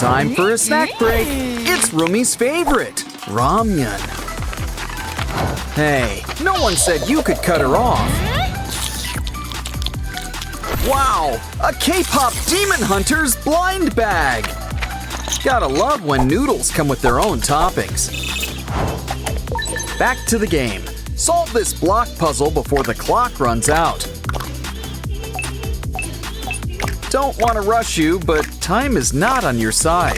Time for a snack break. It's Rumi's favorite, ramyun. Hey, no one said you could cut her off. Wow, a K-pop Demon Hunter's blind bag. Gotta love when noodles come with their own toppings. Back to the game. Solve this block puzzle before the clock runs out. Don't want to rush you, but time is not on your side.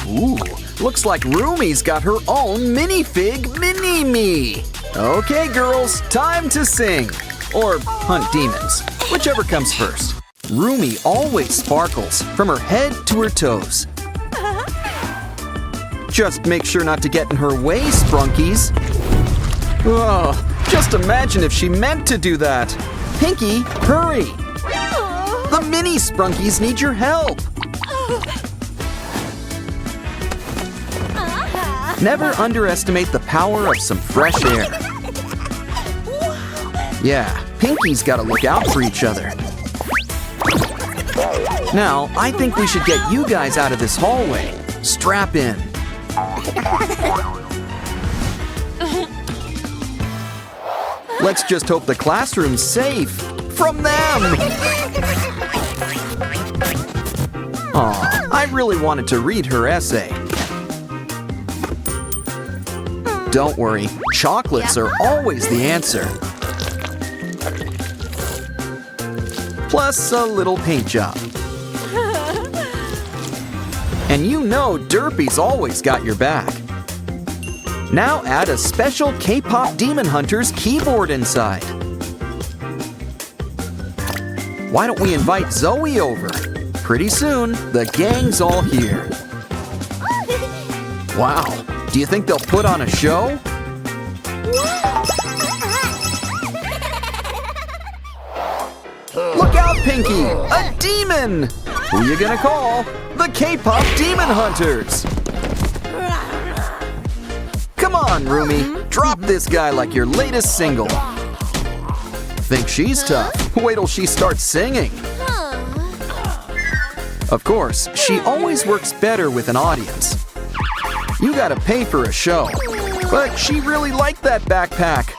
Ooh, looks like Rumi's got her own minifig mini-me. Okay, girls, time to sing. Or hunt demons, whichever comes first. Rumi always sparkles from her head to her toes. Just make sure not to get in her way, Sprunkies. Oh, just imagine if she meant to do that. Pinky, hurry! The mini Sprunkies need your help. Never underestimate the power of some fresh air. Yeah, Pinky's gotta look out for each other. Now, I think we should get you guys out of this hallway. Strap in. Let's just hope the classroom's safe from them. Aw, I really wanted to read her essay. Don't worry, chocolates are always the answer. Plus a little paint job. And you know Derpy's always got your back. Now add a special K-pop Demon Hunter's keyboard inside. Why don't we invite Zoe over? Pretty soon, the gang's all here. Wow, do you think they'll put on a show? Look out, Pinky! A demon! Who you gonna call? The K-pop Demon Hunters! Come on, Rumi, drop this guy like your latest single. Think she's tough? Wait till she starts singing. Of course, she always works better with an audience. You gotta pay for a show, but she really liked that backpack.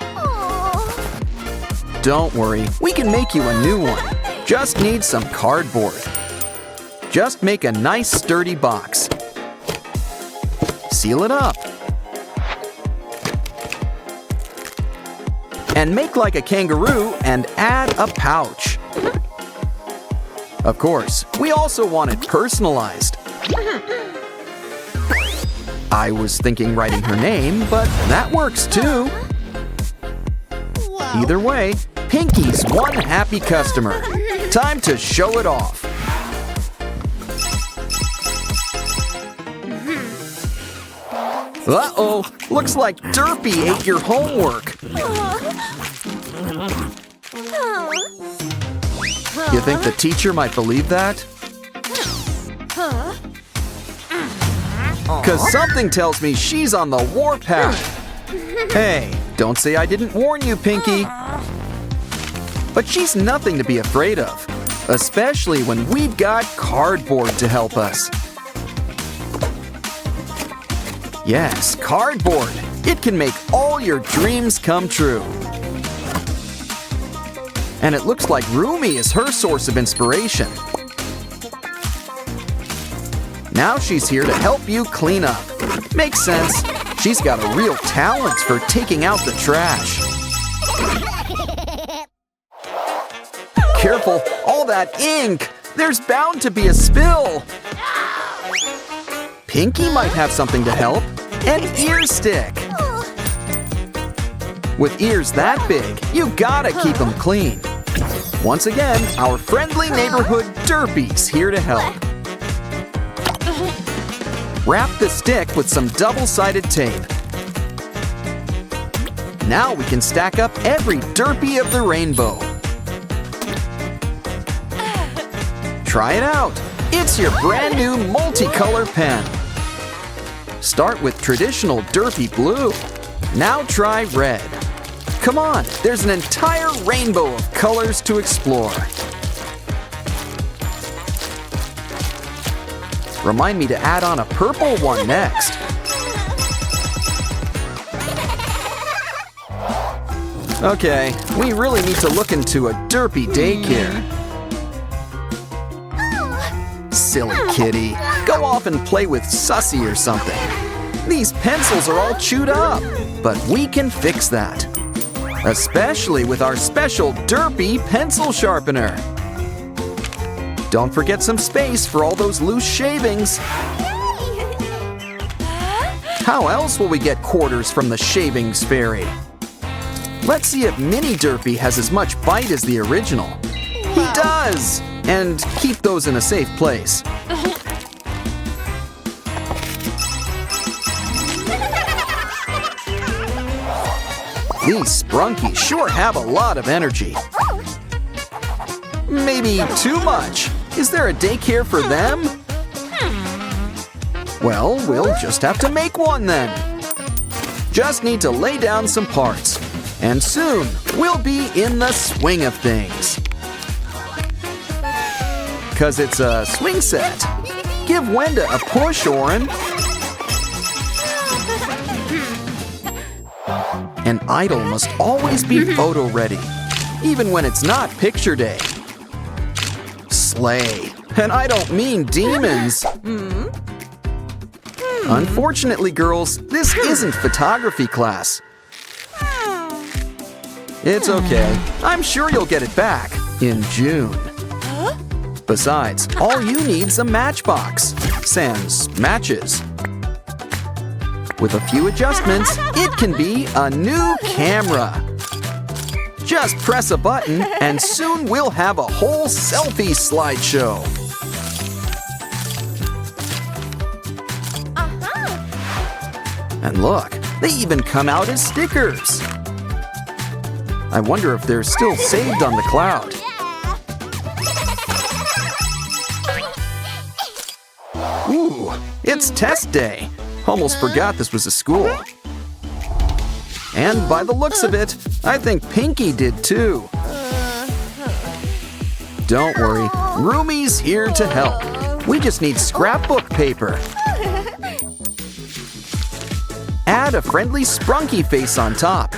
Don't worry, we can make you a new one. Just need some cardboard. Just make a nice sturdy box. Seal it up. And make like a kangaroo and add a pouch. Of course, we also want it personalized. I was thinking writing her name, but that works too. Either way, Pinky's one happy customer. Time to show it off. Uh-oh, looks like Derpy ate your homework. You think the teacher might believe that? 'Cause something tells me she's on the warpath. Hey, don't say I didn't warn you, Pinky. But she's nothing to be afraid of, especially when we've got cardboard to help us. Yes, cardboard. It can make all your dreams come true. And it looks like Rumi is her source of inspiration. Now she's here to help you clean up. Makes sense. She's got a real talent for taking out the trash. Careful, all that ink. There's bound to be a spill. Pinky might have something to help. An ear stick. With ears that big, you gotta keep them clean. Once again, our friendly neighborhood Derpy's here to help. Wrap the stick with some double-sided tape. Now we can stack up every Derpy of the rainbow. Try it out. It's your brand new multicolor pen. Start with traditional Derpy blue. Now try red. Come on, there's an entire rainbow of colors to explore. Remind me to add on a purple one next. Okay, we really need to look into a derpy daycare. Silly kitty, go off and play with Sussy or something. These pencils are all chewed up, but we can fix that. Especially with our special derpy pencil sharpener. Don't forget some space for all those loose shavings. How else will we get quarters from the shavings fairy? Let's see if Mini Derpy has as much bite as the original. He does! And keep those in a safe place. These Sprunkies sure have a lot of energy. Maybe too much. Is there a daycare for them? Well, we'll just have to make one then. Just need to lay down some parts. And soon, we'll be in the swing of things. 'Cause it's a swing set. Give Wenda a push, Oren. An idol must always be photo ready, even when it's not picture day. Slay. And I don't mean demons. Unfortunately, girls, this isn't photography class. It's okay. I'm sure you'll get it back in June. Besides, all you need's a matchbox. Sans matches. With a few adjustments, it can be a new camera. Just press a button and soon we'll have a whole selfie slideshow. And look, they even come out as stickers. I wonder if they're still saved on the cloud. Ooh, it's test day. Almost forgot this was a school. And by the looks of it, I think Pinky did too. Don't worry, Roomy's here to help. We just need scrapbook paper. Add a friendly Sprunky face on top.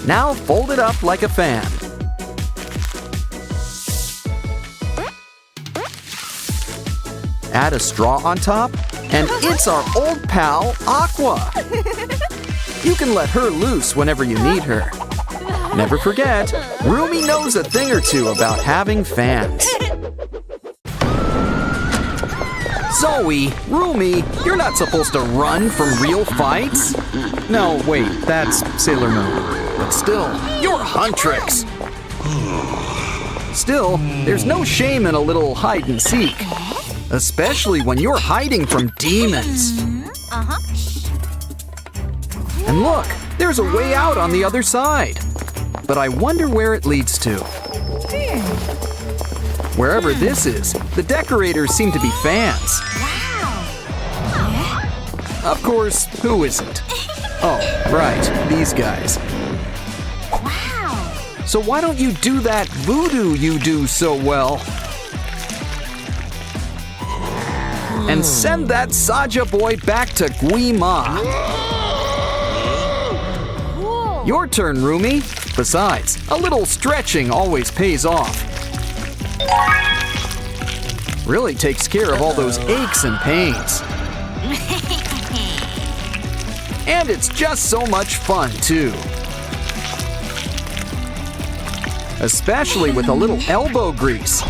Now fold it up like a fan. Add a straw on top, and it's our old pal, Aqua. You can let her loose whenever you need her. Never forget, Roomy knows a thing or two about having fans. Zoe, Roomy, you're not supposed to run from real fights. No, wait, that's Sailor Moon. But still, you're Huntrix. Still, there's no shame in a little hide and seek. Especially when you're hiding from demons. And look, there's a way out on the other side. But I wonder where it leads to. Wherever this is, the decorators seem to be fans. Of course, who isn't? Oh, right, these guys. So why don't you do that voodoo you do so well? And send that Saja boy back to Guima. Your turn, Roomy. Besides, a little stretching always pays off. Really takes care of all those aches and pains. And it's just so much fun, too. Especially with a little elbow grease.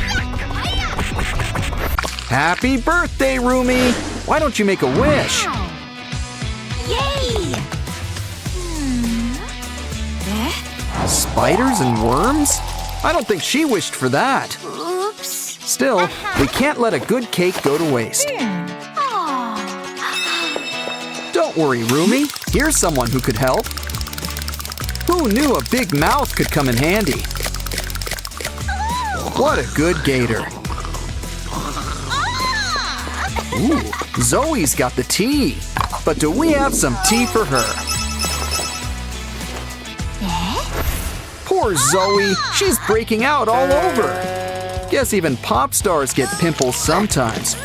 Happy birthday, Roomy! Why don't you make a wish? Yay! Spiders and worms? I don't think she wished for that. Oops. Still, we can't let a good cake go to waste. Don't worry, Roomy. Here's someone who could help. Who knew a big mouth could come in handy? What a good gator. Ooh, Zoe's got the tea. But do we have some tea for her? Poor Zoe, she's breaking out all over. Guess even pop stars get pimples sometimes.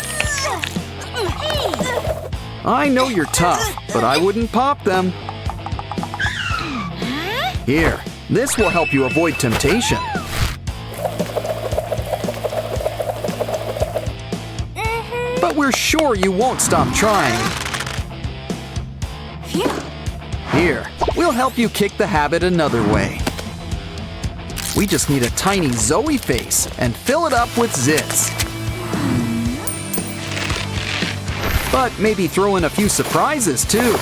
I know you're tough, but I wouldn't pop them. Here, this will help you avoid temptation. But we're sure you won't stop trying. Here, we'll help you kick the habit another way. We just need a tiny Zoe face and fill it up with zits. But maybe throw in a few surprises too.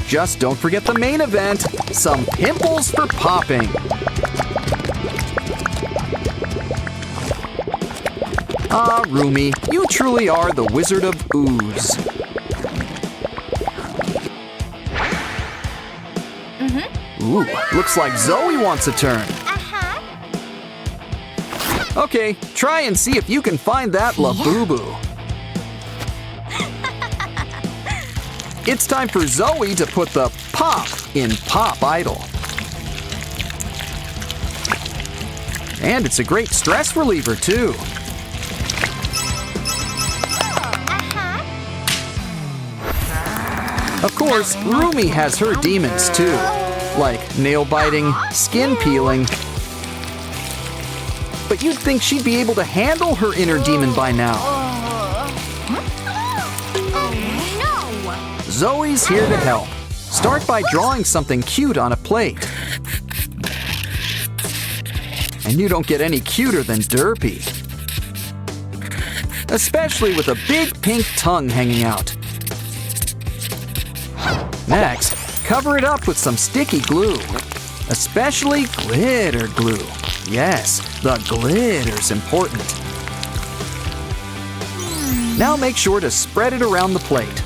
Just don't forget the main event, some pimples for popping. Ah, Rumi, you truly are the Wizard of Ooze. Ooh, looks like Zoe wants a turn. Okay, try and see if you can find that Labubu. It's time for Zoe to put the pop in Pop Idol. And it's a great stress reliever, too. Of course, Rumi has her demons, too. Like nail biting, skin peeling. But you'd think she'd be able to handle her inner demon by now. Zoe's here to help. Start by drawing something cute on a plate. And you don't get any cuter than Derpy. Especially with a big pink tongue hanging out. Next, cover it up with some sticky glue. Especially glitter glue. Yes, the glitter's important. Now make sure to spread it around the plate.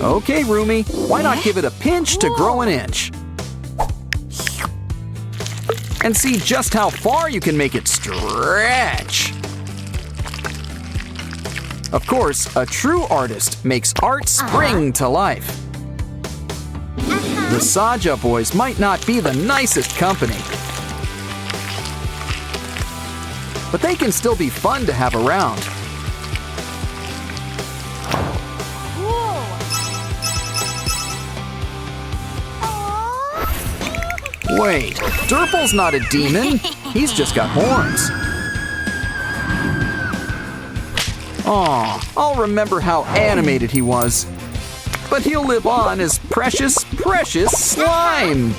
Okay, Rumi, why not give it a pinch to grow an inch? And see just how far you can make it stretch. Of course, a true artist makes art spring to life. The Saja boys might not be the nicest company, but they can still be fun to have around. Wait, Derple's not a demon. He's just got horns. Aw, I'll remember how animated he was. But he'll live on as precious, precious slime.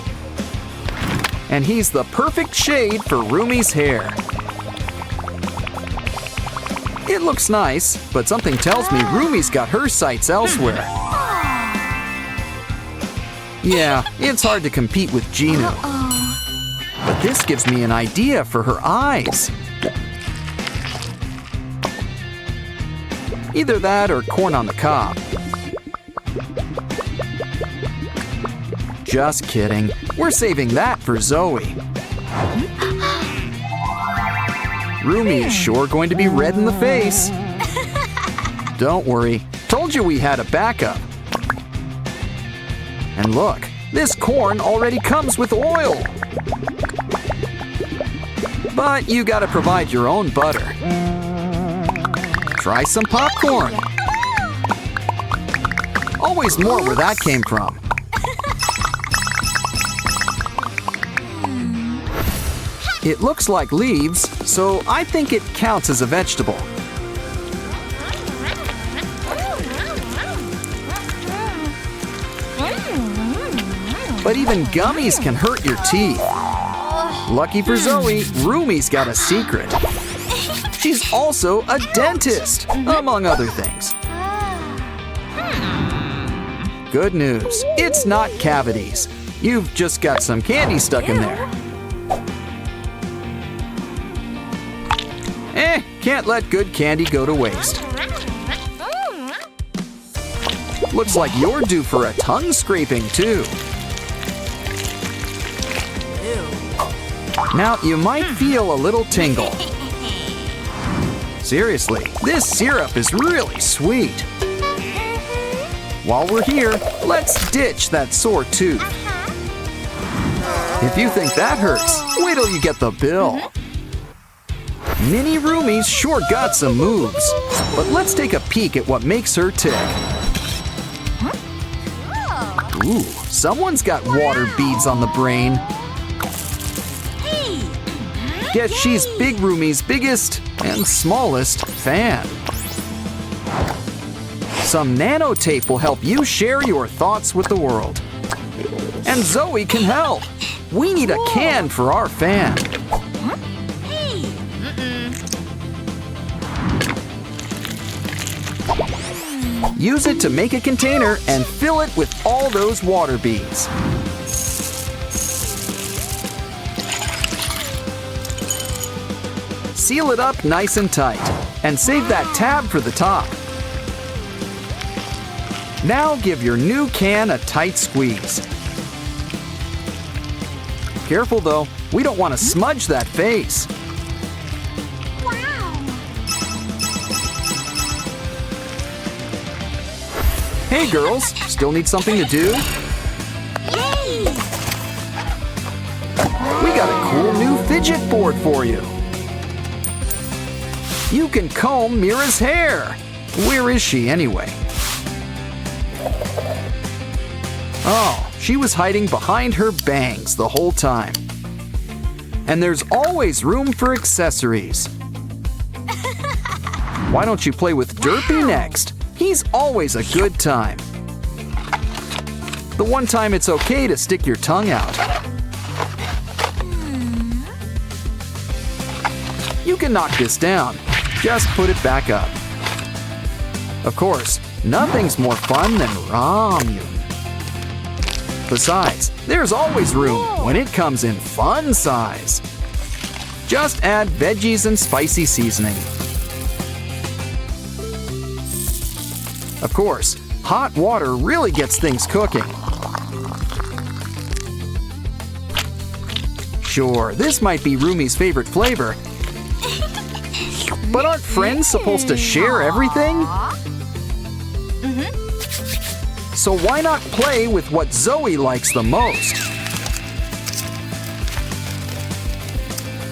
And he's the perfect shade for Rumi's hair. It looks nice, but something tells me Rumi's got her sights elsewhere. Yeah, it's hard to compete with Ginu. But this gives me an idea for her eyes. Either that or corn on the cob. Just kidding. We're saving that for Zoe. Rumi is sure going to be red in the face. Don't worry. Told you we had a backup. And look, this corn already comes with oil. But you gotta provide your own butter. Try some popcorn. Always more where that came from. It looks like leaves, so I think it counts as a vegetable. But even gummies can hurt your teeth. Lucky for Zoe, Rumi's got a secret. She's also a dentist, among other things. Good news, it's not cavities. You've just got some candy stuck in there. Can't let good candy go to waste. Looks like you're due for a tongue scraping, too. Now, you might feel a little tingle. Seriously, this syrup is really sweet. While we're here, let's ditch that sore tooth. If you think that hurts, wait till you get the bill. Mini Roomy's sure got some moves, but let's take a peek at what makes her tick. Ooh, someone's got water beads on the brain. Guess she's Big Roomy's biggest and smallest fan. Some nanotape will help you share your thoughts with the world. And Zoe can help. We need a can for our fan. Use it to make a container and fill it with all those water beads. Seal it up nice and tight and save that tab for the top. Now give your new can a tight squeeze. Careful though, we don't want to smudge that face. Hey girls, still need something to do? Yay! We got a cool new fidget board for you. You can comb Mira's hair. Where is she anyway? Oh, she was hiding behind her bangs the whole time. And there's always room for accessories. Why don't you play with Derpy next? He's always a good time. The one time it's okay to stick your tongue out. You can knock this down. Just put it back up. Of course, nothing's more fun than ramen. Besides, there's always room when it comes in fun size. Just add veggies and spicy seasoning. Of course, hot water really gets things cooking. Sure, this might be Roomy's favorite flavor. But aren't friends supposed to share everything? So why not play with what Zoe likes the most?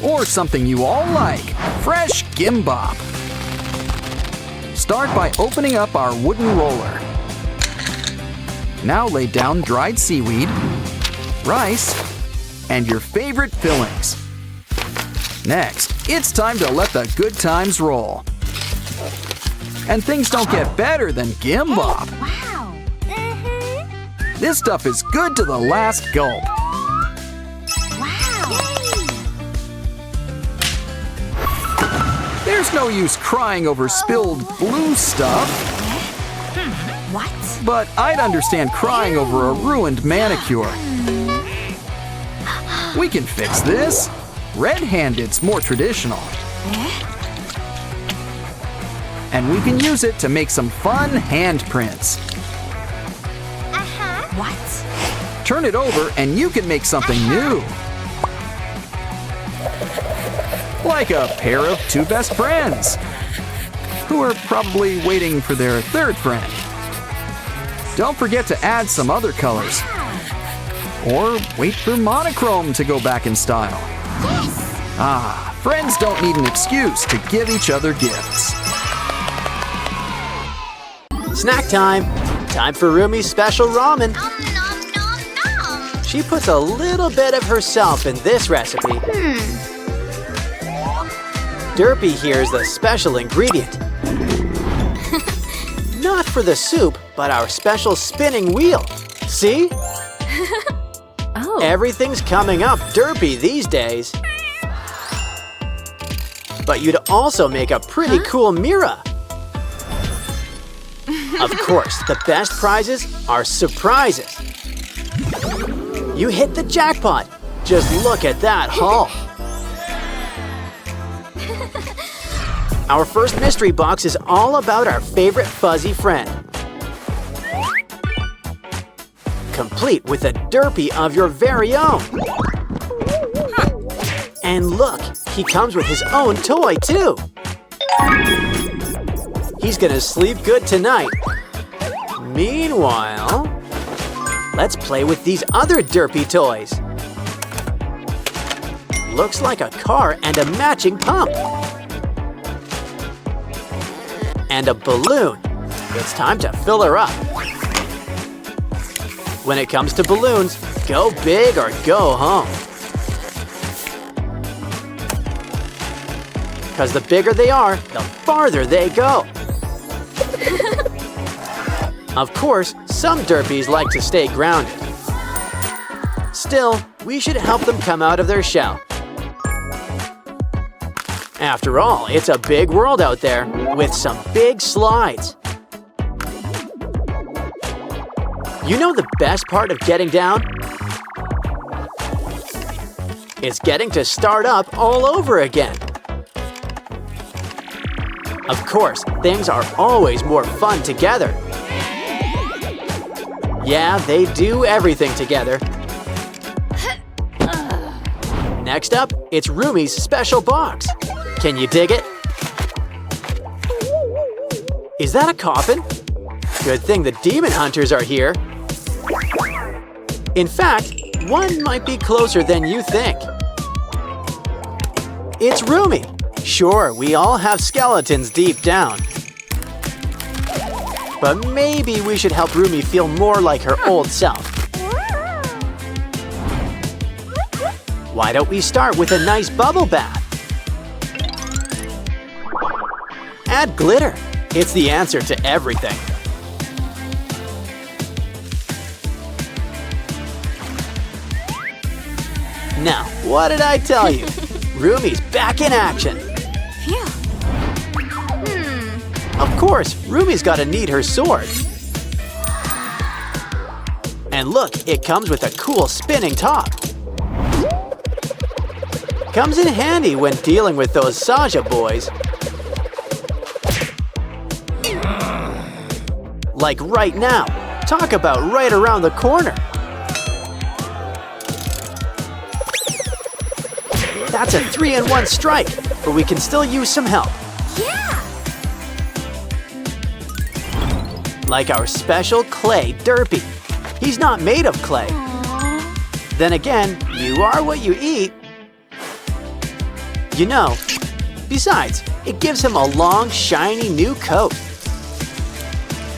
Or something you all like, fresh gimbap. Start by opening up our wooden roller. Now lay down dried seaweed, rice, and your favorite fillings. Next, it's time to let the good times roll. And things don't get better than gimbap. Wow! This stuff is good to the last gulp. Wow! There's no use crying over spilled blue stuff. What? But I'd understand crying over a ruined manicure. We can fix this. Red-handed's more traditional. And we can use it to make some fun handprints. What? Turn it over and you can make something new. Like a pair of two best friends who are probably waiting for their third friend. Don't forget to add some other colors. Or wait for monochrome to go back in style. Ah, friends don't need an excuse to give each other gifts. Snack time! Time for Roomy's special ramen. Nom, nom, nom, nom. She puts a little bit of herself in this recipe. Derpy here is the special ingredient. Not for the soup, but our special spinning wheel. See? Oh. Everything's coming up Derpy these days. But you'd also make a pretty cool Mira. Of course, the best prizes are surprises. You hit the jackpot. Just look at that haul. Our first mystery box is all about our favorite fuzzy friend. Complete with a Derpy of your very own. And look, he comes with his own toy too. He's gonna sleep good tonight. Meanwhile, let's play with these other Derpy toys. looks like a car and a matching pump. And a balloon. It's time to fill her up. When it comes to balloons, go big or go home. Because the bigger they are, the farther they go. Of course, some derpies like to stay grounded. Still, we should help them come out of their shell. After all, it's a big world out there with some big slides. You know the best part of getting down? It's getting to start up all over again. Of course, things are always more fun together. Yeah, they do everything together. Next up, it's Rumi's special box. Can you dig it? Is that a coffin? Good thing the demon hunters are here. In fact, one might be closer than you think. It's Rumi. Sure, we all have skeletons deep down. But maybe we should help Rumi feel more like her old self. Why don't we start with a nice bubble bath? Add glitter. It's the answer to everything. Now, what did I tell you? Rumi's back in action. Phew. Of course, Rumi's gotta need her sword. And look, it comes with a cool spinning top. Comes in handy when dealing with those Saja boys. Like right now. Talk about right around the corner. That's a 3-in-1 strike, but we can still use some help. Yeah. Like our special clay derpy. He's not made of clay. Aww. Then again, you are what you eat. You know, besides, it gives him a long, shiny new coat.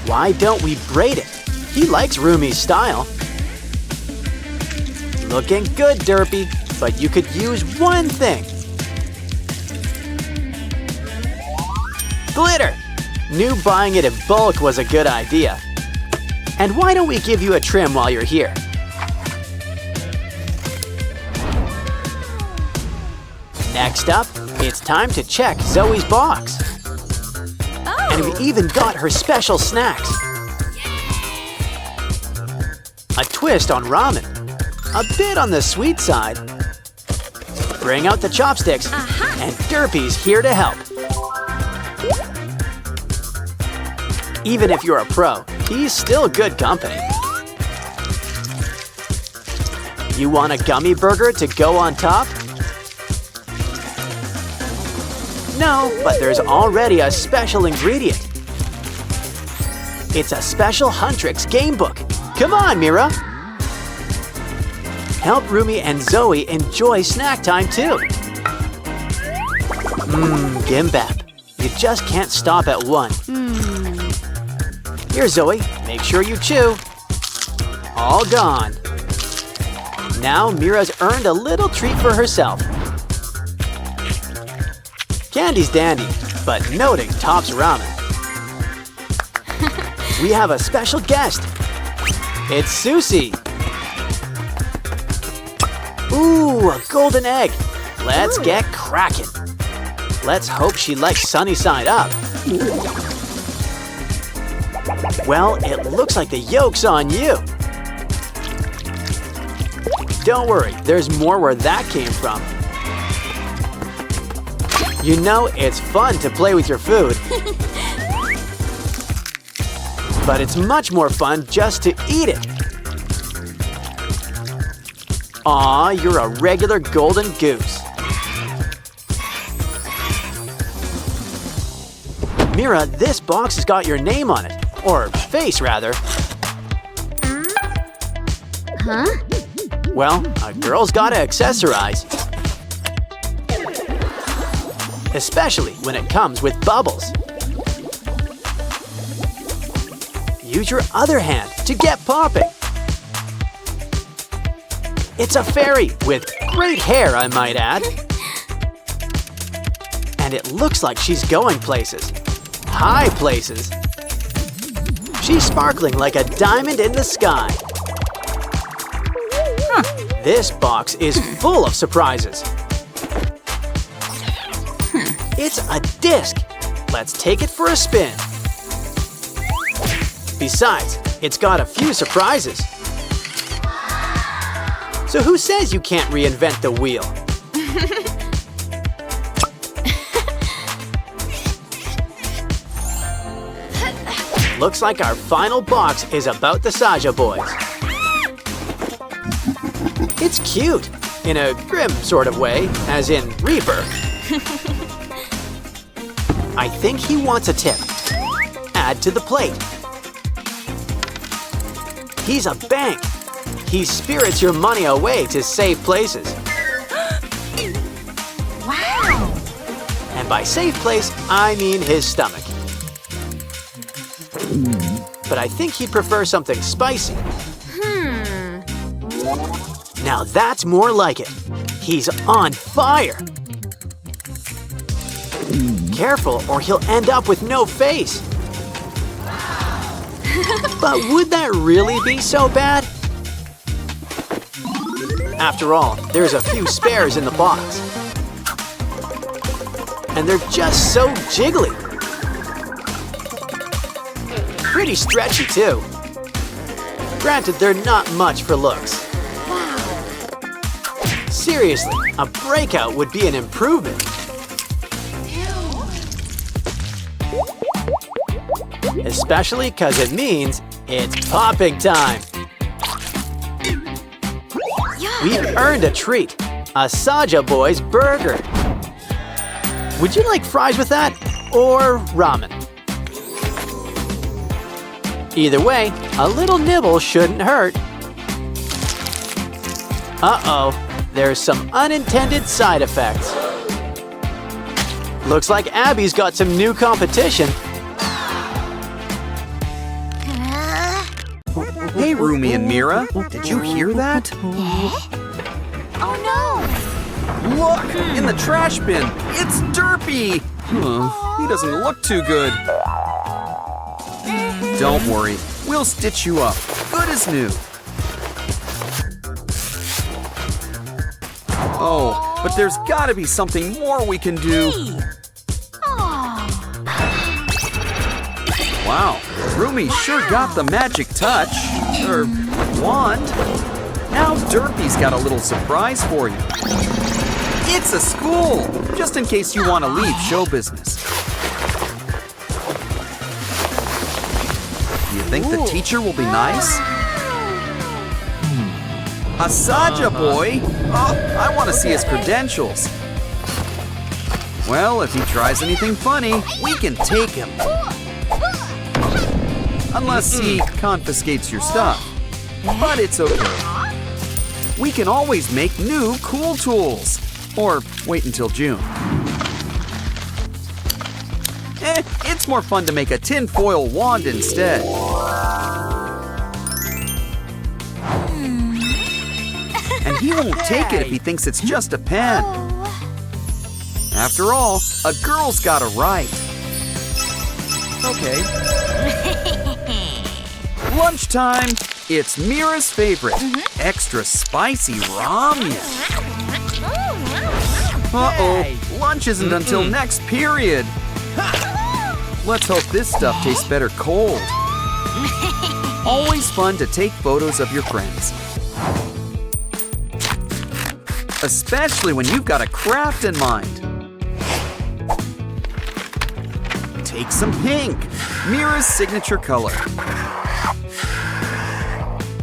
Why don't we braid it? He likes Rumi's style. Looking good, derpy, but you could use one thing. Glitter! Knew buying it in bulk was a good idea. And why don't we give you a trim while you're here? Next up, it's time to check Zoe's box. Oh. And we even got her special snacks. A twist on ramen. A bit on the sweet side. Bring out the chopsticks, and Derpy's here to help. Even if you're a pro, he's still good company. You want a gummy burger to go on top? No, but there's already a special ingredient. It's a special Huntrix game book. Come on, Mira. Help Rumi and Zoe enjoy snack time too. Gimbap. You just can't stop at one. Here, Zoe, make sure you chew. All gone. Now Mira's earned a little treat for herself. Candy's dandy, but noting tops ramen. We have a special guest. It's Susie. Ooh, a golden egg. Let's get cracking. Let's hope she likes sunny side up. Well, it looks like the yolk's on you. Don't worry, there's more where that came from. You know, it's fun to play with your food. But it's much more fun just to eat it. Aw, you're a regular golden goose. Mira, this box has got your name on it. Or face, rather. Huh? Well, a girl's gotta accessorize. especially when it comes with bubbles. Use your other hand to get popping. It's a fairy with great hair, I might add. And it looks like she's going places. High places. She's sparkling like a diamond in the sky. This box is full of surprises. It's a disc. Let's take it for a spin. Besides, it's got a few surprises. So who says you can't reinvent the wheel? Looks like our final box is about the Saja boys. It's cute, in a grim sort of way, as in Reaper. I think he wants a tip. Add to the plate. He's a bank. He spirits your money away to safe places. Wow! And by safe place, I mean his stomach. But I think he'd prefer something spicy. Now that's more like it. He's on fire. Careful, or he'll end up with no face. But would that really be so bad? After all, there's a few spares in the box. And they're just so jiggly. Pretty stretchy, too. Granted, they're not much for looks. Seriously, a breakout would be an improvement. Especially because it means it's popping time. We've earned a treat, a Saja Boys burger. Would you like fries with that, or ramen? Either way, a little nibble shouldn't hurt. Uh-oh, there's some unintended side effects. Looks like Abby's got some new competition. Hey, Rumi and Mira, did you hear that? Oh no! Look, in the trash bin, it's Derpy! He doesn't look too good. Don't worry, we'll stitch you up, good as new. Oh, but there's gotta be something more we can do. Wow, Rumi sure got the magic touch, or wand. Now Derpy's got a little surprise for you. It's a school, just in case you want to leave show business. Do you think the teacher will be nice? A Saja boy? Oh, I want to see his credentials. Well, if he tries anything funny, we can take him. Unless he confiscates your stuff. But it's okay. We can always make new cool tools. Or wait until June. It's more fun to make a tinfoil wand instead. And he won't take it if he thinks it's just a pen. After all, a girl's got a right. Okay. Lunchtime. It's Mira's favorite. Extra spicy ramen. Uh-oh, lunch isn't until next period. Let's hope this stuff tastes better cold. Always fun to take photos of your friends. Especially when you've got a craft in mind. Take some pink, Mira's signature color.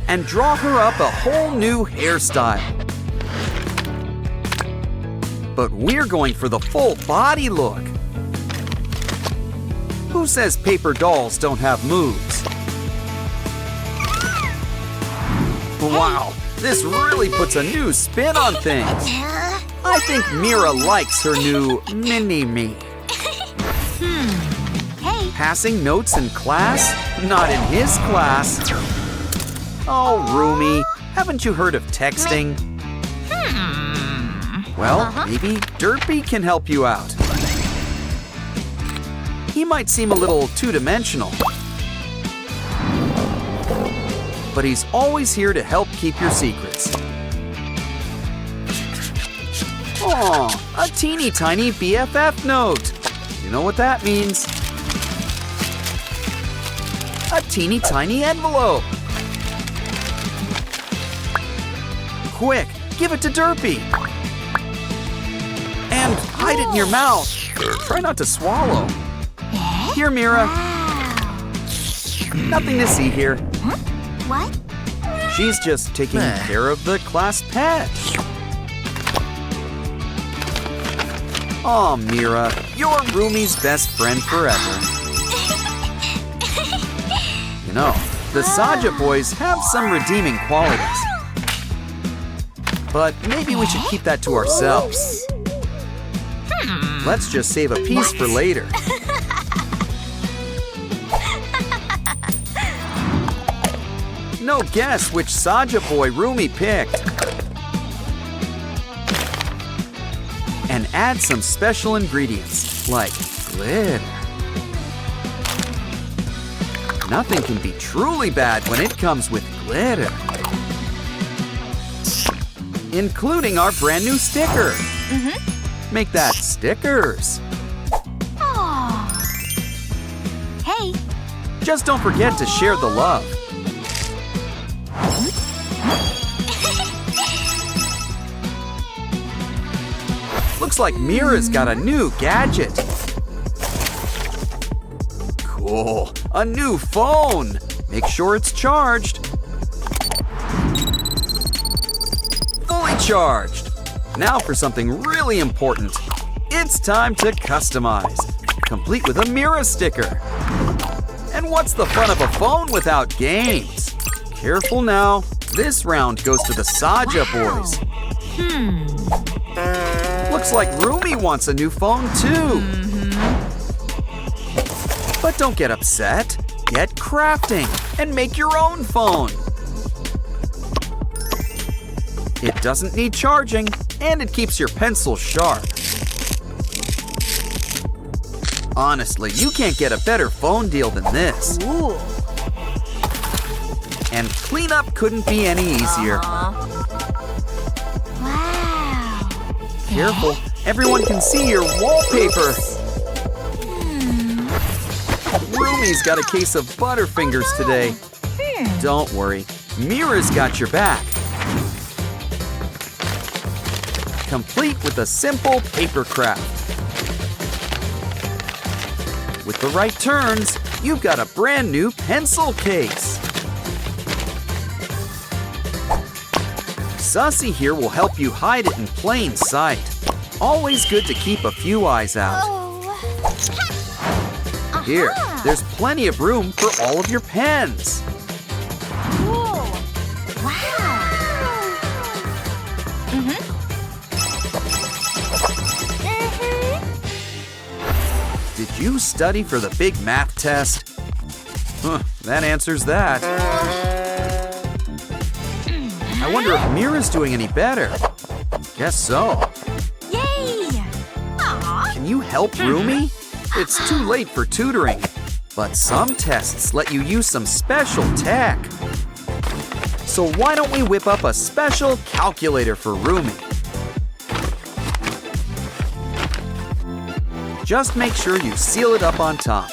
And draw her up a whole new hairstyle. But we're going for the full body look. Who says paper dolls don't have moves? Wow, this really puts a new spin on things. I think Mira likes her new mini-me. Hey. Passing notes in class? Not in his class. Oh, Rumi, haven't you heard of texting? Well, maybe Derpy can help you out. He might seem a little two-dimensional, but he's always here to help keep your secrets. Aw, a teeny tiny BFF note. You know what that means? A teeny tiny envelope. Quick, give it to Derpy. And hide it in your mouth. Try not to swallow. Here, Mira. Nothing to see here. What? She's just taking care of the class pet. Aw, Mira, you're Rumi's best friend forever. You know, the Saja boys have some redeeming qualities. But maybe we should keep that to ourselves. Let's just save a piece for later. No guess which Saja boy Rumi picked. And add some special ingredients, like glitter. Nothing can be truly bad when it comes with glitter. Including our brand new sticker. Make that stickers. Aw. Hey. Just don't forget to share the love. Looks like Mira's got a new gadget. Cool, a new phone. Make sure it's charged. Fully charged. Now for something really important. It's time to customize, complete with a Mira sticker. And what's the fun of a phone without games? Careful now. This round goes to the Saja boys. Looks like Rumi wants a new phone too. But don't get upset. Get crafting and make your own phone. It doesn't need charging, and it keeps your pencil sharp. Honestly, you can't get a better phone deal than this. Ooh. And cleanup couldn't be any easier. Wow. Careful, everyone can see your wallpaper. Rumi's got a case of Butterfingers today. Don't worry, Mira's got your back. Complete with a simple paper craft. With the right turns, you've got a brand new pencil case. Sussy here will help you hide it in plain sight. Always good to keep a few eyes out. Here, there's plenty of room for all of your pens. Cool. Wow. Did you study for the big math test? That answers that. I wonder if Mira's doing any better. Guess so. Yay. Aw. Can you help Rumi? It's too late for tutoring, but some tests let you use some special tech. So why don't we whip up a special calculator for Rumi? Just make sure you seal it up on top.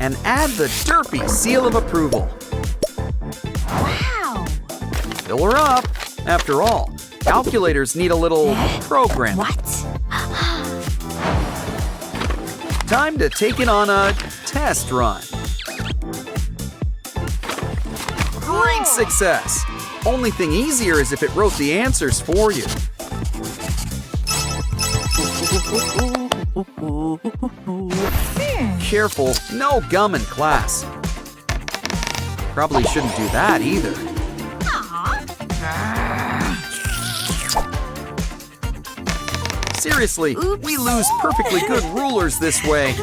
And add the Derpy seal of approval. Wow. Fill her up. After all, calculators need a little program. What? Time to take it on a test run. Great success! Only thing easier is if it wrote the answers for you. Careful, no gum in class. Probably shouldn't do that either. Seriously, we lose perfectly good rulers this way.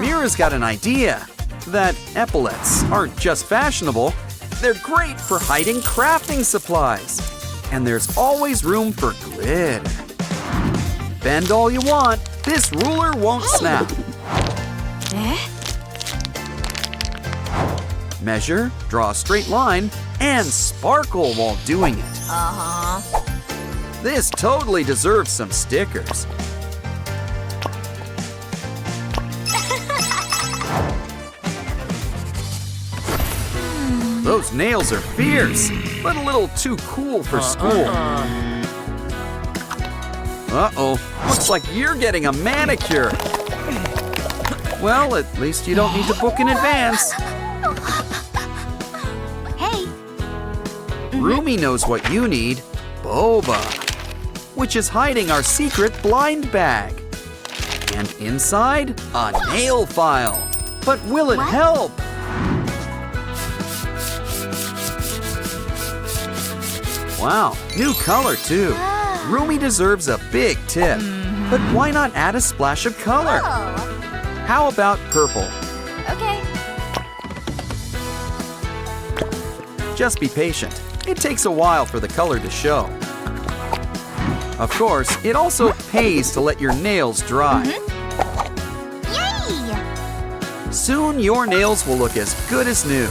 Mira's got an idea that epaulets aren't just fashionable, they're great for hiding crafting supplies. And there's always room for glitter. Bend all you want, this ruler won't snap. Measure, draw a straight line, and sparkle while doing it. This totally deserves some stickers. Those nails are fierce, but a little too cool for school. Uh-oh, looks like you're getting a manicure. Well, at least you don't need to book in advance. Hey. Rumi knows what you need, boba, which is hiding our secret blind bag. And inside, a nail file. But will it help? Wow, new color too. Rumi deserves a big tip. But why not add a splash of color? How about purple? Okay. Just be patient. It takes a while for the color to show. Of course, it also pays to let your nails dry. Yay! Soon your nails will look as good as new.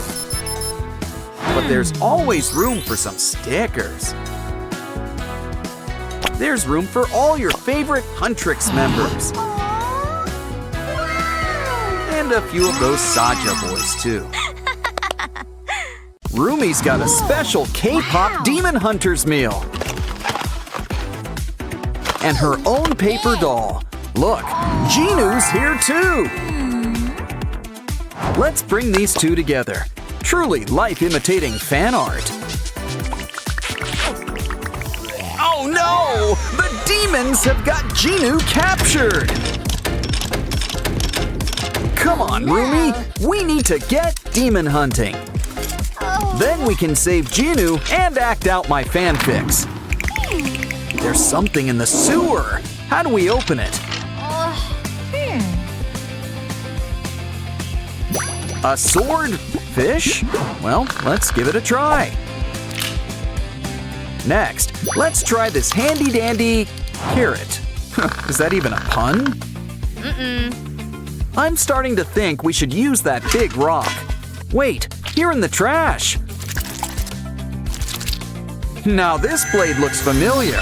But there's always room for some stickers. There's room for all your favorite Huntrix members. And a few of those Saja boys too. Rumi's got a special K-pop Demon Hunters meal. And her own paper doll. Look, Jinu's here too. Let's bring these two together. Truly life-imitating fan art. Oh no! The demons have got Jinu captured! Come on, Rumi! We need to get demon hunting. Then we can save Jinu and act out my fanfics. There's something in the sewer. How do we open it? A sword? Fish? Well, let's give it a try. Next, let's try this handy-dandy carrot. Is that even a pun? I'm starting to think we should use that big rock. Wait, here in the trash. Now this blade looks familiar.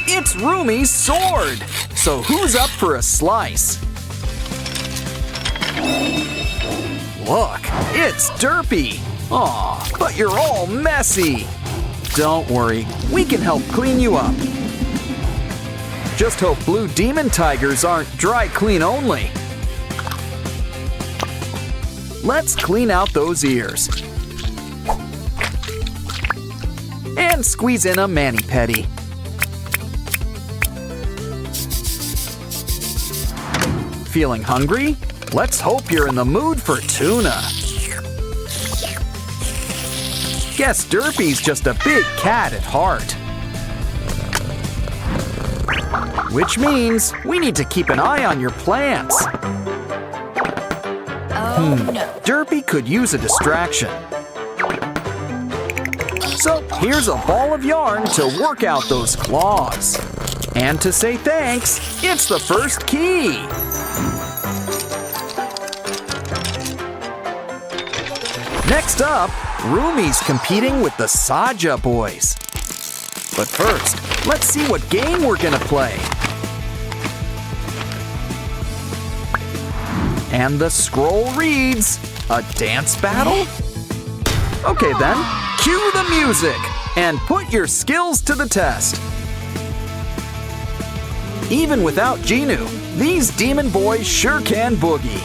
It's Rumi's sword. So who's up for a slice? Look, it's Derpy. Aw, but you're all messy. Don't worry, we can help clean you up. Just hope blue demon tigers aren't dry clean only. Let's clean out those ears. And squeeze in a mani-pedi. Feeling hungry? Let's hope you're in the mood for tuna. Guess Derpy's just a big cat at heart. Which means we need to keep an eye on your plants. No. Derpy could use a distraction. So here's a ball of yarn to work out those claws. And to say thanks, it's the first key. Next up, Rumi's competing with the Saja boys. But first, let's see what game we're gonna play. And the scroll reads, a dance battle? Okay then, cue the music and put your skills to the test. Even without Jinu, these demon boys sure can boogie.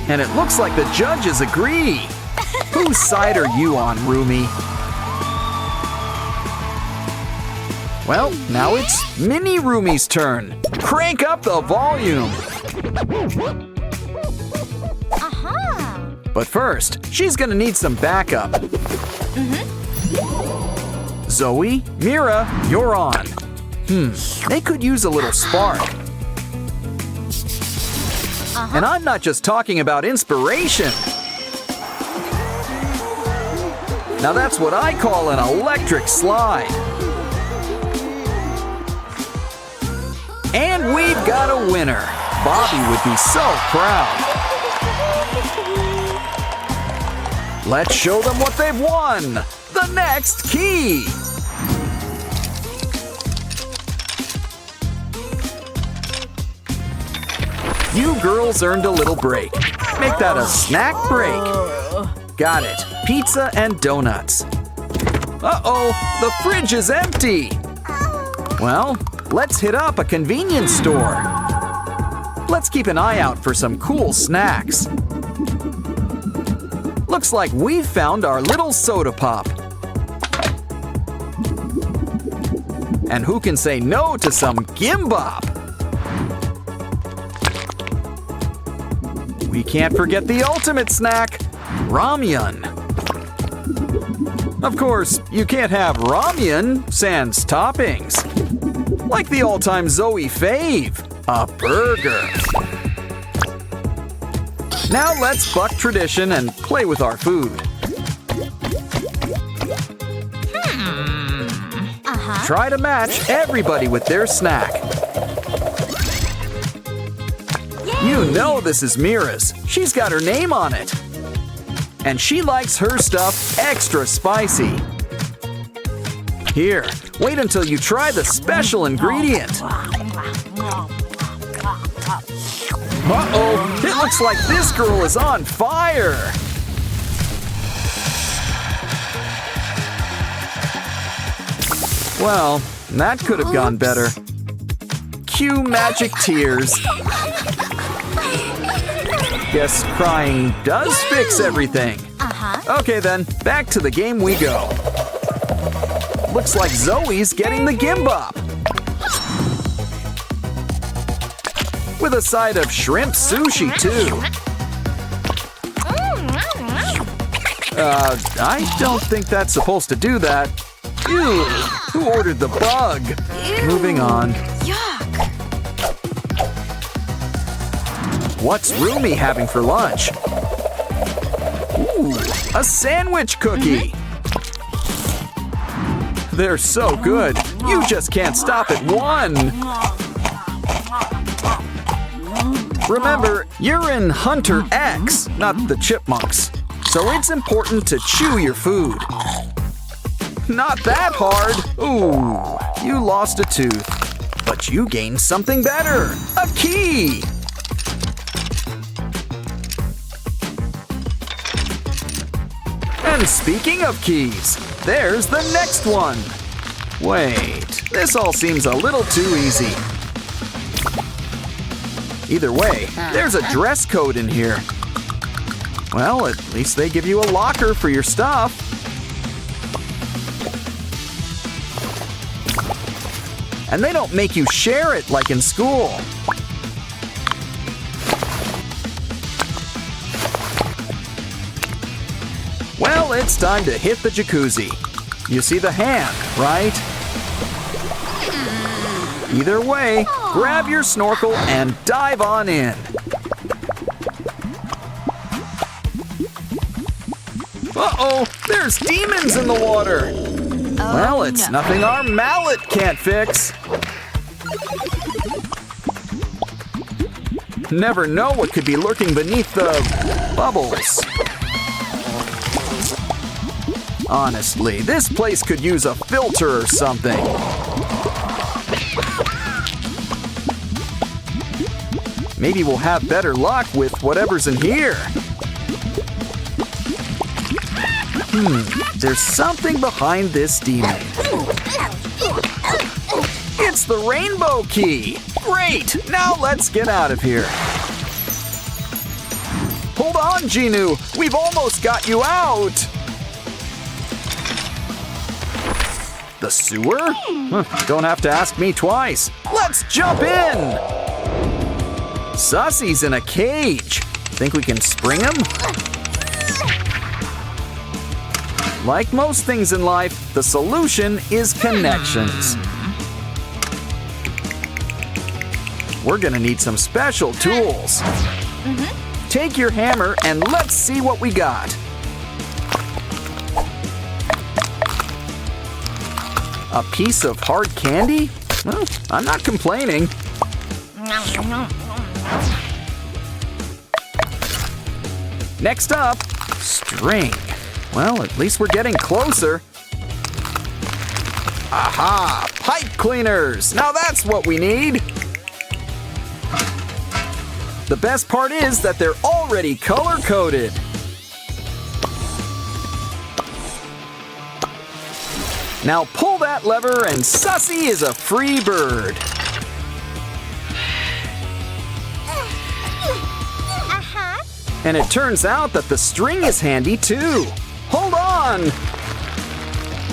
And it looks like the judges agree. Whose side are you on, Rumi? Well, now it's Mini Rumi's turn. Crank up the volume. But first, she's gonna need some backup. Zoe, Mira, you're on. They could use a little spark. And I'm not just talking about inspiration. Now that's what I call an electric slide. And we've got a winner. Bobby would be so proud. Let's show them what they've won. The next key. You girls earned a little break. Make that a snack break. Got it. Pizza and donuts. Uh-oh, the fridge is empty. Well, let's hit up a convenience store. Let's keep an eye out for some cool snacks. Looks like we've found our little soda pop. And who can say no to some gimbap? We can't forget the ultimate snack, ramyun. Of course, you can't have ramyun sans toppings. Like the all-time Zoe fave, a burger. Now let's buck tradition and play with our food. Try to match everybody with their snack. You know this is Mira's. She's got her name on it. And she likes her stuff extra spicy. Here, wait until you try the special ingredient. Uh-oh, it looks like this girl is on fire. Well, that could have gone better. Cue magic tears. Guess crying does fix everything. Okay then, back to the game we go. Looks like Zoe's getting the gimbap. With a side of shrimp sushi too. I don't think that's supposed to do that. Ew, who ordered the bug? Moving on. What's Rumi having for lunch? Ooh, a sandwich cookie! They're so good, you just can't stop at one! Remember, you're in Hunter X, not the chipmunks, so it's important to chew your food. Not that hard! Ooh, you lost a tooth, but you gained something better, a key! And speaking of keys, there's the next one. Wait, this all seems a little too easy. Either way, there's a dress code in here. Well, at least they give you a locker for your stuff. And they don't make you share it like in school. Well, it's time to hit the jacuzzi. You see the hand, right? Either way, grab your snorkel and dive on in. Uh-oh, there's demons in the water. Well, it's nothing our mallet can't fix. Never know what could be lurking beneath the bubbles. Honestly, this place could use a filter or something. Maybe we'll have better luck with whatever's in here. There's something behind this demon. It's the rainbow key. Great, now let's get out of here. Hold on, Genu, we've almost got you out. The sewer? Don't have to ask me twice. Let's jump in! Sussy's in a cage. Think we can spring him? Like most things in life, the solution is connections. We're gonna need some special tools. Take your hammer and let's see what we got. A piece of hard candy? Well, I'm not complaining. Next up, string. Well, at least we're getting closer. Aha! Pipe cleaners! Now that's what we need! The best part is that they're already color-coded. Now pull that lever and Sussy is a free bird. And it turns out that the string is handy too. Hold on!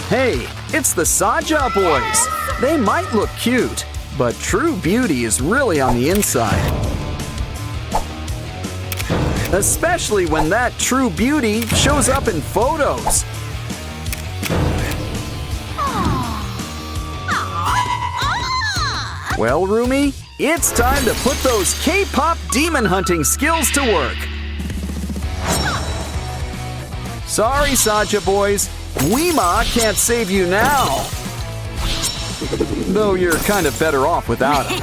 Hey, it's the Saja boys. They might look cute, but true beauty is really on the inside. Especially when that true beauty shows up in photos. Well, Rumi, it's time to put those K-pop demon hunting skills to work. Sorry, Saja boys, Weema can't save you now. Though you're kind of better off without him.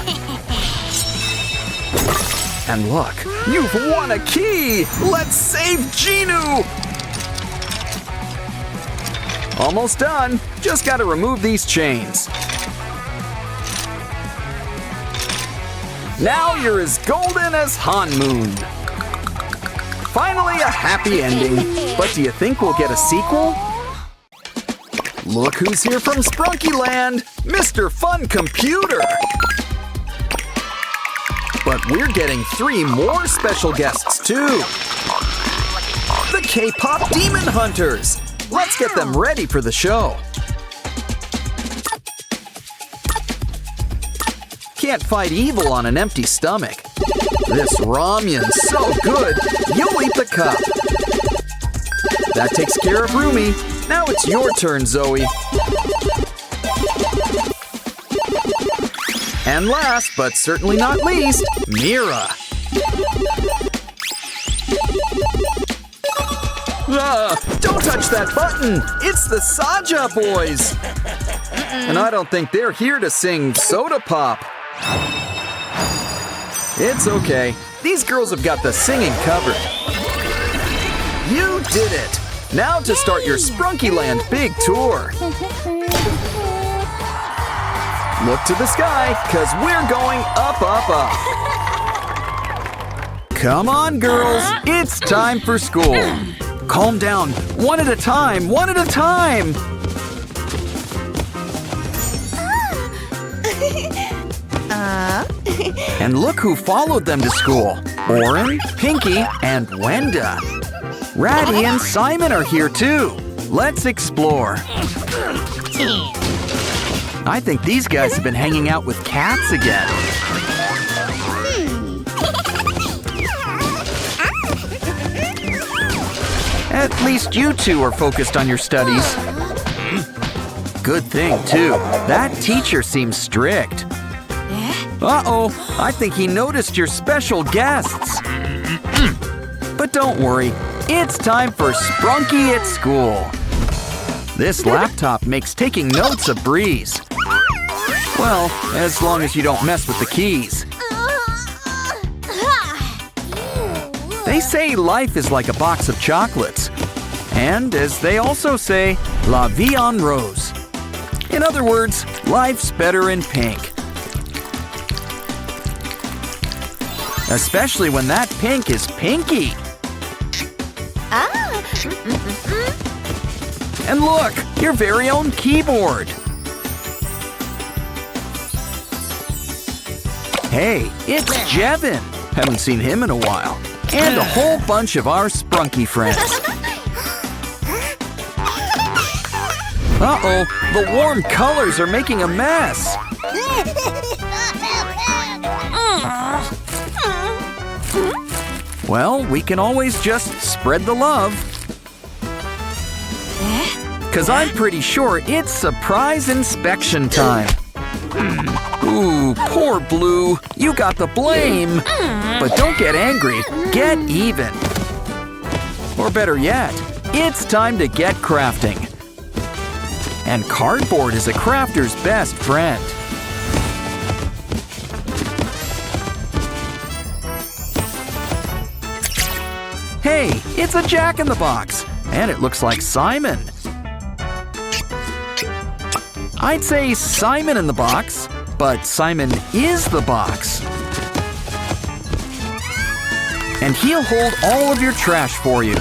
And look, you've won a key! Let's save Genu! Almost done. Just gotta remove these chains. Now you're as golden as Hanmoon. Finally a happy ending. But do you think we'll get a sequel? Look who's here from Sprunky Land, Mr. Fun Computer. But we're getting 3 more special guests too. The K-pop Demon Hunters. Let's get them ready for the show. Can't fight evil on an empty stomach. This ramyun's so good, you'll eat the cup. That takes care of Rumi. Now it's your turn, Zoe. And last, but certainly not least, Mira. Don't touch that button! It's the Saja boys! And I don't think they're here to sing Soda Pop. It's okay. These girls have got the singing covered. You did it! Now to start your Sprunky Land big tour. Look to the sky, cause we're going up, up, up. Come on, girls. It's time for school. Calm down. One at a time, one at a time. And look who followed them to school. Oren, Pinky, and Wenda. Ratty and Simon are here too. Let's explore. I think these guys have been hanging out with cats again. At least you two are focused on your studies. Good thing, too. That teacher seems strict. Uh-oh, I think he noticed your special guests. But don't worry, it's time for Sprunky at school. This laptop makes taking notes a breeze. Well, as long as you don't mess with the keys. They say life is like a box of chocolates. And as they also say, la vie en rose. In other words, life's better in pink. Especially when that pink is pinky. And look, your very own keyboard. Hey, it's Jevin. Haven't seen him in a while. And a whole bunch of our Sprunky friends. Uh-oh, the warm colors are making a mess. Well, we can always just spread the love. 'cause I'm pretty sure it's surprise inspection time. Ooh, poor Blue. You got the blame. But don't get angry. Get even. Or better yet, it's time to get crafting. And cardboard is a crafter's best friend. Hey, it's a Jack-in-the-Box, and it looks like Simon. I'd say Simon in the box, but Simon is the box. And he'll hold all of your trash for you.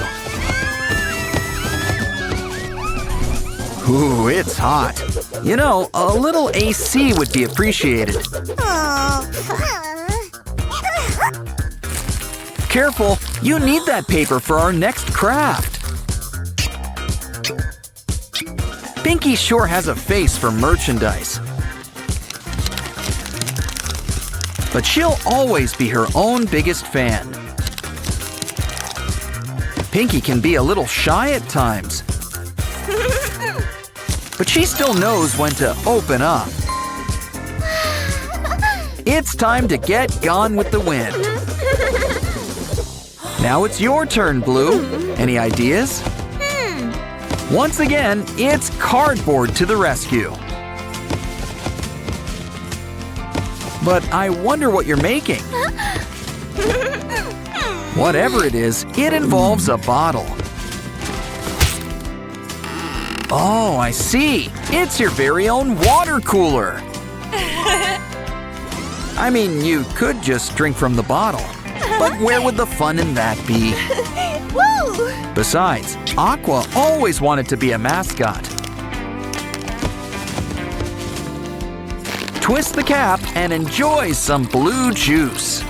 Ooh, it's hot. You know, a little AC would be appreciated. Careful, you need that paper for our next craft. Pinky sure has a face for merchandise. But she'll always be her own biggest fan. Pinky can be a little shy at times. But she still knows when to open up. It's time to get gone with the wind. Now it's your turn, Blue. Any ideas? Once again, it's cardboard to the rescue. But I wonder what you're making. Whatever it is, it involves a bottle. Oh, I see. It's your very own water cooler. I mean, you could just drink from the bottle. But where would the fun in that be? Besides, Aqua always wanted to be a mascot. Twist the cap and enjoy some blue juice.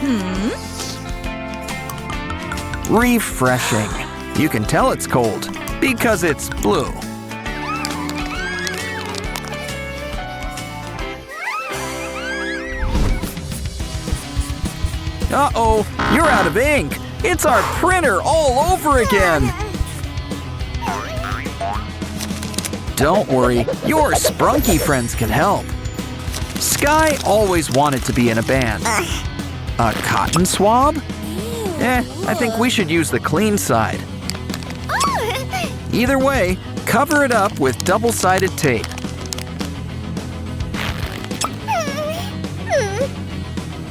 Refreshing. You can tell it's cold because it's blue. Uh-oh, you're out of ink. It's our printer all over again. Don't worry, your sprunky friends can help. Sky always wanted to be in a band. A cotton swab? I think we should use the clean side. Either way, cover it up with double-sided tape.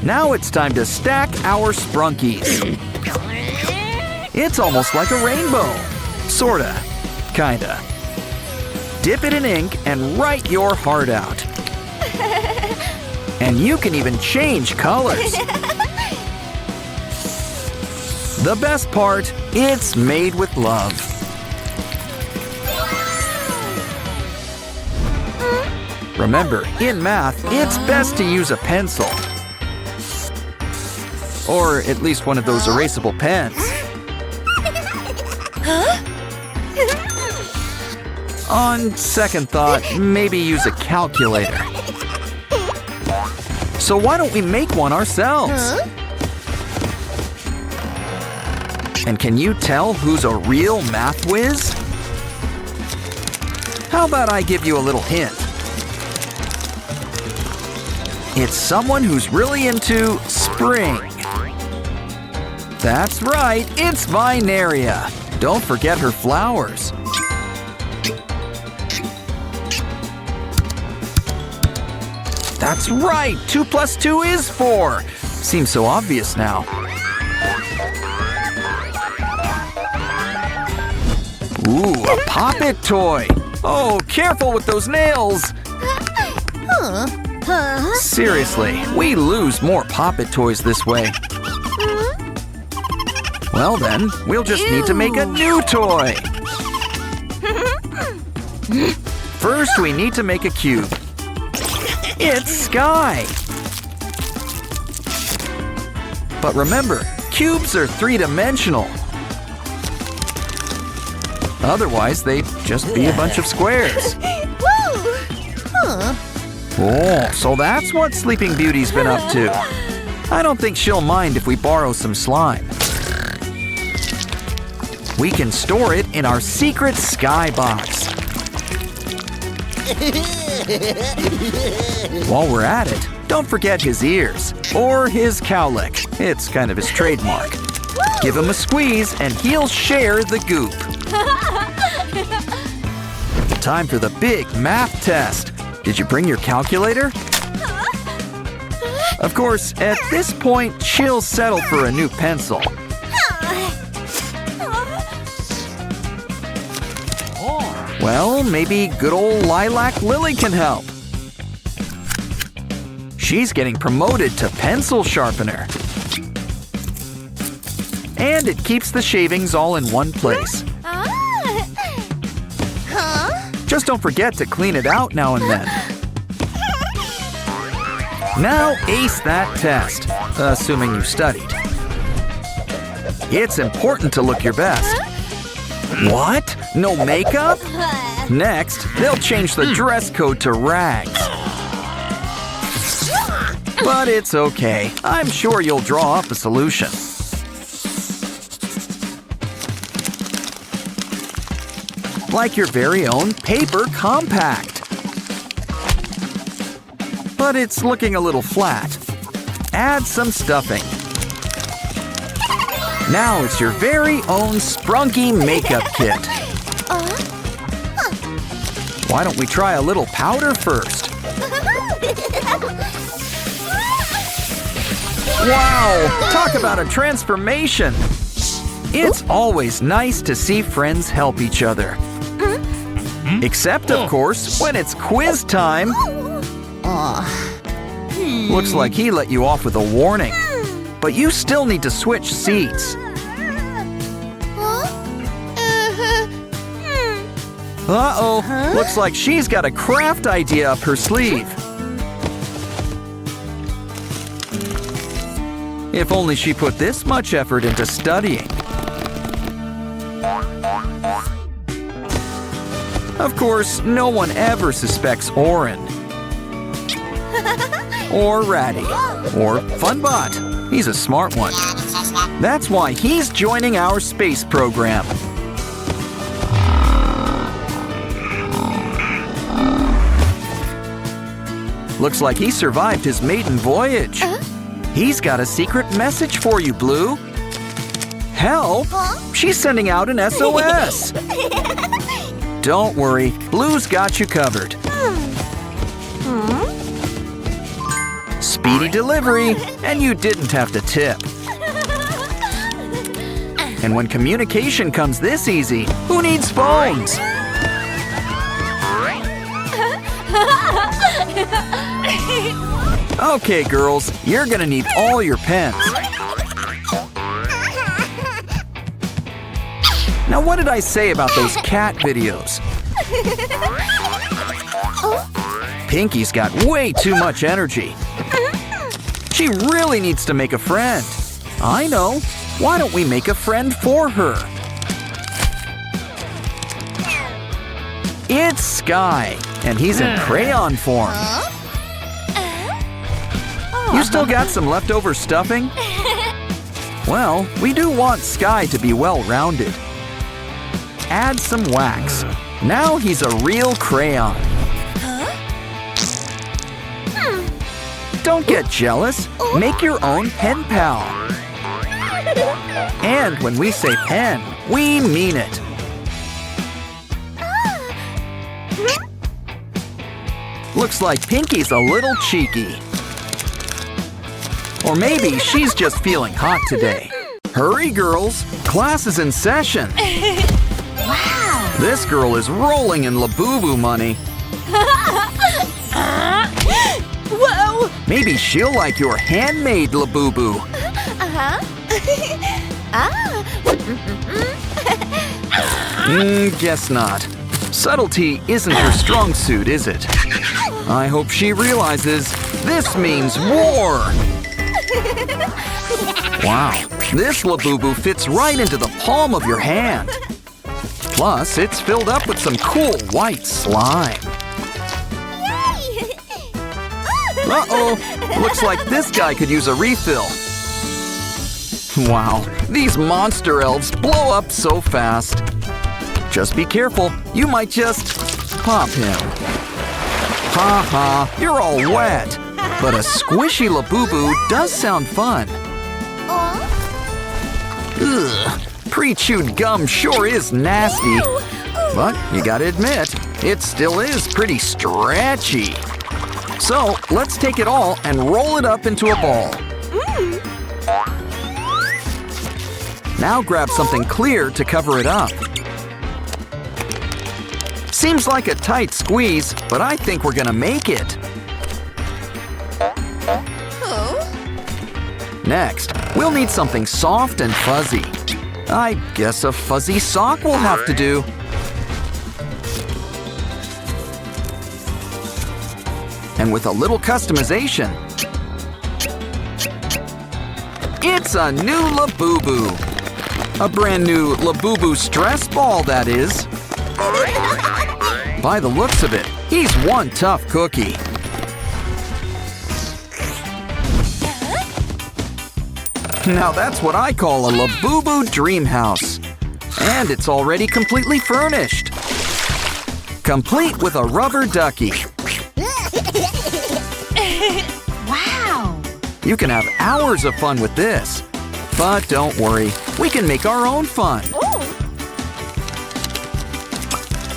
Now it's time to stack our sprunkies. It's almost like a rainbow. Sorta. Kinda. Dip it in ink and write your heart out. And you can even change colors. The best part, it's made with love. Remember, in math, it's best to use a pencil. Or at least one of those erasable pens. On second thought, maybe use a calculator. So why don't we make one ourselves? And can you tell who's a real math whiz? How about I give you a little hint? It's someone who's really into spring. That's right, it's Vineria. Don't forget her flowers. That's right, 2 + 2 is 4. Seems so obvious now. Ooh, a Pop-It toy. Oh, careful with those nails. Seriously, we lose more Pop-It toys this way. Well then, we'll just need to make a new toy. First, we need to make a cube. It's Sky. But remember, cubes are 3-dimensional. Otherwise, they'd just be a bunch of squares. Oh, so that's what Sleeping Beauty's been up to. I don't think she'll mind if we borrow some slime. We can store it in our secret Sky box. While we're at it, don't forget his ears or his cowlick. It's kind of his trademark. Give him a squeeze and he'll share the goop. Time for the big math test. Did you bring your calculator? Of course, at this point, she'll settle for a new pencil. Well, maybe good old Lilac Lily can help. She's getting promoted to pencil sharpener. And it keeps the shavings all in one place. Just don't forget to clean it out now and then. Now ace that test, assuming you studied. It's important to look your best. What? No makeup? Next, they'll change the dress code to rags. But it's okay. I'm sure you'll draw up a solution. Like your very own paper compact. But it's looking a little flat. Add some stuffing. Now it's your very own sprunky makeup kit. Why don't we try a little powder first? Wow! Talk about a transformation! It's always nice to see friends help each other. Except, of course, when it's quiz time. Looks like he let you off with a warning. But you still need to switch seats. Uh-oh, looks like she's got a craft idea up her sleeve. If only she put this much effort into studying. Of course, no one ever suspects Oren. Or Ratty. Or Funbot. He's a smart one. That's why he's joining our space program. Looks like he survived his maiden voyage. He's got a secret message for you, Blue. Help! She's sending out an SOS. Don't worry, Blue's got you covered. Speedy delivery, and you didn't have to tip. And when communication comes this easy, who needs phones? Okay, girls, you're gonna need all your pens. Now, what did I say about those cat videos? Pinky's got way too much energy. She really needs to make a friend. I know. Why don't we make a friend for her? It's Sky, and he's in crayon form. You still got some leftover stuffing? Well, we do want Sky to be well-rounded. Add some wax. Now he's a real crayon. Don't get jealous. Make your own pen pal. And when we say pen, we mean it. Looks like Pinky's a little cheeky. Or maybe she's just feeling hot today. Hurry, girls. Class is in session. Wow! This girl is rolling in Labubu money. Whoa! Maybe she'll like your handmade Labubu. Guess not. Subtlety isn't her strong suit, is it? I hope she realizes this means war. Wow, this Labubu fits right into the palm of your hand. Plus, it's filled up with some cool white slime. Uh-oh, looks like this guy could use a refill. Wow, these monster elves blow up so fast. Just be careful, you might just pop him. Ha ha, you're all wet. But a squishy Labubu does sound fun. Ugh, pre-chewed gum sure is nasty. But you gotta admit, it still is pretty stretchy. So let's take it all and roll it up into a ball. Now grab something clear to cover it up. Seems like a tight squeeze, but I think we're gonna make it. Next, we'll need something soft and fuzzy. I guess a fuzzy sock will have to do. And with a little customization, it's a new Labubu. A brand new Labubu stress ball, that is. By the looks of it, he's one tough cookie. Now that's what I call a Labubu dream house. And it's already completely furnished. Complete with a rubber ducky. Wow! You can have hours of fun with this. But don't worry, we can make our own fun.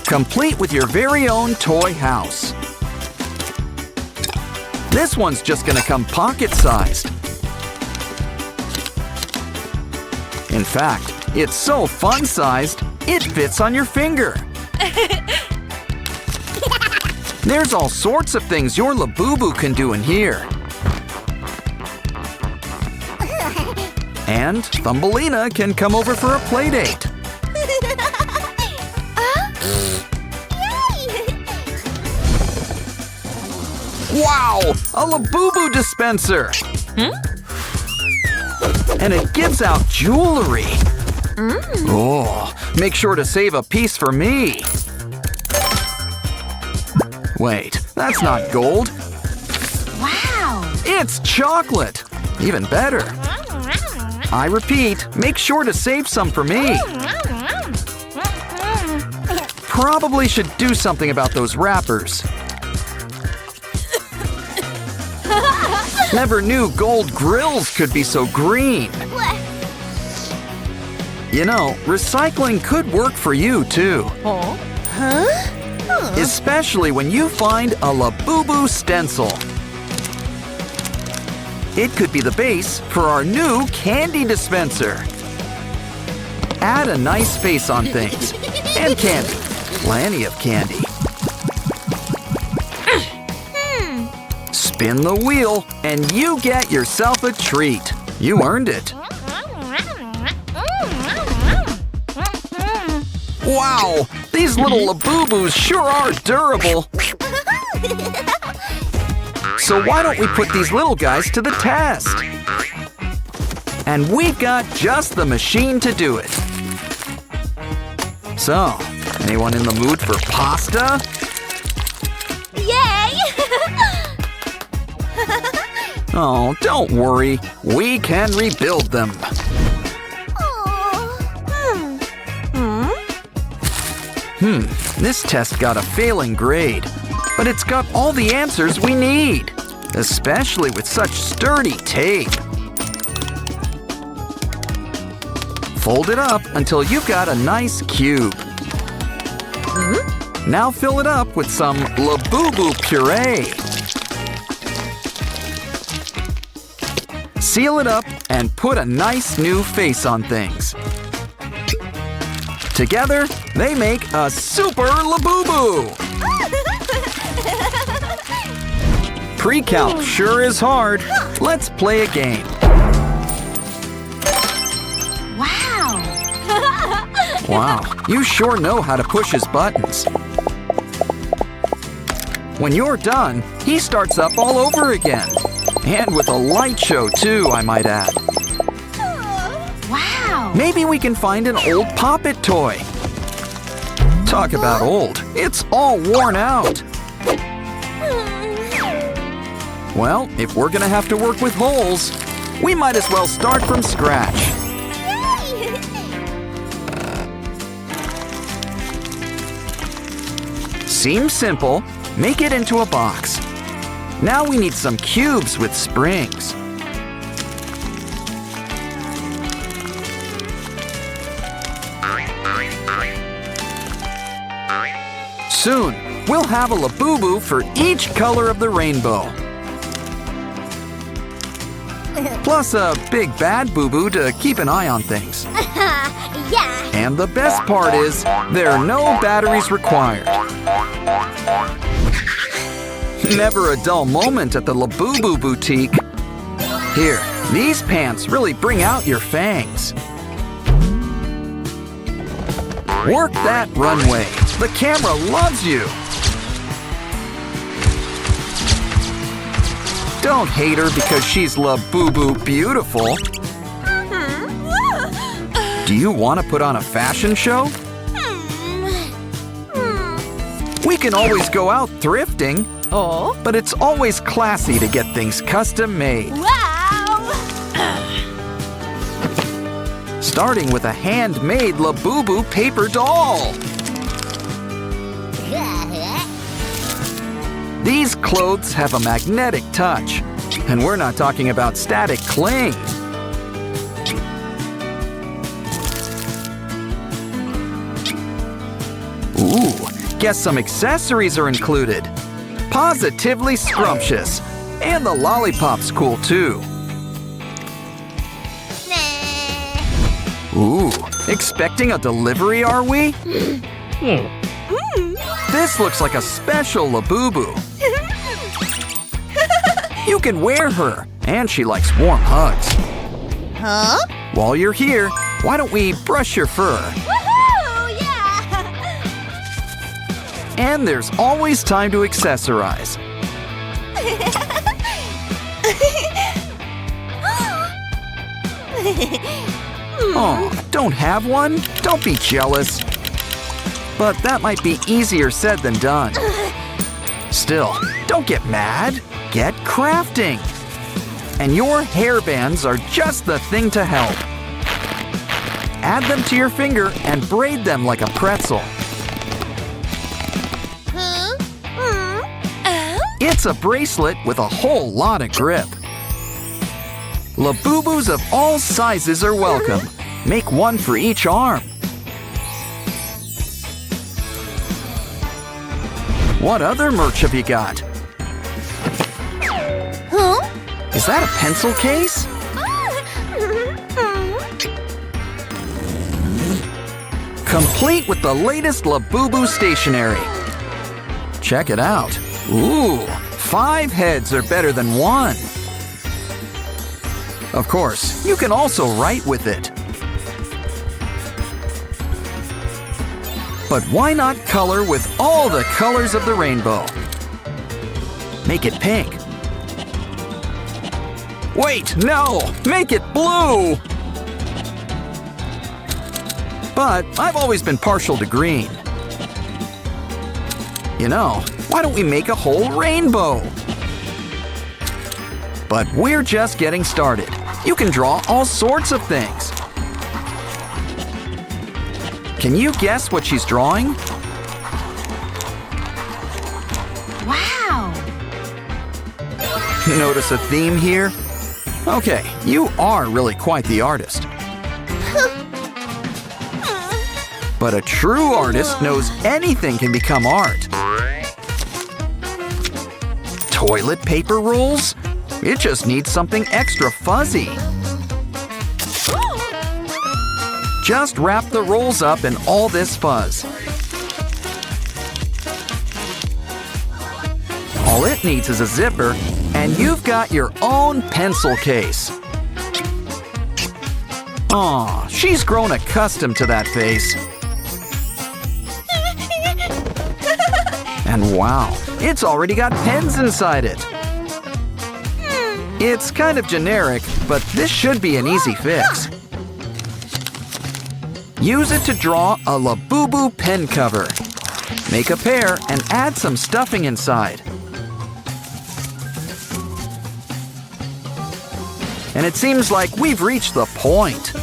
Complete with your very own toy house. This one's just gonna come pocket-sized. In fact, it's so fun-sized, it fits on your finger. There's all sorts of things your Labubu can do in here. And Thumbelina can come over for a play date. Wow! A Labubu dispenser! And it gives out jewelry. Oh, make sure to save a piece for me. Wait, that's not gold. Wow! It's chocolate. Even better. I repeat, make sure to save some for me. Probably should do something about those wrappers. Never knew gold grills could be so green. You know, recycling could work for you too. Especially when you find a Labubu stencil. It could be the base for our new candy dispenser. Add a nice face on things. And candy. Plenty of candy. Spin the wheel, and you get yourself a treat. You earned it. Wow! These little Labubus sure are durable. So why don't we put these little guys to the test? And we've got just the machine to do it. So, anyone in the mood for pasta? Yay! Oh, don't worry. We can rebuild them. This test got a failing grade. But it's got all the answers we need. Especially with such sturdy tape. Fold it up until you've got a nice cube. Now fill it up with some Labubu puree. Seal it up and put a nice new face on things. Together, they make a super Labubu! Pre-count sure is hard. Let's play a game. Wow! Wow, you sure know how to push his buttons. When you're done, he starts up all over again. And with a light show too, I might add. Wow! Maybe we can find an old Pop-It toy. Talk about old, it's all worn out. Well, if we're gonna have to work with holes, we might as well start from scratch. Seems simple, Make it into a box. Now we need some cubes with springs. Soon, we'll have a Labubu for each color of the rainbow. Plus a big bad boo-boo to keep an eye on things. Yeah. And the best part is, there are no batteries required. Never a dull moment at the Labubu boutique. Here, these pants really bring out your fangs. Work that runway. The camera loves you. Don't hate her because she's Labubu beautiful. Do you want to put on a fashion show? We can always go out thrifting. Oh. But it's always classy to get things custom made. Wow. Starting with a handmade Labubu paper doll. These clothes have a magnetic touch. And we're not talking about static cling. Ooh, guess some accessories are included. Positively scrumptious. And the lollipop's cool too. Ooh, expecting a delivery, are we? This looks like a special Labubu. You can wear her, and she likes warm hugs. Huh? While you're here, why don't we brush your fur? Woohoo! Yeah. And there's always time to accessorize. Oh, don't have one? Don't be jealous. But that might be easier said than done. Still, don't get mad. Get crafting. And your hairbands are just the thing to help. Add them to your finger and braid them like a pretzel. It's a bracelet with a whole lot of grip. Labubus of all sizes are welcome. Make one for each arm. What other merch have you got? Huh? Is that a pencil case? Complete with the latest Labubu stationery. Check it out. Ooh, 5 heads are better than 1. Of course, you can also write with it. But why not color with all the colors of the rainbow? Make it pink. Wait, no! Make it blue! But I've always been partial to green. You know, why don't we make a whole rainbow? But we're just getting started. You can draw all sorts of things. Can you guess what she's drawing? Wow. Notice a theme here? Okay, you are really quite the artist. But a true artist knows anything can become art. Toilet paper rolls? It just needs something extra fuzzy. Just wrap the rolls up in all this fuzz. All it needs is a zipper, and you've got your own pencil case. Aw, she's grown accustomed to that face. And wow, it's already got pens inside it. It's kind of generic, but this should be an easy fix. Use it to draw a Labubu pen cover. Make a pair and add some stuffing inside. And it seems like we've reached the point.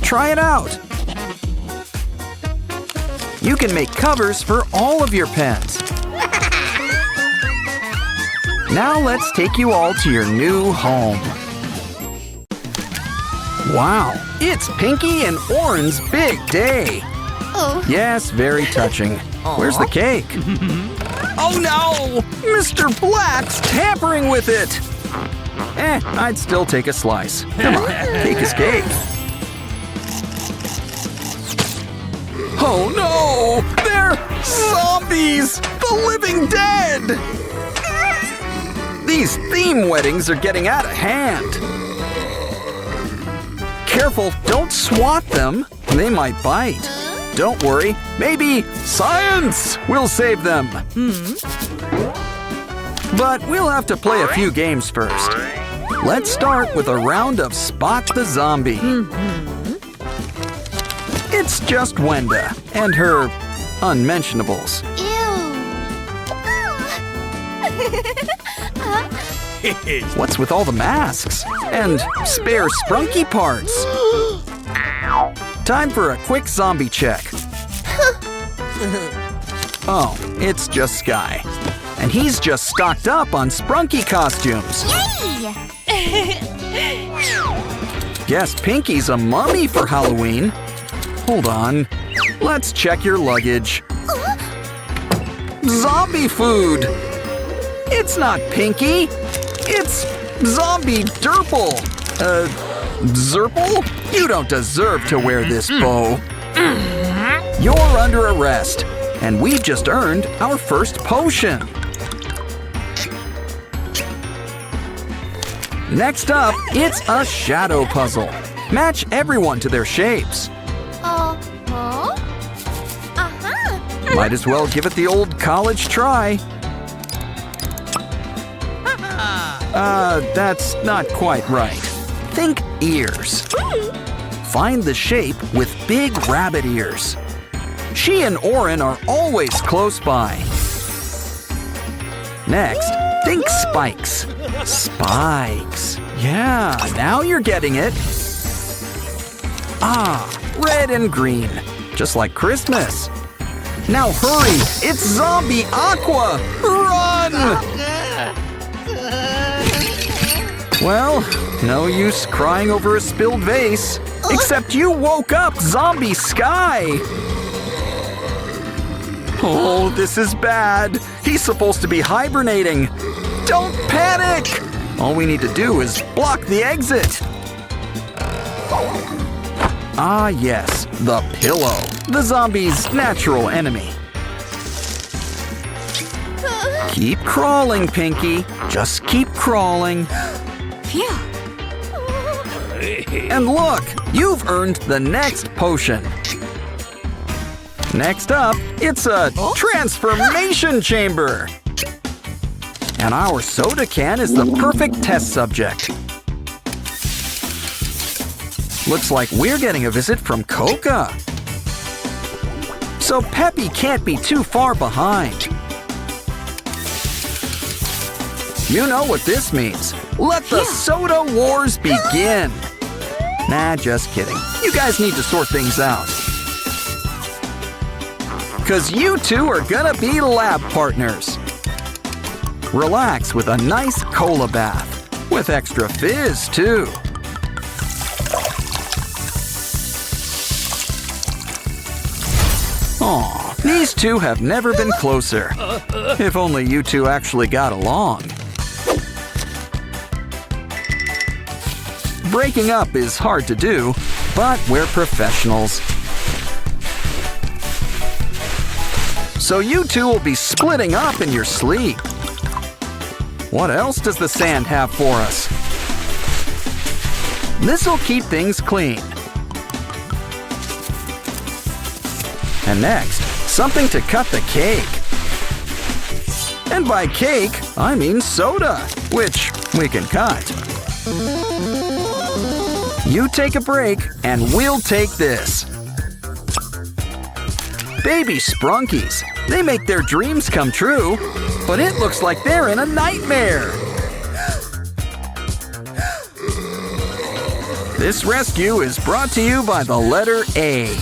Try it out. You can make covers for all of your pens. Now let's take you all to your new home. Wow, it's Pinky and Oren's big day. Oh. Yes, very touching. Where's the cake? Oh no! Mr. Black's tampering with it! I'd still take a slice. Come on, cake is cake. Oh no! They're zombies! The living dead! These theme weddings are getting out of hand. Careful, don't swat them. They might bite. Don't worry, maybe science will save them. But we'll have to play a few games first. Let's start with a round of Spot the Zombie. It's just Wenda and her unmentionables. Ew. What's with all the masks? And spare sprunky parts? Time for a quick zombie check. Oh, it's just Sky. And he's just stocked up on sprunky costumes. Guess Pinky's a mummy for Halloween. Hold on. Let's check your luggage. Zombie food! It's not Pinky. It's Zombie Derple. Zerple? You don't deserve to wear this bow. You're under arrest, and we've just earned our first potion. Next up, it's a shadow puzzle. Match everyone to their shapes. Might as well give it the old college try. That's not quite right. Think ears. Find the shape with big rabbit ears. She and Oren are always close by. Next, think spikes. Spikes. Yeah, now you're getting it. Ah, red and green. Just like Christmas. Now hurry, it's Zombie Aqua! Run! Well, no use crying over a spilled vase. Except you woke up Zombie Sky! Oh, this is bad. He's supposed to be hibernating. Don't panic! All we need to do is block the exit. Ah, yes, the pillow. The zombie's natural enemy. Keep crawling, Pinky. Just keep crawling. Phew. And look, you've earned the next potion. Next up, it's a transformation chamber. And our soda can is the perfect test subject. Looks like we're getting a visit from Coca. So Peppy can't be too far behind. You know what this means. Let the soda wars begin. Nah, just kidding. You guys need to sort things out. 'Cause you two are gonna be lab partners. Relax with a nice cola bath. With extra fizz, too. Aw, these two have never been closer. If only you two actually got along. Breaking up is hard to do, but we're professionals. So you two will be splitting up in your sleep. What else does the sand have for us? This'll keep things clean. And next, something to cut the cake. And by cake, I mean soda, which we can cut. You take a break, and we'll take this. Baby Sprunkies. They make their dreams come true, but it looks like they're in a nightmare. This rescue is brought to you by the letter A.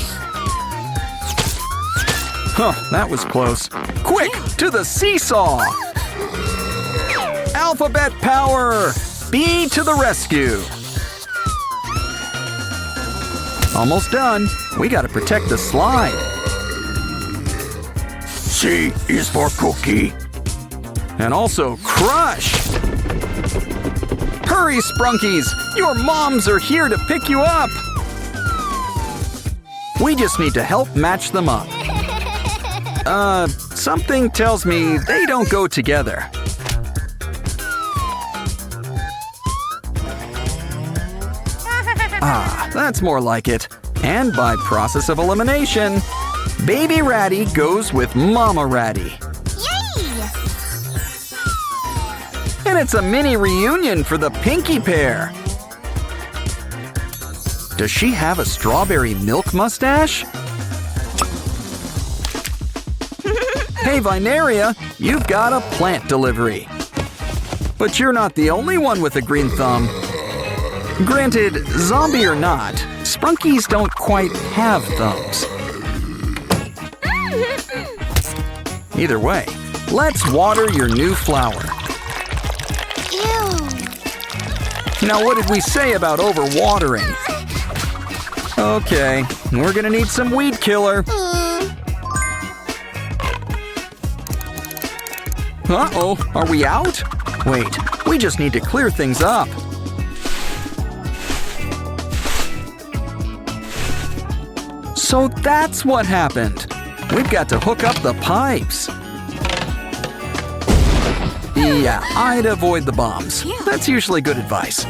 Huh, that was close. Quick, to the seesaw! Alphabet power! B to the rescue! Almost done. We gotta protect the slide. C is for cookie. And also crush! Hurry, Sprunkies! Your moms are here to pick you up! We just need to help match them up. Something tells me they don't go together. Ah, that's more like it. And by process of elimination, Baby Ratty goes with Mama Ratty. Yay! And it's a mini reunion for the Pinky pair. Does she have a strawberry milk mustache? Hey, Vineria, you've got a plant delivery. But you're not the only one with a green thumb. Granted, zombie or not, Sprunkies don't quite have thumbs. Either way, let's water your new flower. Ew. Now, what did we say about overwatering? Okay, we're gonna need some weed killer. Uh-oh, are we out? Wait, we just need to clear things up. So that's what happened. We've got to hook up the pipes. Yeah, I'd avoid the bombs. That's usually good advice.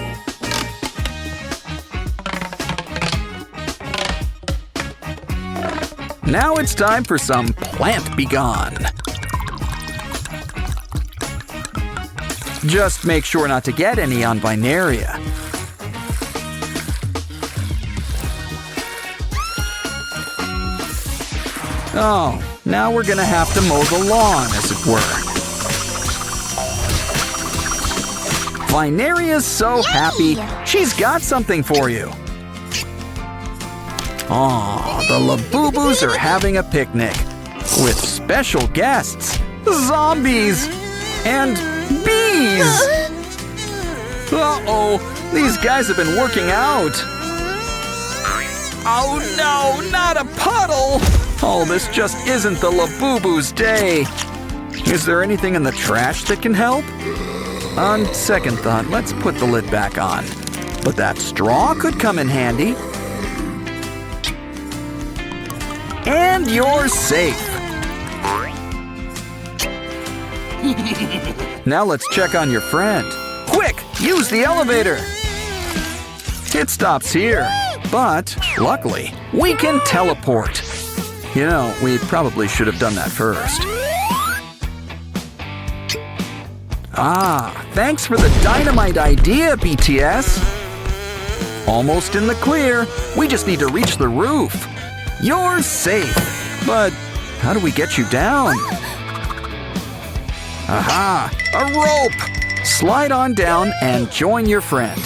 Now it's time for some plant be gone. Just make sure not to get any on Vineria. Oh, now we're gonna have to mow the lawn, as it were. Vineria's so happy, she's got something for you. Aw, the Labubus are having a picnic with special guests, zombies, and bees. Uh-oh, these guys have been working out. Oh no, not a puddle! Oh, this just isn't the Labubu's day. Is there anything in the trash that can help? On second thought, let's put the lid back on. But that straw could come in handy. And you're safe. Now let's check on your friend. Quick, use the elevator. It stops here, but luckily, we can teleport. You know, we probably should have done that first. Ah, thanks for the dynamite idea, BTS. Almost in the clear. We just need to reach the roof. You're safe. But how do we get you down? Aha, a rope. Slide on down and join your friend.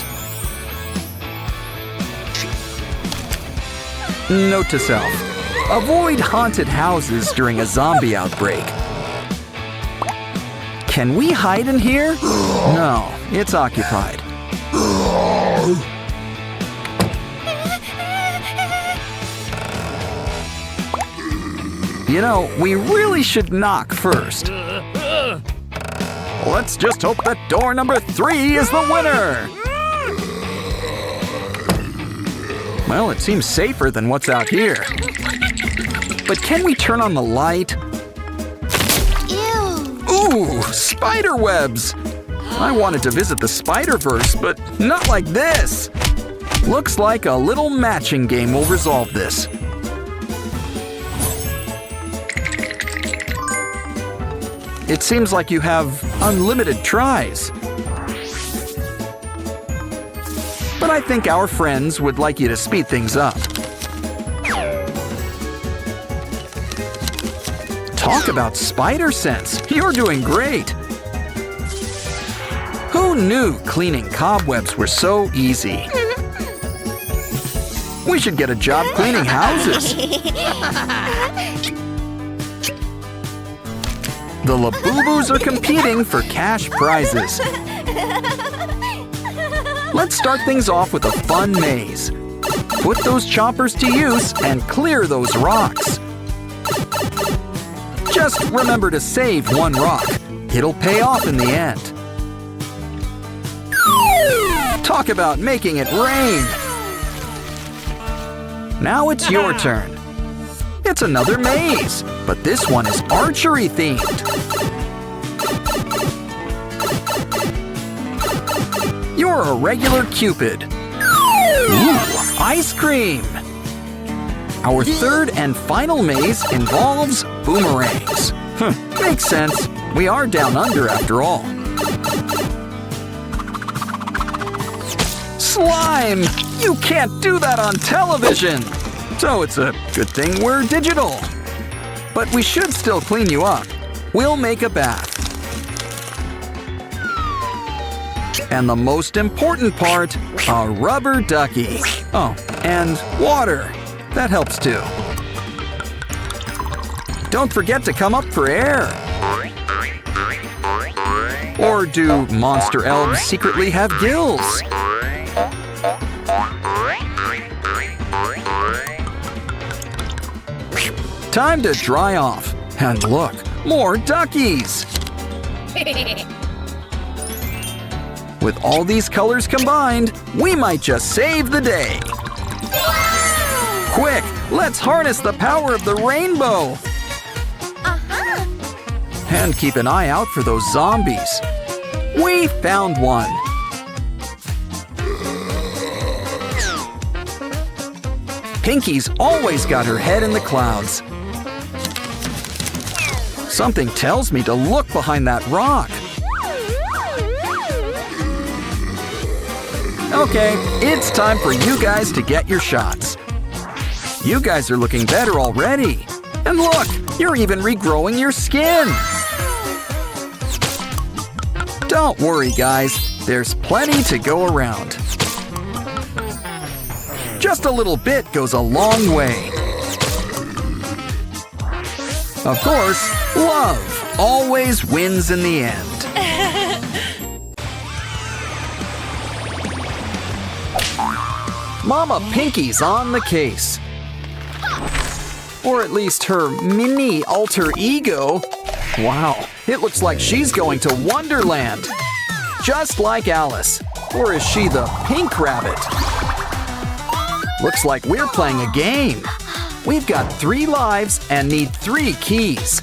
Note to self. Avoid haunted houses during a zombie outbreak. Can we hide in here? No, it's occupied. You know, we really should knock first. Let's just hope that door number 3 is the winner. Well, it seems safer than what's out here. But can we turn on the light? Ooh, spider webs! I wanted to visit the Spider-Verse, but not like this. Looks like a little matching game will resolve this. It seems like you have unlimited tries. But I think our friends would like you to speed things up. Talk about spider sense. You're doing great. Who knew cleaning cobwebs were so easy? We should get a job cleaning houses. The Labubus are competing for cash prizes. Let's start things off with a fun maze. Put those choppers to use and clear those rocks. Just remember to save one rock. It'll pay off in the end. Talk about making it rain! Now it's your turn. It's another maze, but this one is archery themed. You're a regular Cupid. Ooh, ice cream! Our third and final maze involves boomerangs. Makes sense. We are down under after all. Slime! You can't do that on television! So it's a good thing we're digital. But we should still clean you up. We'll make a bath. And the most important part, a rubber ducky. Oh, and water. That helps too. Don't forget to come up for air. Or do monster elves secretly have gills? Time to dry off. And look, more duckies! With all these colors combined, we might just save the day. Quick, let's harness the power of the rainbow. And keep an eye out for those zombies. We found one. Pinky's always got her head in the clouds. Something tells me to look behind that rock. Okay, it's time for you guys to get your shots. You guys are looking better already. And look, you're even regrowing your skin. Don't worry, guys. There's plenty to go around. Just a little bit goes a long way. Of course, love always wins in the end. Mama Pinky's on the case. Or at least her mini alter ego. Wow, it looks like she's going to Wonderland. Just like Alice. Or is she the pink rabbit? Looks like we're playing a game. We've got 3 lives and need 3 keys.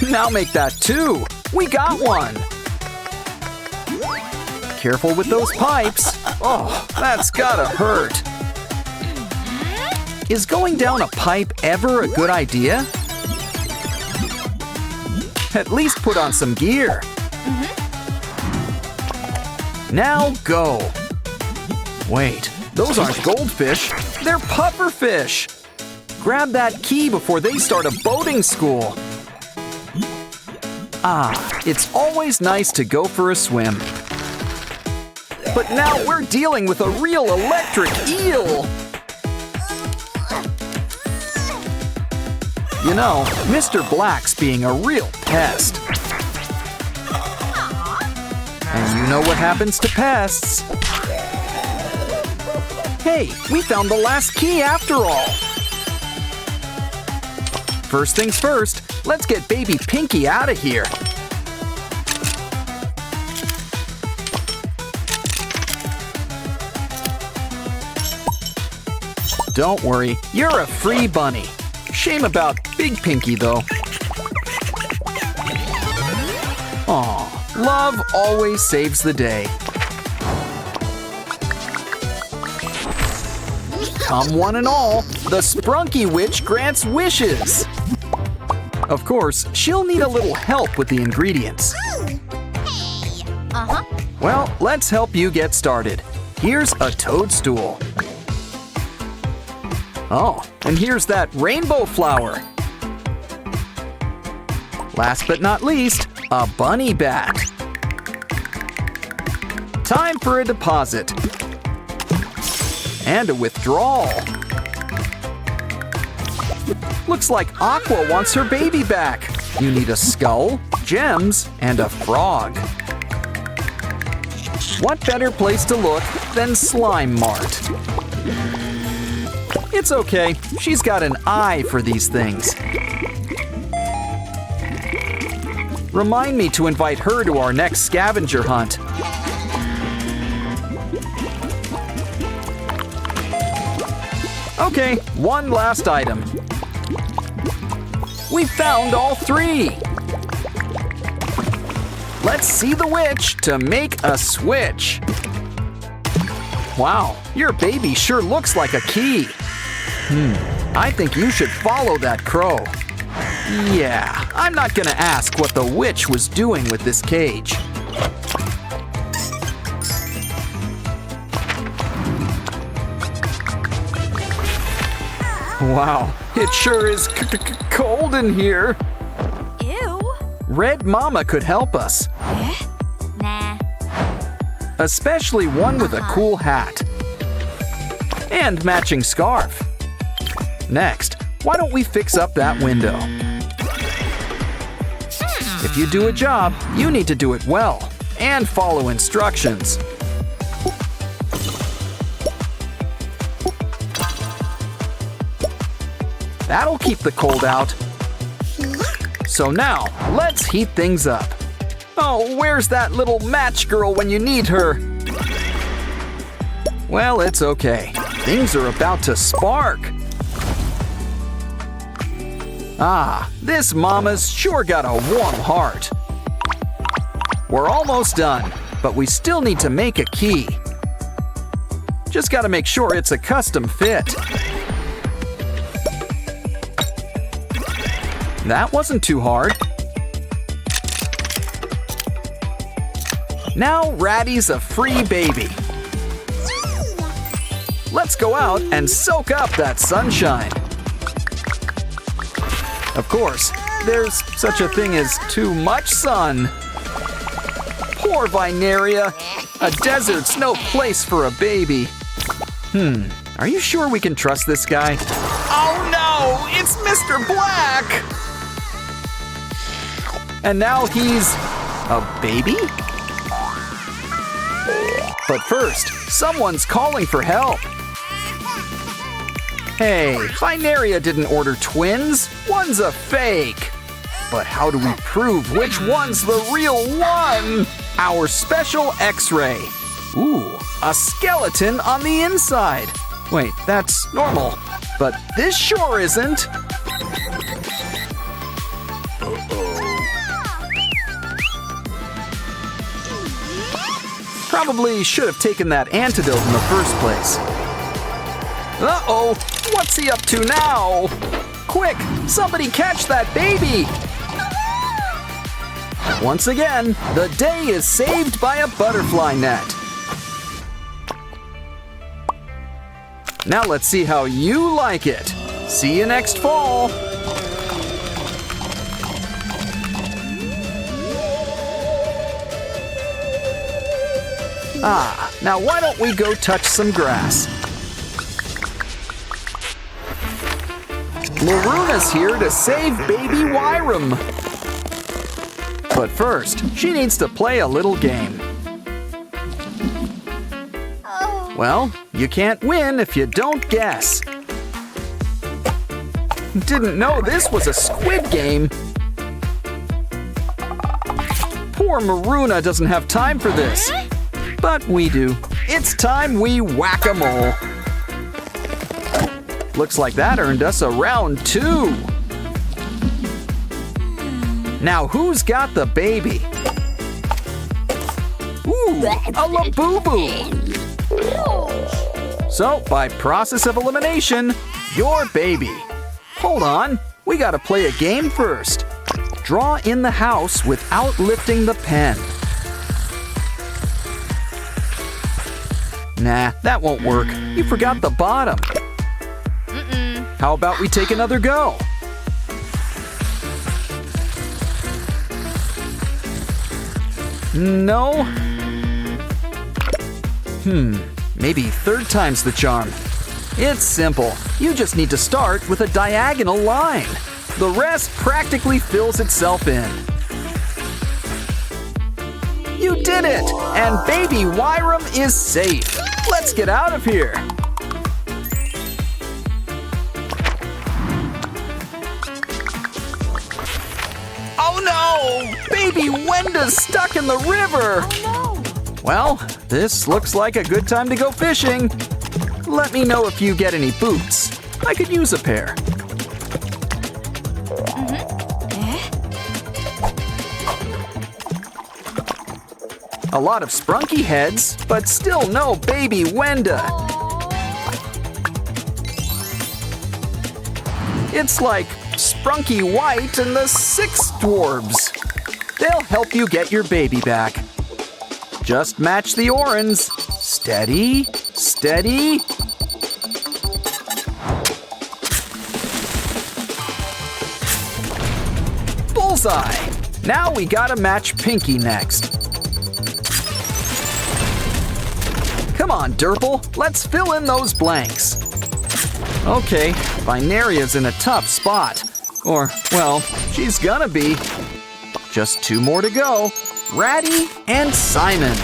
Now make that 2. We got one. Careful with those pipes. Oh, that's gotta hurt. Is going down a pipe ever a good idea? At least put on some gear. Now go. Wait, those aren't goldfish. They're pufferfish. Grab that key before they start a boating school. Ah, it's always nice to go for a swim. But now we're dealing with a real electric eel. You know, Mr. Black's being a real pest. And you know what happens to pests. Hey, we found the last key after all. First things first, let's get baby Pinky out of here. Don't worry, you're a free bunny. Shame about Big Pinky, though. Aw, love always saves the day. Come one and all, the Sprunky Witch grants wishes. Of course, she'll need a little help with the ingredients. Well, let's help you get started. Here's a toadstool. Oh, and here's that rainbow flower. Last but not least, a bunny bat. Time for a deposit. And a withdrawal. Looks like Aqua wants her baby back. You need a skull, gems, and a frog. What better place to look than Slime Mart? It's okay, she's got an eye for these things. Remind me to invite her to our next scavenger hunt. Okay, one last item. We found all three! Let's see the witch to make a switch. Wow, your baby sure looks like a key. I think you should follow that crow. Yeah, I'm not gonna ask what the witch was doing with this cage. Wow, it sure is cold in here. Ew. Red Mama could help us. Nah. Especially one with a cool hat. And matching scarf. Next, why don't we fix up that window? If you do a job, you need to do it well and follow instructions. That'll keep the cold out. So now, let's heat things up. Oh, where's that little match girl when you need her? Well, it's okay. Things are about to spark. Ah, this mama's sure got a warm heart. We're almost done, but we still need to make a key. Just gotta make sure it's a custom fit. That wasn't too hard. Now Ratty's a free baby. Let's go out and soak up that sunshine. Of course, there's such a thing as too much sun. Poor Vinaria. A desert's no place for a baby. Are you sure we can trust this guy? Oh no, it's Mr. Black! And now he's a baby? But first, someone's calling for help. Hey, Vinaria didn't order twins. One's a fake. But how do we prove which one's the real one? Our special X-ray. Ooh, a skeleton on the inside. Wait, that's normal. But this sure isn't. Probably should have taken that antidote in the first place. Uh-oh, what's he up to now? Quick, somebody catch that baby! Once again, the day is saved by a butterfly net. Now let's see how you like it. See you next fall. Ah, now why don't we go touch some grass? Laruna's here to save baby Wyram. But first, she needs to play a little game. Well, you can't win if you don't guess. Didn't know this was a squid game. Poor Maruna doesn't have time for this. But we do. It's time we whack-a-mole. Looks like that earned us a round 2. Now who's got the baby? Ooh, a Labubu. So, by process of elimination, your baby. Hold on, we gotta play a game first. Draw in the house without lifting the pen. Nah, that won't work. You forgot the bottom. How about we take another go? No? Maybe third time's the charm. It's simple. You just need to start with a diagonal line. The rest practically fills itself in. You did it! And baby Wyram is safe. Let's get out of here. Oh no! Baby Wenda's stuck in the river! Oh no! Well, this looks like a good time to go fishing. Let me know if you get any boots. I could use a pair. A lot of sprunky heads, but still no baby Wenda. It's like Sprunky White and the Six Dwarves. They'll help you get your baby back. Just match the orange. Steady, steady. Bullseye! Now we gotta match Pinky next. Come on, Derple, let's fill in those blanks. Okay, Binaria's in a tough spot. Or, well, she's gonna be. Just 2 more to go. Ratty and Simon.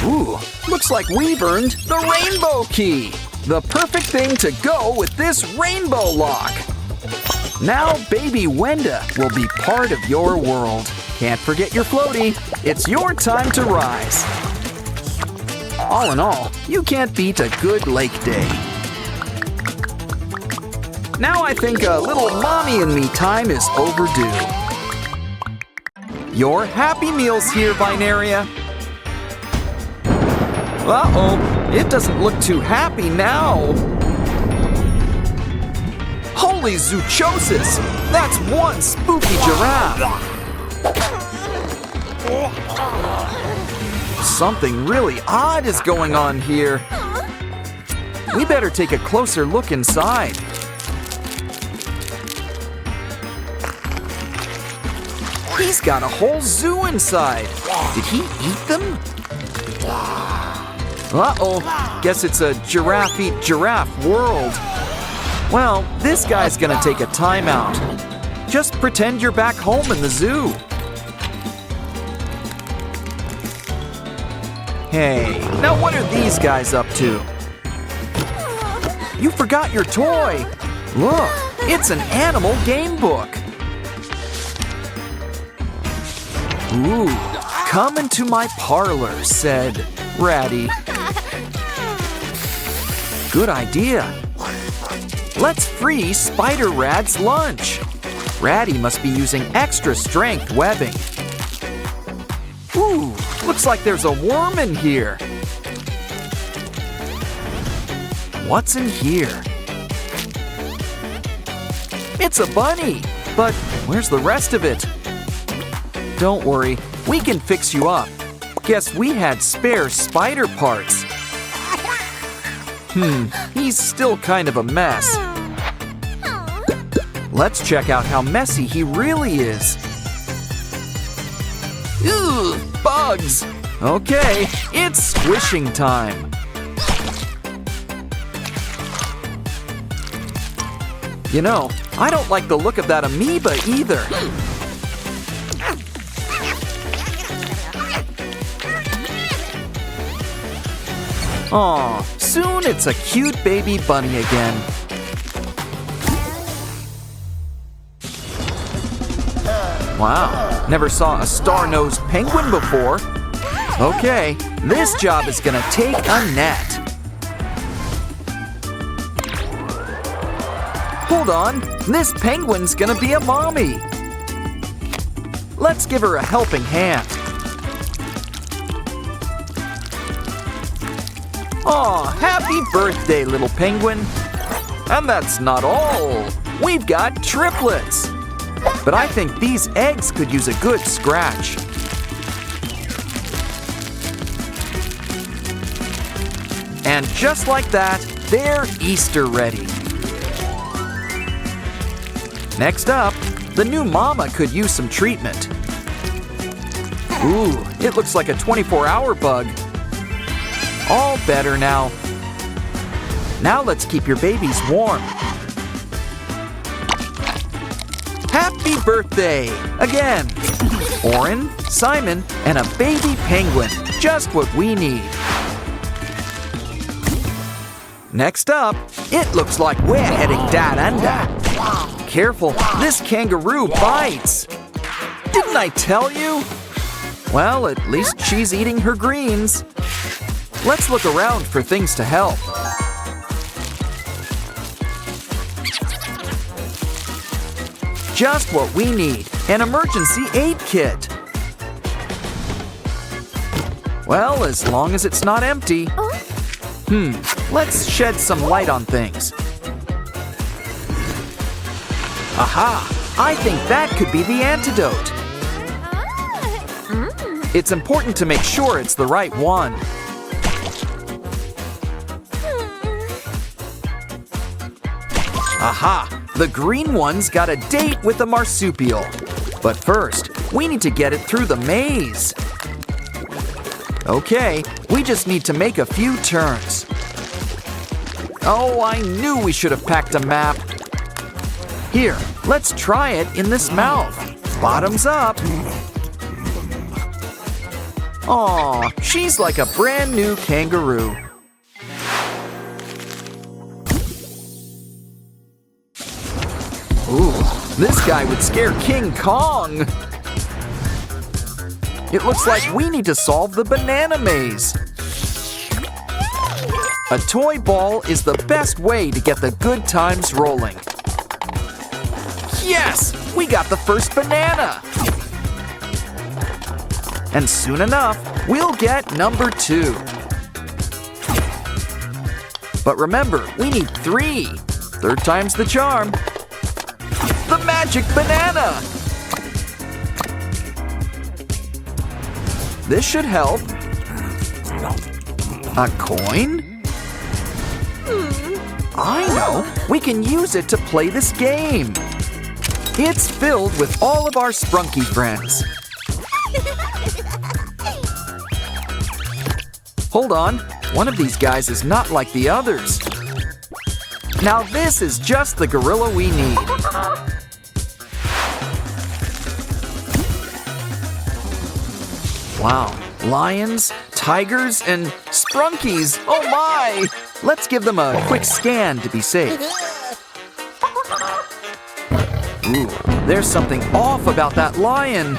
Ooh, looks like we've earned the rainbow key. The perfect thing to go with this rainbow lock. Now baby Wenda will be part of your world. Can't forget your floaty. It's your time to rise. All in all, you can't beat a good lake day. Now I think a little mommy and me time is overdue. Your Happy Meal's here, Binaria. Uh-oh, it doesn't look too happy now. Holy zoochosis! That's one spooky giraffe! Something really odd is going on here. We better take a closer look inside. He's got a whole zoo inside. Did he eat them? Uh-oh, guess it's a giraffe eat giraffe world. Well, this guy's gonna take a timeout. Just pretend you're back home in the zoo. Hey, now what are these guys up to? You forgot your toy. Look, it's an animal game book. Ooh, come into my parlor, said Ratty. Good idea. Let's free Spider Rad's lunch. Ratty must be using extra strength webbing. Ooh, looks like there's a worm in here. What's in here? It's a bunny, but where's the rest of it? Don't worry, we can fix you up. Guess we had spare spider parts. He's still kind of a mess. Let's check out how messy he really is. Ooh, bugs! Okay, it's squishing time. You know, I don't like the look of that amoeba either. Aw, soon it's a cute baby bunny again. Wow, never saw a star-nosed penguin before. Okay, this job is gonna take a net. Hold on, this penguin's gonna be a mommy. Let's give her a helping hand. Aw, happy birthday, little penguin. And that's not all. We've got triplets. But I think these eggs could use a good scratch. And just like that, they're Easter ready. Next up, the new mama could use some treatment. Ooh, it looks like a 24-hour bug. All better now. Now let's keep your babies warm. Happy birthday! Again! Oren, Simon, and a baby penguin. Just what we need. Next up, it looks like we're heading down under. Careful, this kangaroo bites. Didn't I tell you? Well, at least she's eating her greens. Let's look around for things to help. Just what we need, an emergency aid kit. Well, as long as it's not empty. Let's shed some light on things. Aha! I think that could be the antidote. It's important to make sure it's the right one. Aha! The green one's got a date with a marsupial. But first, we need to get it through the maze. Okay, we just need to make a few turns. Oh, I knew we should have packed a map. Here, let's try it in this mouth. Bottoms up. Aw, she's like a brand new kangaroo. Ooh, this guy would scare King Kong. It looks like we need to solve the banana maze. A toy ball is the best way to get the good times rolling. Yes! We got the first banana! And soon enough, we'll get number 2. But remember, we need 3. Third time's the charm. The magic banana! This should help. A coin? I know! We can use it to play this game. It's filled with all of our Sprunky friends. Hold on, one of these guys is not like the others. Now this is just the gorilla we need. Wow, lions, tigers, and sprunkies, oh my! Let's give them a quick scan to be safe. Ooh, there's something off about that lion.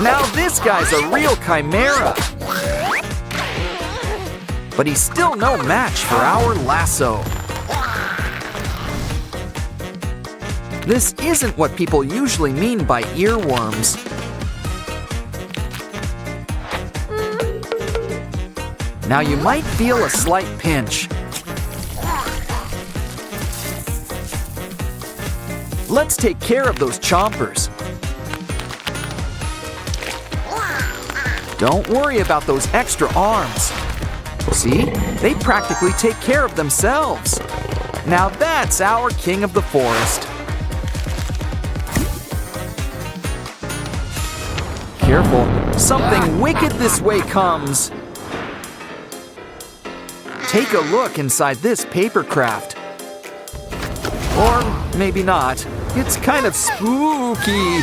Now this guy's a real chimera. But he's still no match for our lasso. This isn't what people usually mean by earworms. Now you might feel a slight pinch. Let's take care of those chompers. Don't worry about those extra arms. See, they practically take care of themselves. Now that's our king of the forest. Careful, something wicked this way comes. Take a look inside this paper craft. Or maybe not. It's kind of spooky.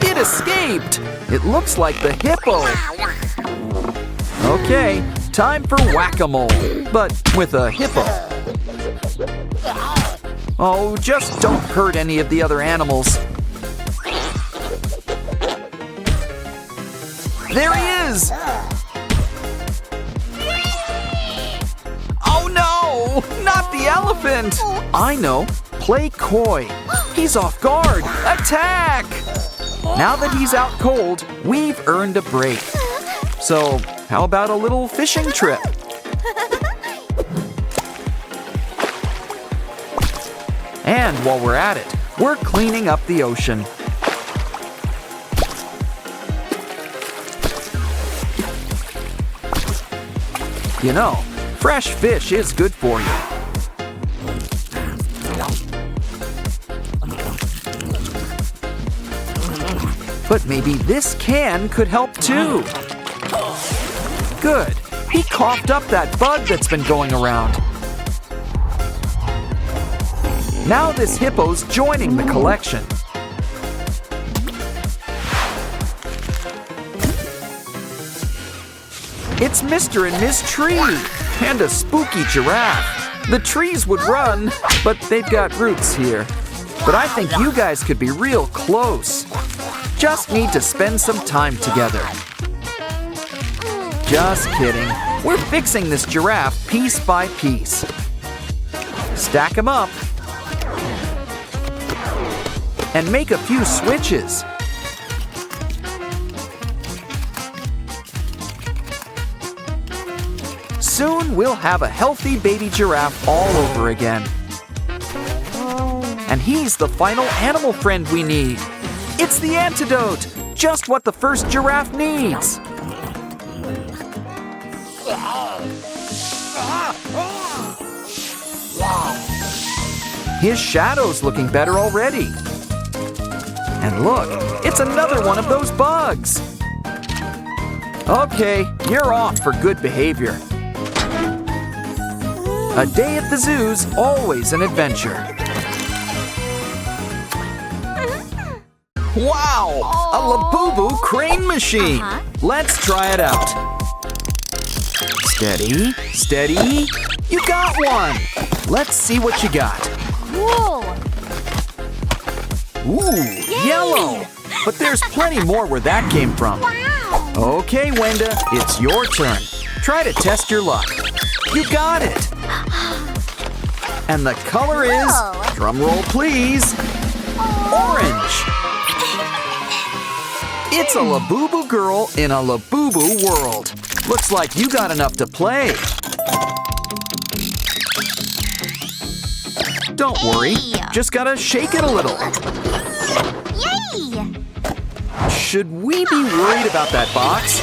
It escaped. It looks like the hippo. Okay, time for whack-a-mole, but with a hippo. Oh, just don't hurt any of the other animals. There he is! Oh no! Not the elephant! I know. Play coy. He's off guard. Attack! Now that he's out cold, we've earned a break. So, how about a little fishing trip? And while we're at it, we're cleaning up the ocean. You know, fresh fish is good for you. But maybe this can could help too. Good. He coughed up that bug that's been going around. Now this hippo's joining the collection. It's Mr. and Miss Tree and a spooky giraffe. The trees would run, but they've got roots here. But I think you guys could be real close. Just need to spend some time together. Just kidding. We're fixing this giraffe piece by piece. Stack them up. And make a few switches. Soon we'll have a healthy baby giraffe all over again. And he's the final animal friend we need. It's the antidote, just what the first giraffe needs. His shadow's looking better already. And look, it's another one of those bugs. Okay, you're off for good behavior. A day at the zoo's always an adventure. Wow! A Labubu crane machine! Let's try it out. Steady, steady. You got one! Let's see what you got. Cool. Ooh, yellow! But there's plenty more where that came from. Wow. Okay, Wenda, it's your turn. Try to test your luck. You got it! And the color is, drum roll please, orange! It's a Labubu girl in a Labubu world. Looks like you got enough to play. Don't worry, just gotta shake it a little. Yay! Should we be worried about that box?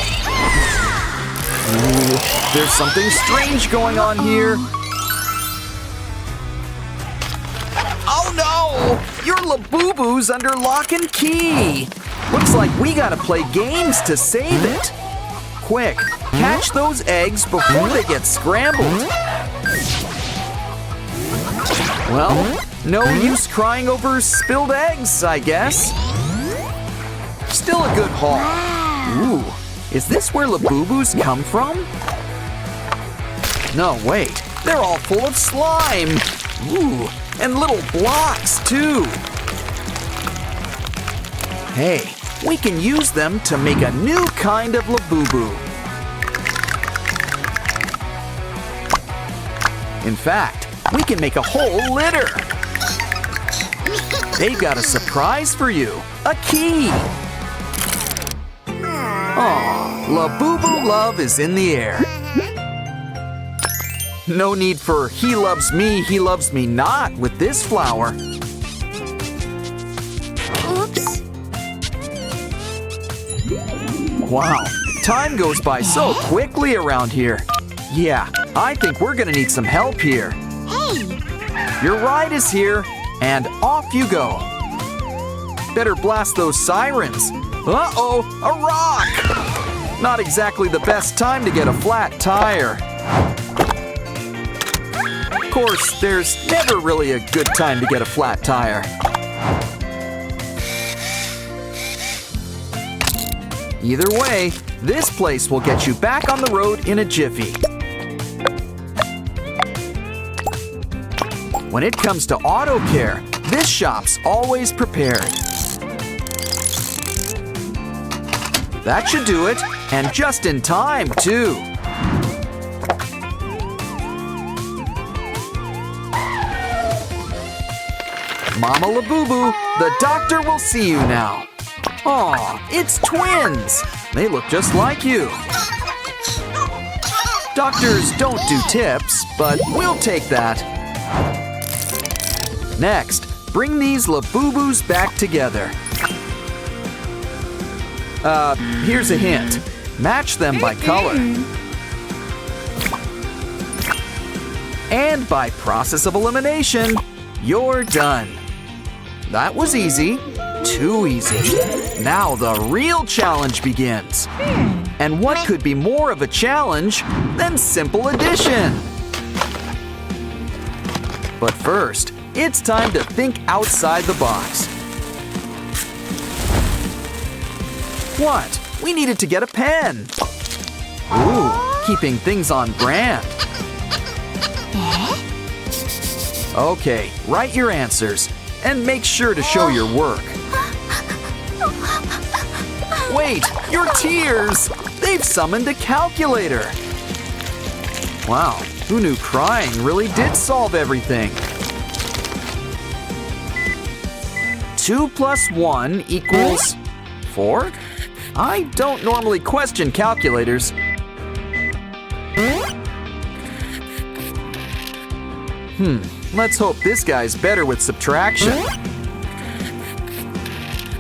Ooh, there's something strange going on here. Oh no! Your Labubu's under lock and key. Looks like we gotta play games to save it. Quick, catch those eggs before they get scrambled. Well, no use crying over spilled eggs, I guess. Still a good haul. Ooh, is this where Labubus come from? No, wait, they're all full of slime. Ooh, and little blocks too. Hey, we can use them to make a new kind of Labubu. In fact, we can make a whole litter. They've got a surprise for you, a key. Aw, Labubu love is in the air. No need for he loves me not with this flower. Oops. Wow, time goes by so quickly around here. Yeah, I think we're gonna need some help here. Hey! Your ride is here, and off you go. Better blast those sirens. Uh-oh, a rock! Not exactly the best time to get a flat tire. Of course, there's never really a good time to get a flat tire. Either way, this place will get you back on the road in a jiffy. When it comes to auto care, this shop's always prepared. That should do it, and just in time, too. Mama Labubu, the doctor will see you now. Aw, it's twins! They look just like you. Doctors don't do tips, but we'll take that. Next, bring these Labubus back together. Here's a hint. Match them by color. And by process of elimination, you're done. That was easy. Too easy. Now the real challenge begins. And what could be more of a challenge than simple addition? But first, it's time to think outside the box. What? We needed to get a pen. Ooh, keeping things on brand. Okay, write your answers and make sure to show your work. Wait, your tears! They've summoned a calculator. Wow, who knew crying really did solve everything? 2 + 1 = 4? I don't normally question calculators. Let's hope this guy's better with subtraction.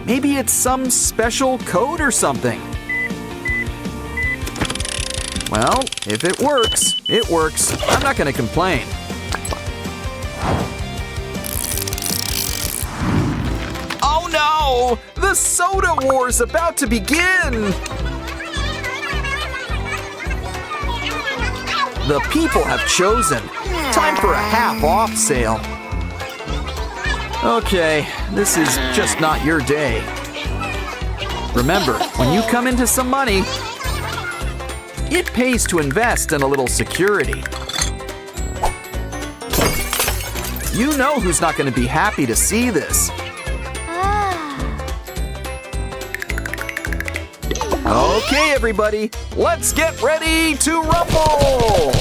Maybe it's some special code or something. Well, if it works, it works. I'm not going to complain. Oh no! The soda war's about to begin! The people have chosen. Time for a half-off sale. Okay, this is just not your day. Remember, when you come into some money, it pays to invest in a little security. You know who's not going to be happy to see this. Okay, everybody, let's get ready to rumble!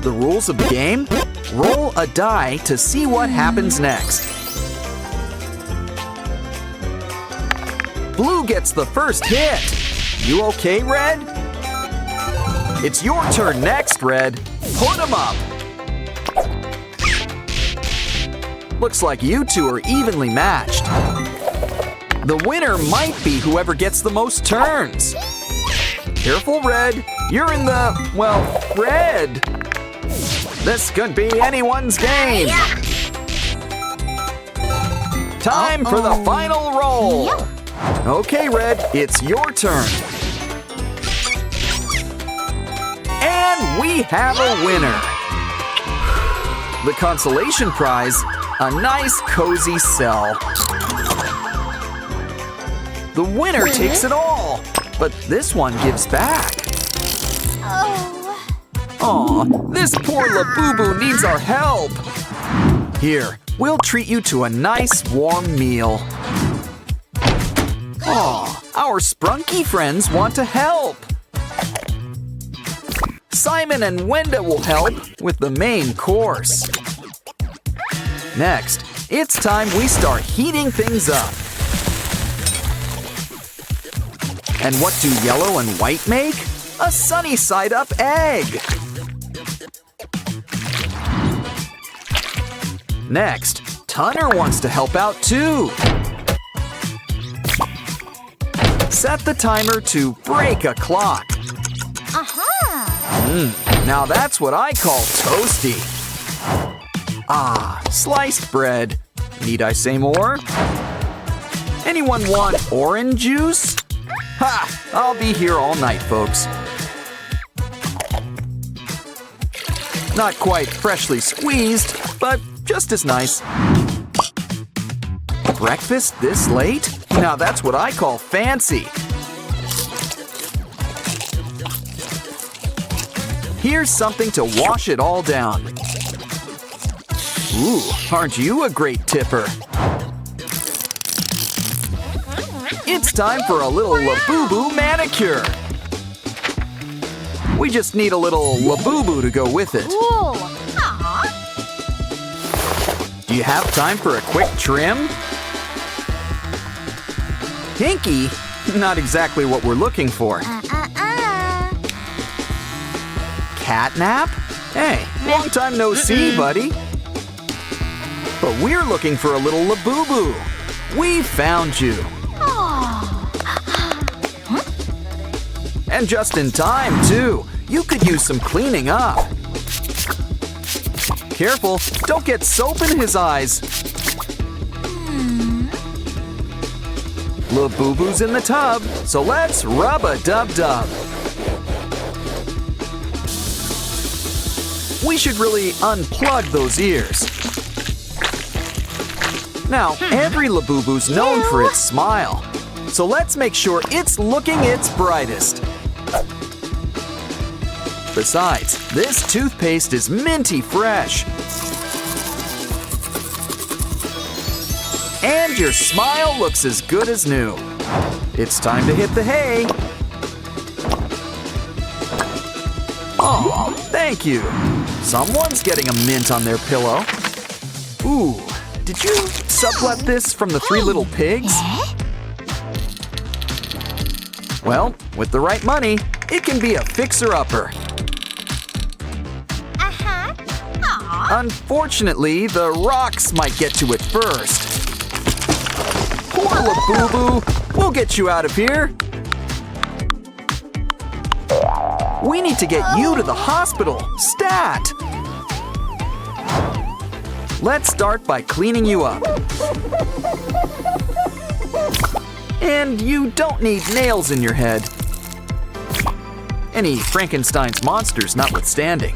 The rules of the game? Roll a die to see what happens next. Blue gets the first hit. You okay, Red? It's your turn next, Red. Put 'em up. Looks like you two are evenly matched. The winner might be whoever gets the most turns. Careful, Red. You're in the, well, red. This could be anyone's game. Time for the final roll. Okay, Red, it's your turn. And we have a winner. The consolation prize, a nice cozy cell. The winner takes it all, but this one gives back. Aw, this poor Labubu needs our help. Here, we'll treat you to a nice warm meal. Aw, our Sprunky friends want to help. Simon and Wenda will help with the main course. Next, it's time we start heating things up. And what do yellow and white make? A sunny side up egg. Next, Tunner wants to help out too. Set the timer to break a clock. Now that's what I call toasty. Ah, sliced bread. Need I say more? Anyone want orange juice? Ha! I'll be here all night, folks. Not quite freshly squeezed, but just as nice. Breakfast this late? Now that's what I call fancy. Here's something to wash it all down. Ooh, aren't you a great tipper? It's time for a little Labubu manicure. We just need a little Labubu to go with it. Do you have time for a quick trim? Pinky? Not exactly what we're looking for. Catnap? Hey, long time no see, buddy. But we're looking for a little Labubu. We found you. And just in time, too. You could use some cleaning up. Careful, don't get soap in his eyes. Labubu's in the tub, so let's rub-a-dub-dub. We should really unplug those ears. Now, every Labubu's known for its smile, so let's make sure it's looking its brightest. Besides, this toothpaste is minty fresh. And your smile looks as good as new. It's time to hit the hay. Aw, thank you. Someone's getting a mint on their pillow. Ooh, did you sublet this from the Three Little Pigs? Well, with the right money, it can be a fixer-upper. Unfortunately, the rocks might get to it first. Poor Labubu, we'll get you out of here. We need to get you to the hospital, stat! Let's start by cleaning you up. And you don't need nails in your head. Any Frankenstein's monsters notwithstanding.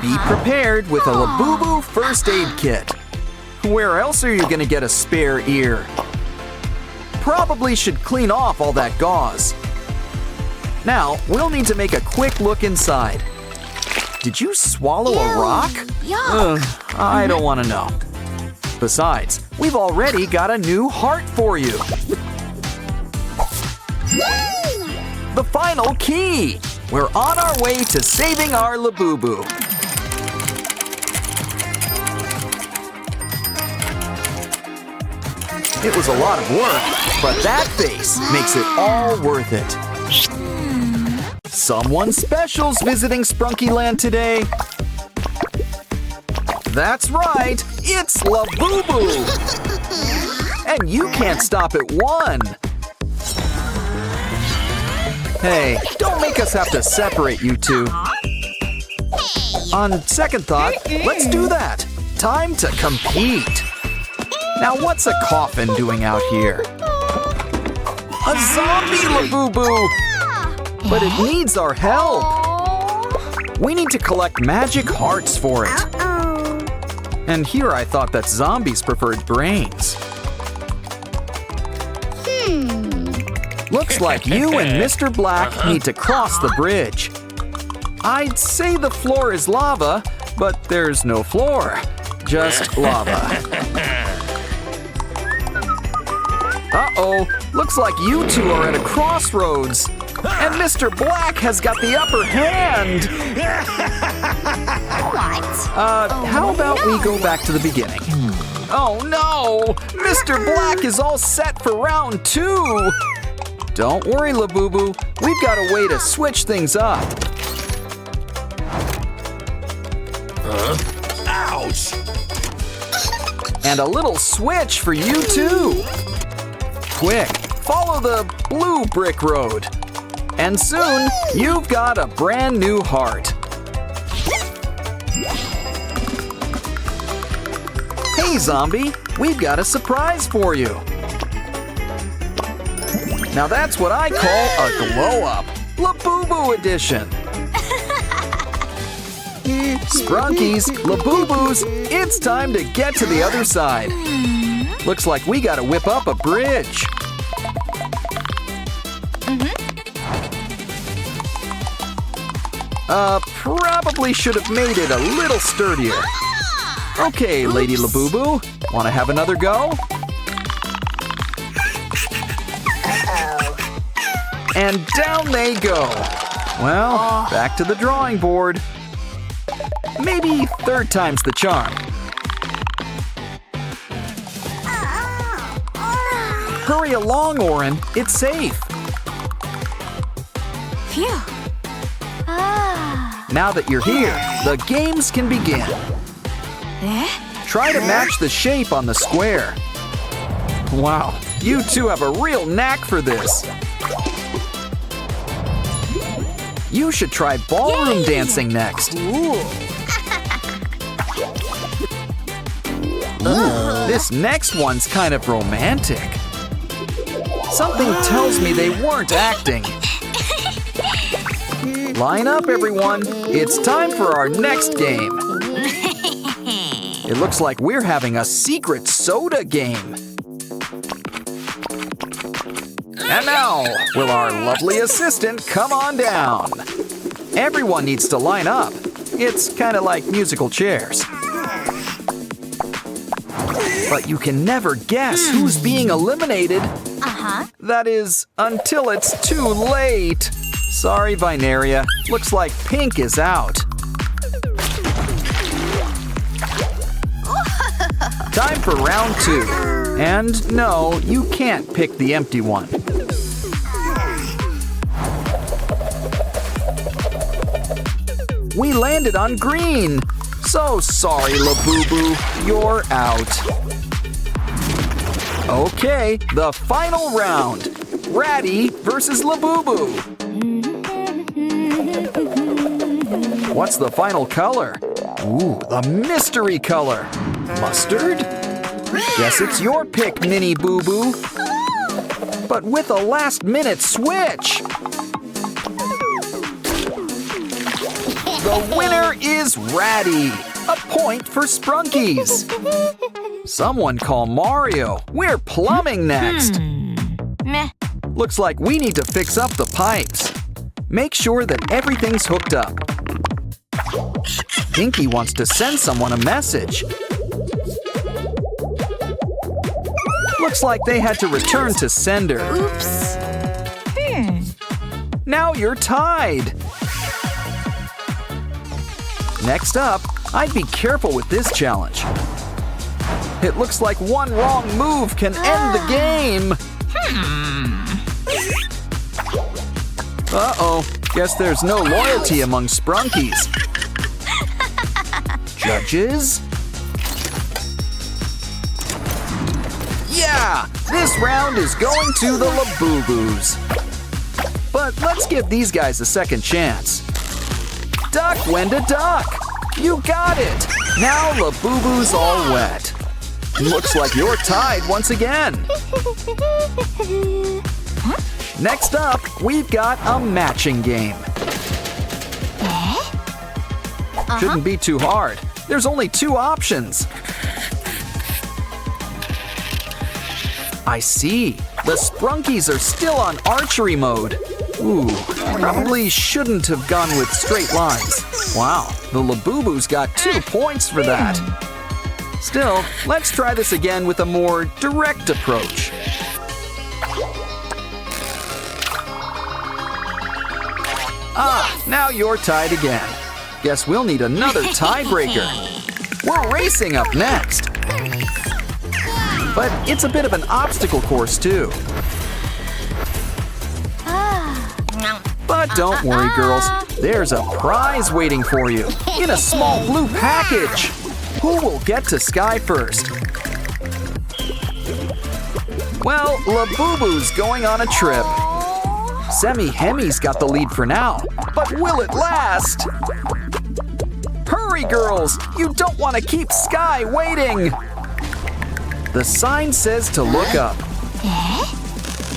Be prepared with a Labubu first aid kit. Where else are you gonna get a spare ear? Probably should clean off all that gauze. Now, we'll need to make a quick look inside. Did you swallow a rock? I don't want to know. Besides, we've already got a new heart for you. The final key! We're on our way to saving our Labubu. It was a lot of work, but that face makes it all worth it. Someone special's visiting Sprunkyland today. That's right, it's Labubu! And you can't stop at one. Hey, don't make us have to separate you two. On second thought, let's do that. Time to compete. Now what's a coffin doing out here? A zombie Labubu! But it needs our help. We need to collect magic hearts for it. And here I thought that zombies preferred brains. Looks like you and Mr. Black need to cross the bridge. I'd say the floor is lava, but there's no floor. Just lava. Uh-oh, looks like you two are at a crossroads. And Mr. Black has got the upper hand. How about we go back to the beginning? Oh no, Mr. Black is all set for round 2. Don't worry, Labubu, we've got a way to switch things up. Ouch! And a little switch for you too. Quick, follow the blue brick road. And soon, you've got a brand new heart. Hey, zombie, we've got a surprise for you. Now that's what I call a glow-up, Labubu edition. Sprunkies, Labubus, it's time to get to the other side. Looks like we gotta whip up a bridge. Probably should have made it a little sturdier. Okay, Lady Labubu, wanna have another go? And down they go. Well, back to the drawing board. Maybe third time's the charm. Hurry along, Oren. It's safe. Phew. Now that you're here, the games can begin. Try to match the shape on the square. Wow, you two have a real knack for this. You should try ballroom dancing next. This next one's kind of romantic. Something tells me they weren't acting. Line up, everyone. It's time for our next game. It looks like we're having a secret soda game. And now, will our lovely assistant come on down? Everyone needs to line up. It's kind of like musical chairs. But you can never guess who's being eliminated. That is, until it's too late. Sorry, Vinaria. Looks like Pink is out. Time for round 2. And no, you can't pick the empty one. We landed on green. So sorry, Labubu. You're out. Okay, the final round. Ratty versus Labubu. What's the final color? Ooh, the mystery color. Mustard? Guess it's your pick, Mini Boo Boo. But with a last-minute switch. The winner is Ratty. A point for Sprunkies. Someone call Mario. We're plumbing next. Meh. Looks like we need to fix up the pipes. Make sure that everything's hooked up. Pinky wants to send someone a message. Looks like they had to return to sender. Oops. Now you're tied. Next up, I'd be careful with this challenge. It looks like one wrong move can end the game. Uh-oh, guess there's no loyalty among Sprunkies. Judges? Yeah, this round is going to the Labubus. But let's give these guys a second chance. Duck, Wenda, duck! You got it! Now Labubu's all wet. Looks like you're tied once again. Next up, we've got a matching game. Shouldn't be too hard. There's only 2 options. I see. The Sprunkies are still on archery mode. Ooh, probably shouldn't have gone with straight lines. Wow, the Labubus got 2 points for that. Still, let's try this again with a more direct approach. Ah, now you're tied again. Guess we'll need another tiebreaker. We're racing up next. But it's a bit of an obstacle course, too. But don't worry, girls. There's a prize waiting for you in a small blue package. Who will get to Sky first? Well, Labubu's going on a trip. Semi-Hemi's got the lead for now, but will it last? Hurry, girls! You don't want to keep Sky waiting! The sign says to look up.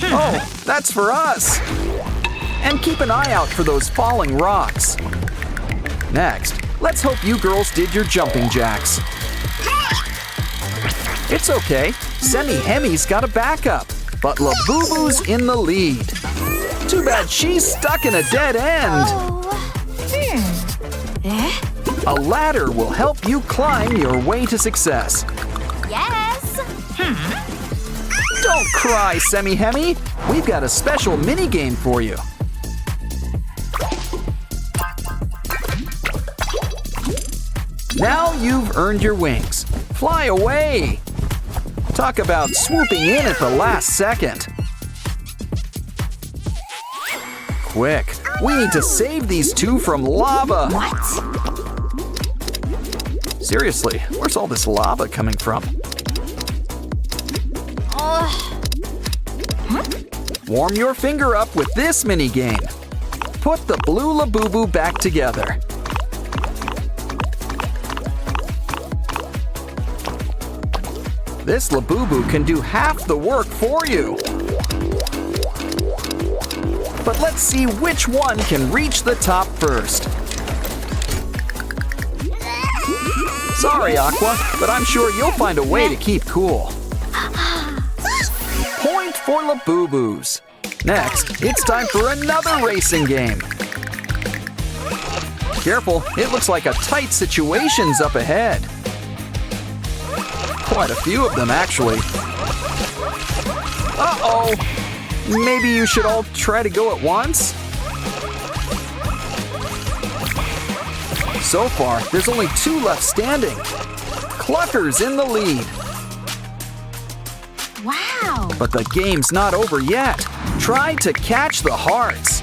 Oh, that's for us! And keep an eye out for those falling rocks. Next, let's hope you girls did your jumping jacks. It's okay, Semi-Hemi's got a backup, but Labubu's in the lead. Too bad she's stuck in a dead end. A ladder will help you climb your way to success. Yes. Don't cry, Semi-Hemi. We've got a special mini-game for you. Now you've earned your wings. Fly away. Talk about swooping in at the last second. Quick, we need to save these 2 from lava. What? Seriously, where's all this lava coming from? Warm your finger up with this mini game. Put the blue Labubu back together. This Labubu can do half the work for you. But let's see which one can reach the top first. Sorry, Aqua, but I'm sure you'll find a way to keep cool. Point for Labubus. Next, it's time for another racing game. Careful, it looks like a tight situation's up ahead. Quite a few of them, actually. Uh-oh! Maybe you should all try to go at once? So far, there's only 2 left standing. Clucker's in the lead. Wow. But the game's not over yet. Try to catch the hearts.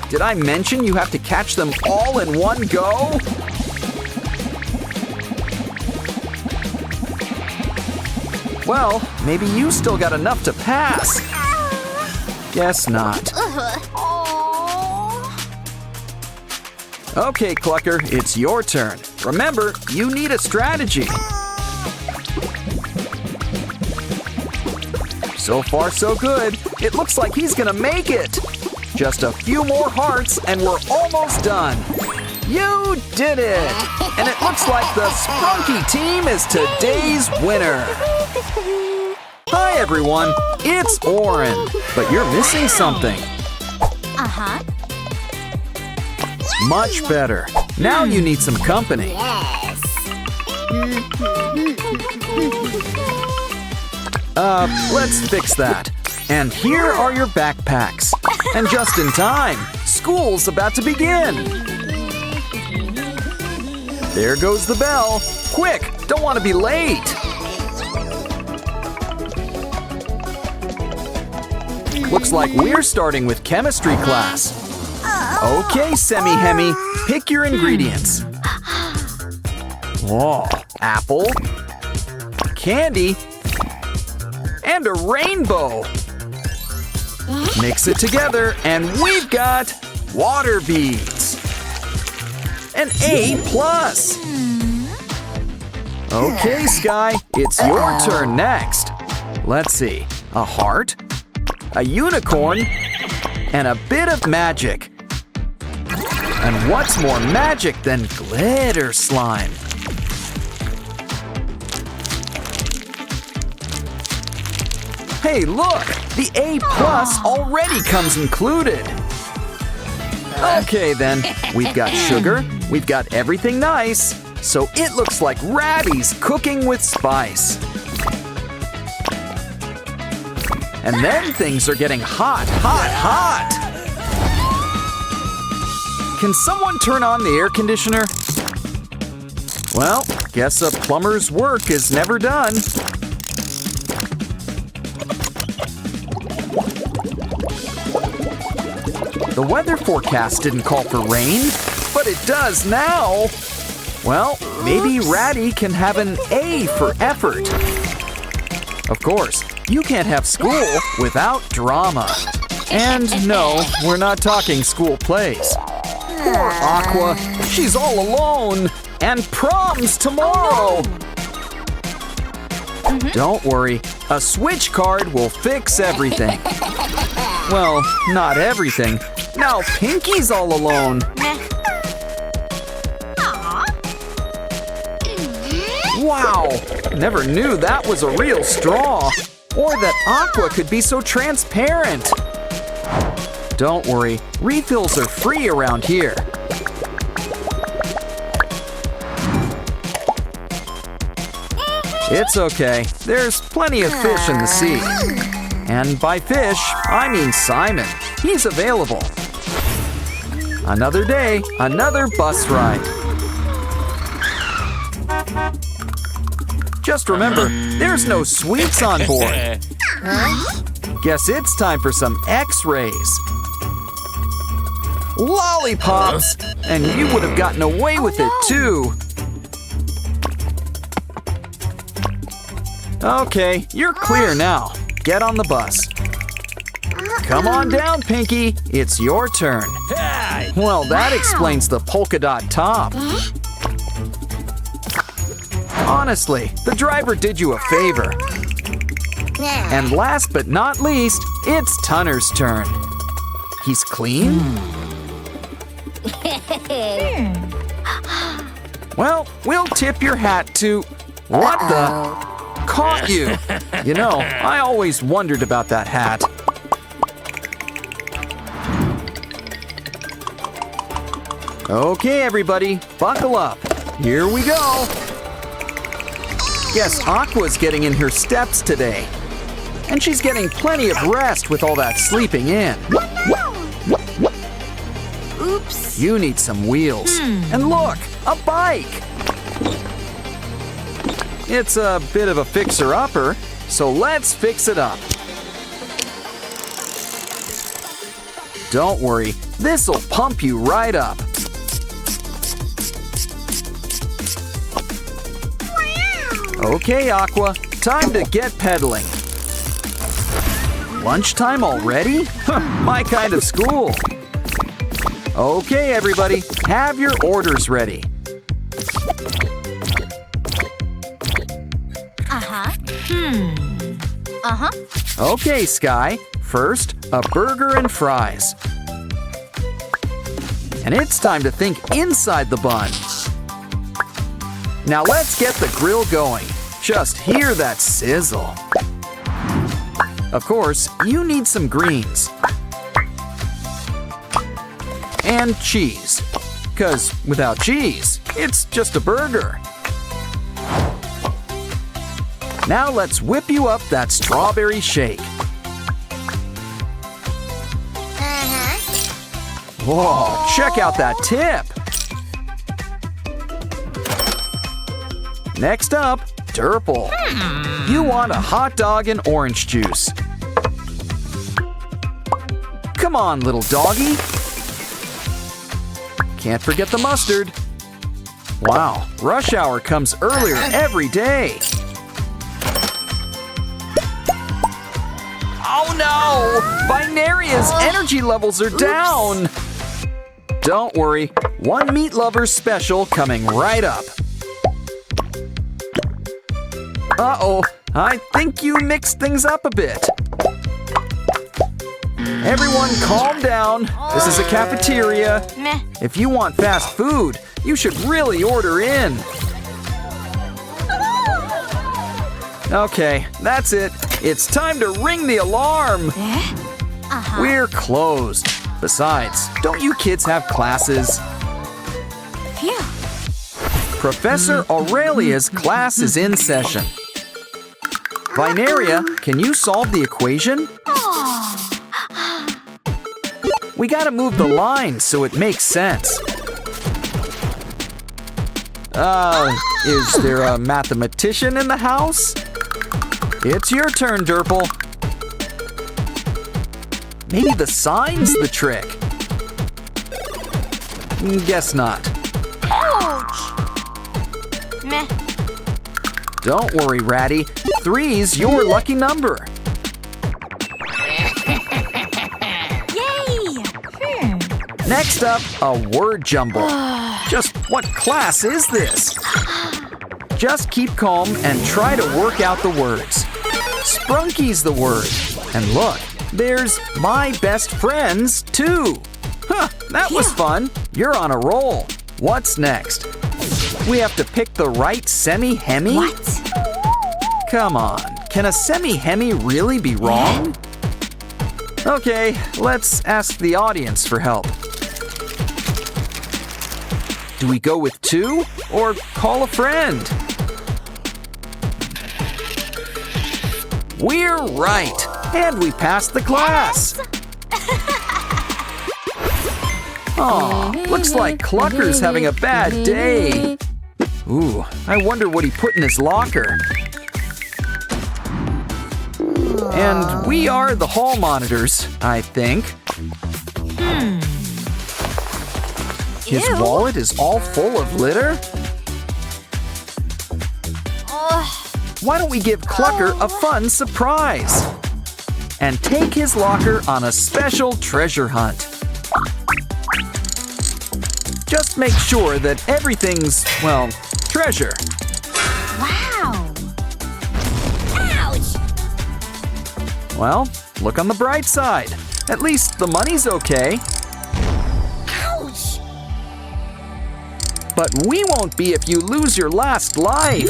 Did I mention you have to catch them all in one go? Well, maybe you still got enough to pass. Guess not. Okay, Clucker, it's your turn. Remember, you need a strategy. So far, so good. It looks like he's gonna make it. Just a few more hearts and we're almost done. You did it! And it looks like the Sprunky team is today's winner. Hi, everyone. It's Oren. But you're missing something. Uh-huh. Much better. Now you need some company. Yes. Let's fix that. And here are your backpacks. And just in time, school's about to begin. There goes the bell. Quick, don't want to be late. Looks like we're starting with chemistry class. Okay, Semi-Hemi, pick your ingredients. Whoa, apple, candy, and a rainbow. Mix it together and we've got water beads. An A+. Okay, Sky, it's your turn next. Let's see, a heart, a unicorn, and a bit of magic. And what's more magic than glitter slime? Hey, look! The A+ already comes included. Okay then, we've got sugar, we've got everything nice, so it looks like Rabby's cooking with spice. And then things are getting hot, hot, hot! Can someone turn on the air conditioner? Well, guess a plumber's work is never done. The weather forecast didn't call for rain, but it does now. Well, maybe Ratty can have an A for effort. Of course, you can't have school without drama. And no, we're not talking school plays. Poor Aqua, she's all alone, and prom's tomorrow. Don't worry, a switch card will fix everything. Well, not everything. Now Pinky's all alone. Wow, never knew that was a real straw. Or that Aqua could be so transparent. Don't worry, refills are free around here. It's okay, there's plenty of fish in the sea. And by fish, I mean Simon. He's available. Another day, another bus ride. Just remember, there's no sweets on board. Guess it's time for some X-rays. Lollipops! And you would have gotten away with it too. Okay, you're clear now. Get on the bus. Come on down, Pinky. It's your turn. Well, that explains the polka dot top. Honestly, the driver did you a favor. And last but not least, it's Tunner's turn. He's clean? Well, we'll tip your hat to… What the… Caught you! You know, I always wondered about that hat. Okay, everybody, buckle up. Here we go. Guess Aqua's getting in her steps today. And she's getting plenty of rest with all that sleeping in. Oops. You need some wheels. And look, a bike! It's a bit of a fixer-upper, so let's fix it up. Don't worry, this'll pump you right up. Okay, Aqua, time to get pedaling. Lunchtime already? My kind of school. Okay, everybody, have your orders ready. Okay, Sky. First, a burger and fries. And it's time to think inside the bun. Now let's get the grill going. Just hear that sizzle. Of course, you need some greens. And cheese. 'Cause without cheese, it's just a burger. Now let's whip you up that strawberry shake. Whoa, check out that tip. Next up, Durple. You want a hot dog and orange juice. Come on, little doggy. Can't forget the mustard. Wow, rush hour comes earlier every day. Oh no! Binaria's energy levels are down! Don't worry, one meat lover special coming right up. Uh-oh, I think you mixed things up a bit. Everyone calm down. This is a cafeteria. If you want fast food, you should really order in. Okay, that's it. It's time to ring the alarm. We're closed. Besides, don't you kids have classes? Phew. Professor Aurelia's class is in session. Binaria, can you solve the equation? We gotta move the line so it makes sense. Is there a mathematician in the house? It's your turn, Durple. Maybe the sign's the trick. Guess not. Ouch. Meh. Don't worry, Ratty. 3's your lucky number. Yay! Next up, a word jumble. Just what class is this? Just keep calm and try to work out the words. Sprunky's the word. And look, there's my best friends, too. Huh, that was fun. You're on a roll. What's next? We have to pick the right semi-hemi? What? Come on, can a semi-hemi really be wrong? Okay, let's ask the audience for help. Do we go with 2 or call a friend? We're right, and we passed the class. Aw, looks like Clucker's having a bad day. Ooh, I wonder what he put in his locker. And we are the hall monitors, I think. His wallet is all full of litter? Why don't we give Clucker a fun surprise? And take his locker on a special treasure hunt. Just make sure that everything's, well, treasure. Wow. Well, look on the bright side. At least the money's okay. Ouch! But we won't be if you lose your last life.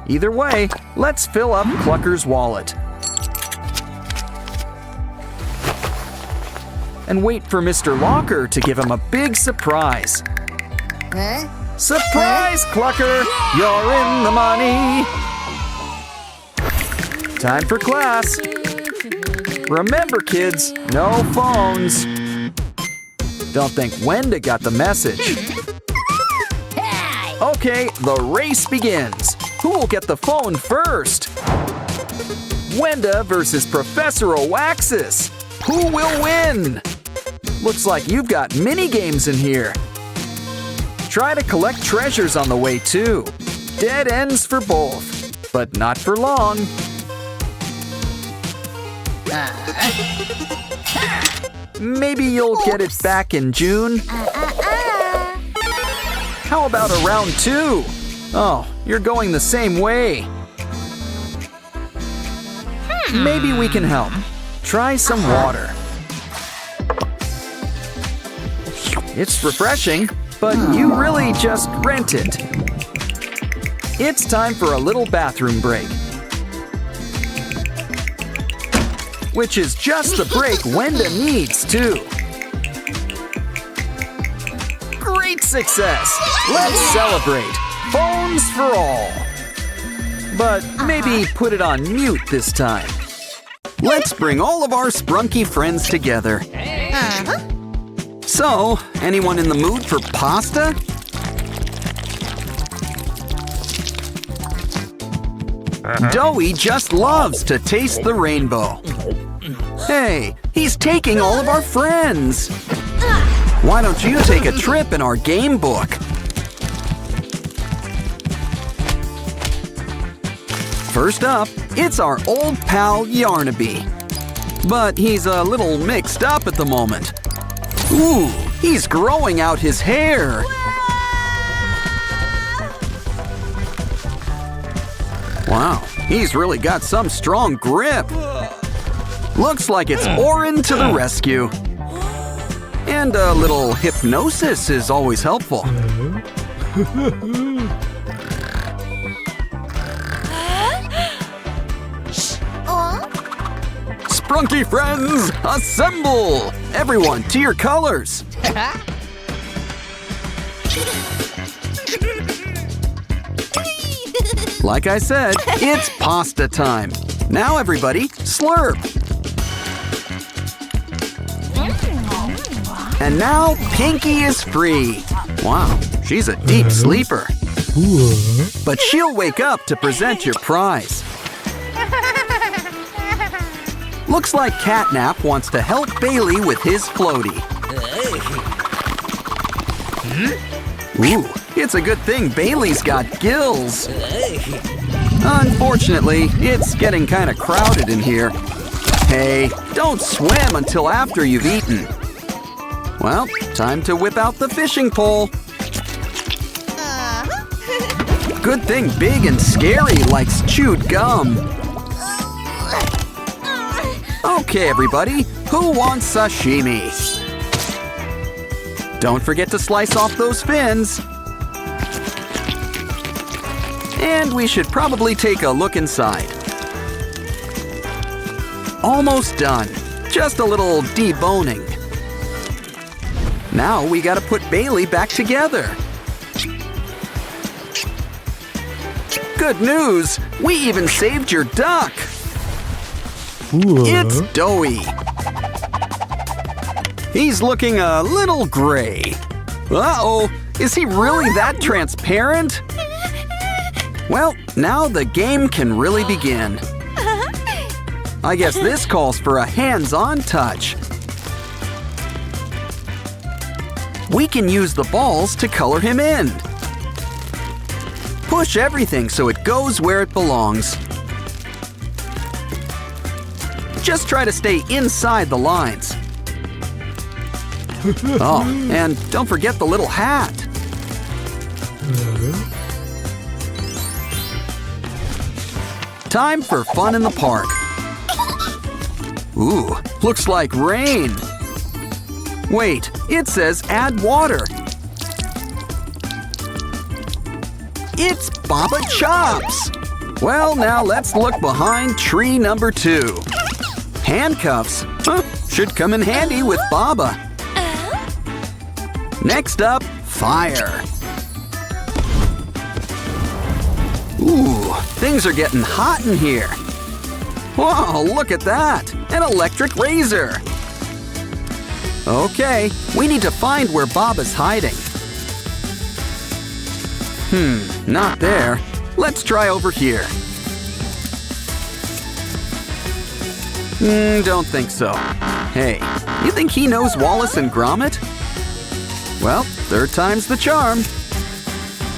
Either way, let's fill up Clucker's wallet. And wait for Mr. Locker to give him a big surprise. Surprise, Clucker! You're in the money! Time for class. Remember, kids, no phones. Don't think Wenda got the message. Okay, the race begins. Who will get the phone first? Wenda versus Professor Oaxis. Who will win? Looks like you've got mini games in here. Try to collect treasures on the way too. Dead ends for both, but not for long. Maybe you'll get it back in June. How about a round 2? Oh, you're going the same way. Maybe we can help. Try some water. It's refreshing, but you really just rent it. It's time for a little bathroom break. Which is just the break Wenda needs, too. Great success! Let's celebrate! Phones for all! But maybe put it on mute this time. Let's bring all of our sprunky friends together. So, anyone in the mood for pasta? Doughy just loves to taste the rainbow. Hey, he's taking all of our friends. Why don't you take a trip in our game book? First up, it's our old pal Yarnaby. But he's a little mixed up at the moment. Ooh, he's growing out his hair. Wow, he's really got some strong grip. Looks like it's Orin to the rescue. And a little hypnosis is always helpful. Sprunky friends, assemble! Everyone to your colors. Like I said, it's pasta time. Now everybody, slurp. And now Pinky is free. Wow, she's a deep sleeper. But she'll wake up to present your prize. Looks like Catnap wants to help Bailey with his floaty. Ooh, it's a good thing Bailey's got gills. Unfortunately, it's getting kind of crowded in here. Hey, don't swim until after you've eaten. Well, time to whip out the fishing pole. Good thing Big and Scary likes chewed gum. Okay, everybody, who wants sashimi? Don't forget to slice off those fins. And we should probably take a look inside. Almost done. Just a little deboning. Now we gotta put Bailey back together. Good news! We even saved your duck! It's Doughy. He's looking a little gray. Uh-oh, is he really that transparent? Well, now the game can really begin. I guess this calls for a hands-on touch. We can use the balls to color him in. Push everything so it goes where it belongs. Just try to stay inside the lines. Oh, and don't forget the little hat. Time for fun in the park. Ooh, looks like rain. Wait, it says add water. It's Baba Chops! Well, now let's look behind tree number 2. Handcuffs? Huh, should come in handy with Baba. Next up, fire. Ooh, things are getting hot in here. Whoa, look at that! An electric razor! Okay, we need to find where Baba's hiding. Not there. Let's try over here. Don't think so. Hey, you think he knows Wallace and Gromit? Well, third time's the charm.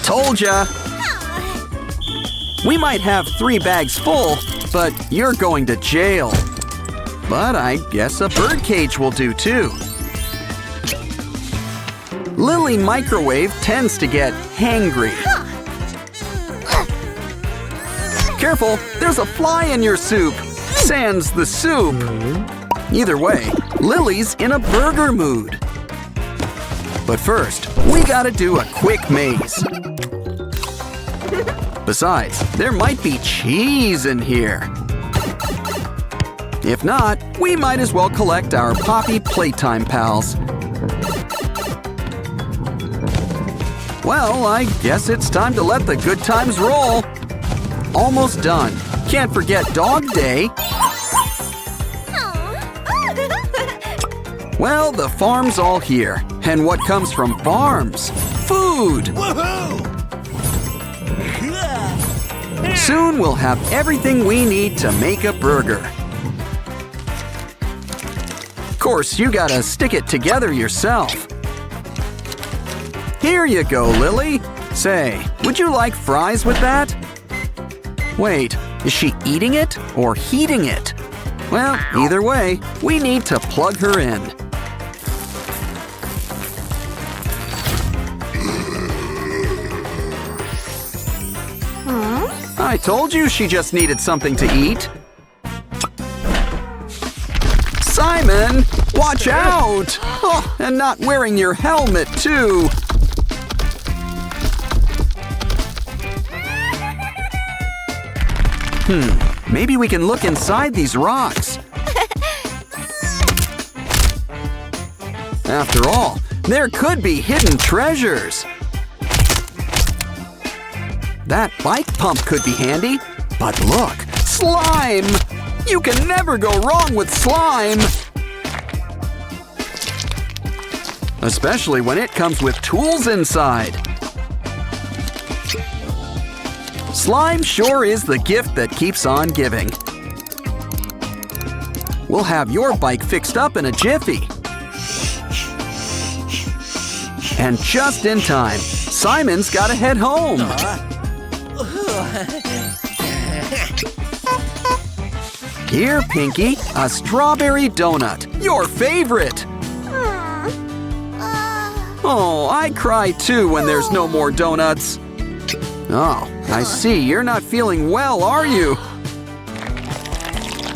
Told ya! We might have 3 bags full, but you're going to jail. But I guess a birdcage will do too. Lily Microwave tends to get hangry. Careful, there's a fly in your soup. Sans the soup. Either way, Lily's in a burger mood. But first, we gotta do a quick maze. Besides, there might be cheese in here. If not, we might as well collect our Poppy Playtime pals. Well, I guess it's time to let the good times roll. Almost done. Can't forget Dog Day. Well, the farm's all here. And what comes from farms? Food! Soon we'll have everything we need to make a burger. Of course, you gotta stick it together yourself. Here you go, Lily. Say, would you like fries with that? Wait, is she eating it or heating it? Well, either way, we need to plug her in. I told you she just needed something to eat. Simon, watch out! Oh, and not wearing your helmet, too. Maybe we can look inside these rocks. After all, there could be hidden treasures. That bike pump could be handy. But look, slime! You can never go wrong with slime! Especially when it comes with tools inside. Slime sure is the gift that keeps on giving. We'll have your bike fixed up in a jiffy. And just in time, Simon's gotta head home. Here, Pinky, a strawberry donut, your favorite. Oh, I cry too when there's no more donuts. Oh, I see, you're not feeling well, are you?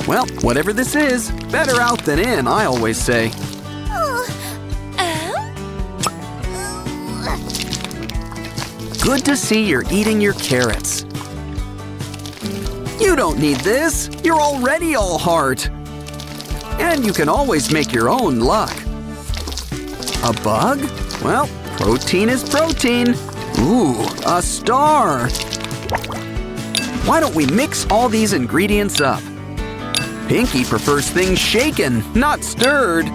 Well, whatever this is, better out than in, I always say. Good to see you're eating your carrots. You don't need this. You're already all heart. And you can always make your own luck. A bug? Well, protein is protein. Ooh, a star. Why don't we mix all these ingredients up? Pinky prefers things shaken, not stirred.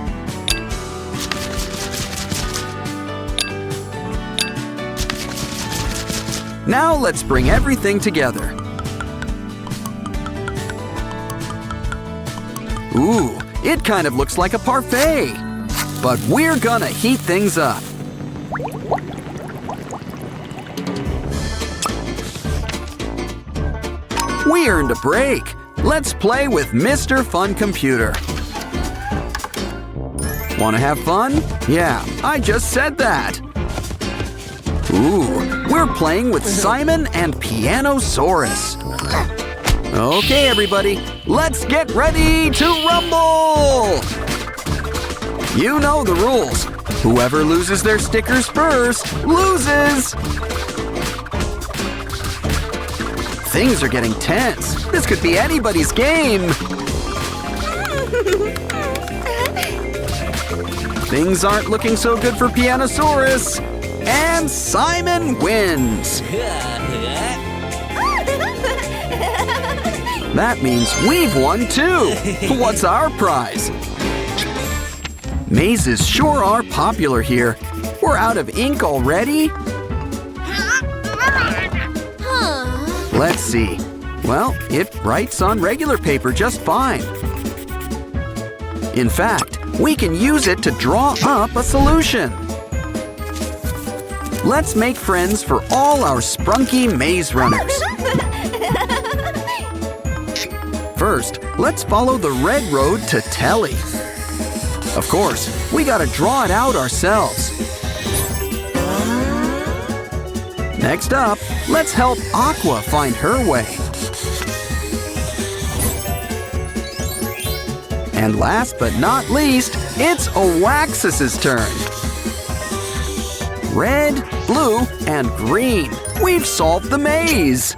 Now let's bring everything together. Ooh, it kind of looks like a parfait. But we're gonna heat things up. We earned a break. Let's play with Mr. Fun Computer. Wanna have fun? Yeah, I just said that. Ooh, we're playing with Simon and Pianosaurus. Okay, everybody, let's get ready to rumble! You know the rules. Whoever loses their stickers first loses! Things are getting tense. This could be anybody's game. Things aren't looking so good for Pianosaurus. And Simon wins. That means we've won too. What's our prize? Mazes sure are popular here. We're out of ink already? Let's see. Well, it writes on regular paper just fine. In fact, we can use it to draw up a solution. Let's make friends for all our sprunky maze runners. First, let's follow the red road to Telly. Of course, we gotta draw it out ourselves. Next up, let's help Aqua find her way. And last but not least, it's Oaxis's turn. Red, blue, and green. We've solved the maze.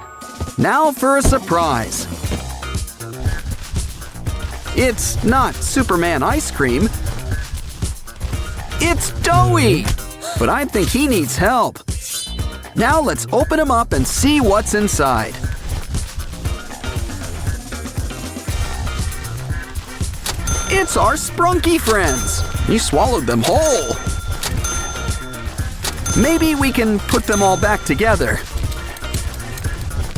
Now for a surprise. It's not Superman ice cream. It's Doughy. But I think he needs help. Now let's open him up and see what's inside. It's our sprunky friends. You swallowed them whole. Maybe we can put them all back together.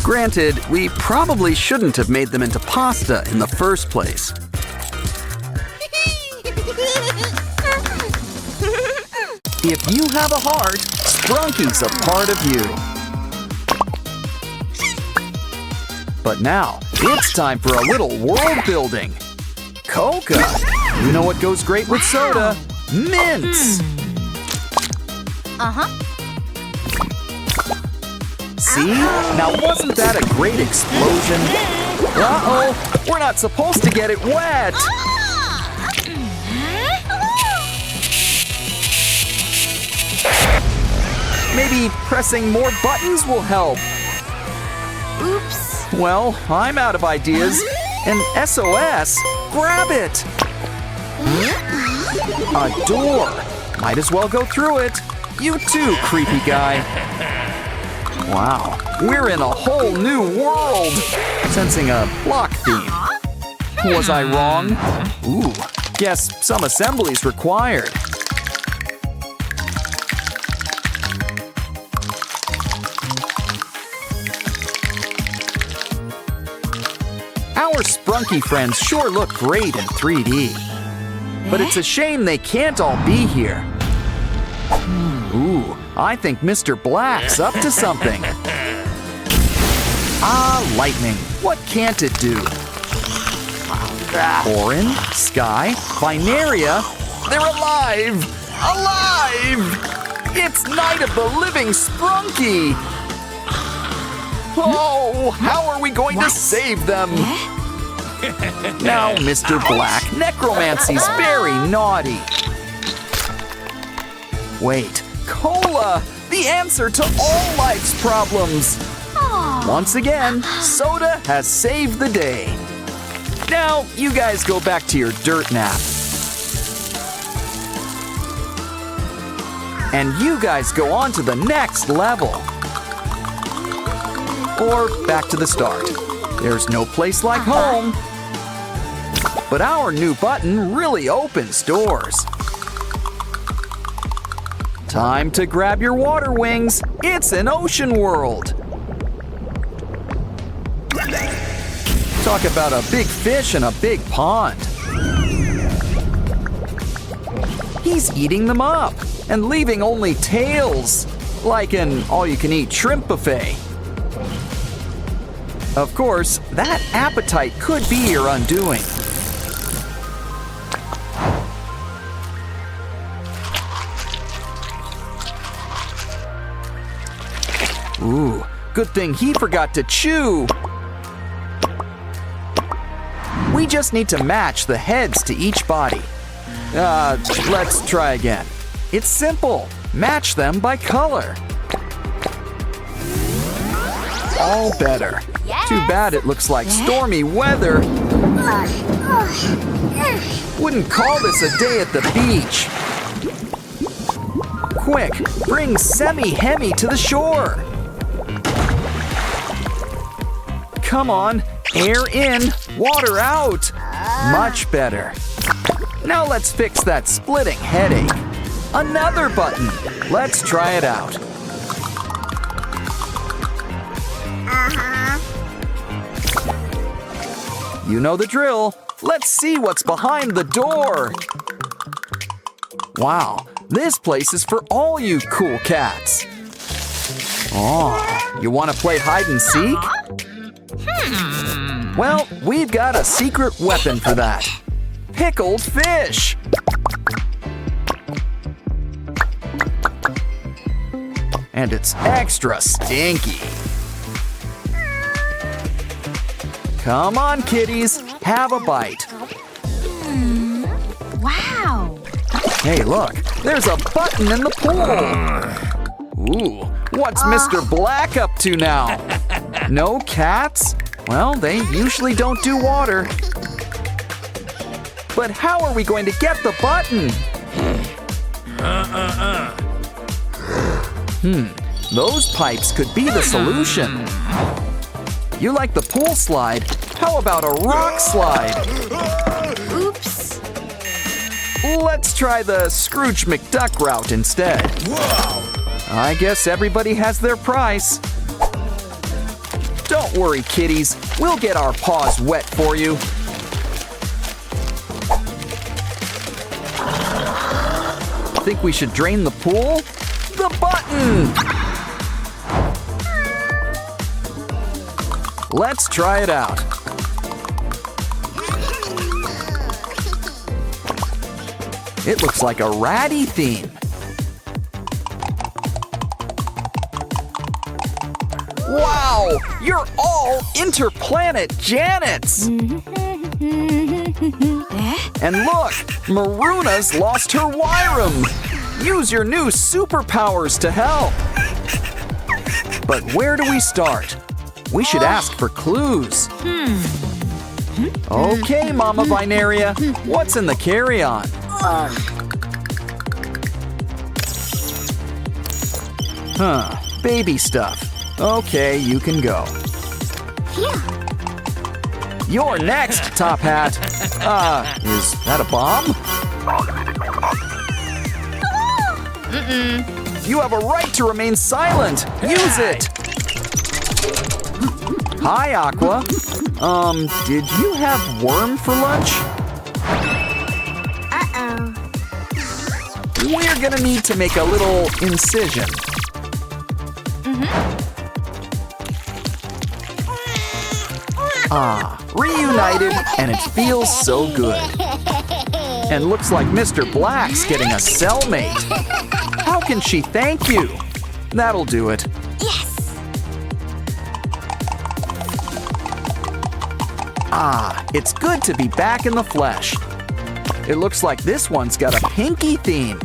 Granted, we probably shouldn't have made them into pasta in the first place. If you have a heart, Sprunky's a part of you. But now, it's time for a little world building. Coca! You know what goes great with soda? Mints! See? Now wasn't that a great explosion? Uh-oh! We're not supposed to get it wet! Maybe pressing more buttons will help. Oops. Well, I'm out of ideas. An SOS? Grab it! A door. Might as well go through it. You too, creepy guy. Wow, we're in a whole new world. Sensing a block theme. Was I wrong? Ooh, guess some assembly's required. Our sprunky friends sure look great in 3D. But it's a shame they can't all be here. Ooh, I think Mr. Black's up to something. Ah, lightning. What can't it do? Orin, Sky, Binaria, they're alive! Alive! It's Night of the Living Sprunky! Oh, how are we going to save them? Now, Mr. Black, necromancy's very naughty. Wait, cola! The answer to all life's problems! Once again, soda has saved the day. Now, you guys go back to your dirt nap. And you guys go on to the next level. Or back to the start. There's no place like home. But our new button really opens doors. Time to grab your water wings. It's an ocean world. Talk about a big fish in a big pond. He's eating them up and leaving only tails, like an all-you-can-eat shrimp buffet. Of course, that appetite could be your undoing. Ooh, good thing he forgot to chew. We just need to match the heads to each body. Let's try again. It's simple. Match them by color. All better. Yes. Too bad it looks like stormy weather. Wouldn't call this a day at the beach. Quick, bring Semi-Hemi to the shore. Come on, air in, water out. Much better. Now let's fix that splitting headache. Another button. Let's try it out. You know the drill. Let's see what's behind the door. Wow, this place is for all you cool cats. Oh, you want to play hide and seek? Well, we've got a secret weapon for that. Pickled fish. And it's extra stinky. Come on, kitties, have a bite. Wow. Hey, look, there's a button in the pool. Ooh, what's Mr. Black up to now? No cats? Well, they usually don't do water. But how are we going to get the button? Those pipes could be the solution. You like the pool slide? How about a rock slide? Oops. Let's try the Scrooge McDuck route instead. I guess everybody has their price. Don't worry, kitties. We'll get our paws wet for you. Think we should drain the pool? The button! Let's try it out. It looks like a ratty theme. Wow! You're all interplanet Janets! And look! Maruna's lost her Wyram! Use your new superpowers to help! But where do we start? We should ask for clues. Okay, Mama Binaria, what's in the carry-on? Baby stuff. Okay, you can go. You're next, Top Hat. Is that a bomb? You have a right to remain silent. Use it. Hi, Aqua. Did you have worm for lunch? Uh-oh. We're gonna need to make a little incision. Reunited, and it feels so good. And looks like Mr. Black's getting a cellmate. How can she thank you? That'll do it. Yes. It's good to be back in the flesh. It looks like this one's got a pinky theme.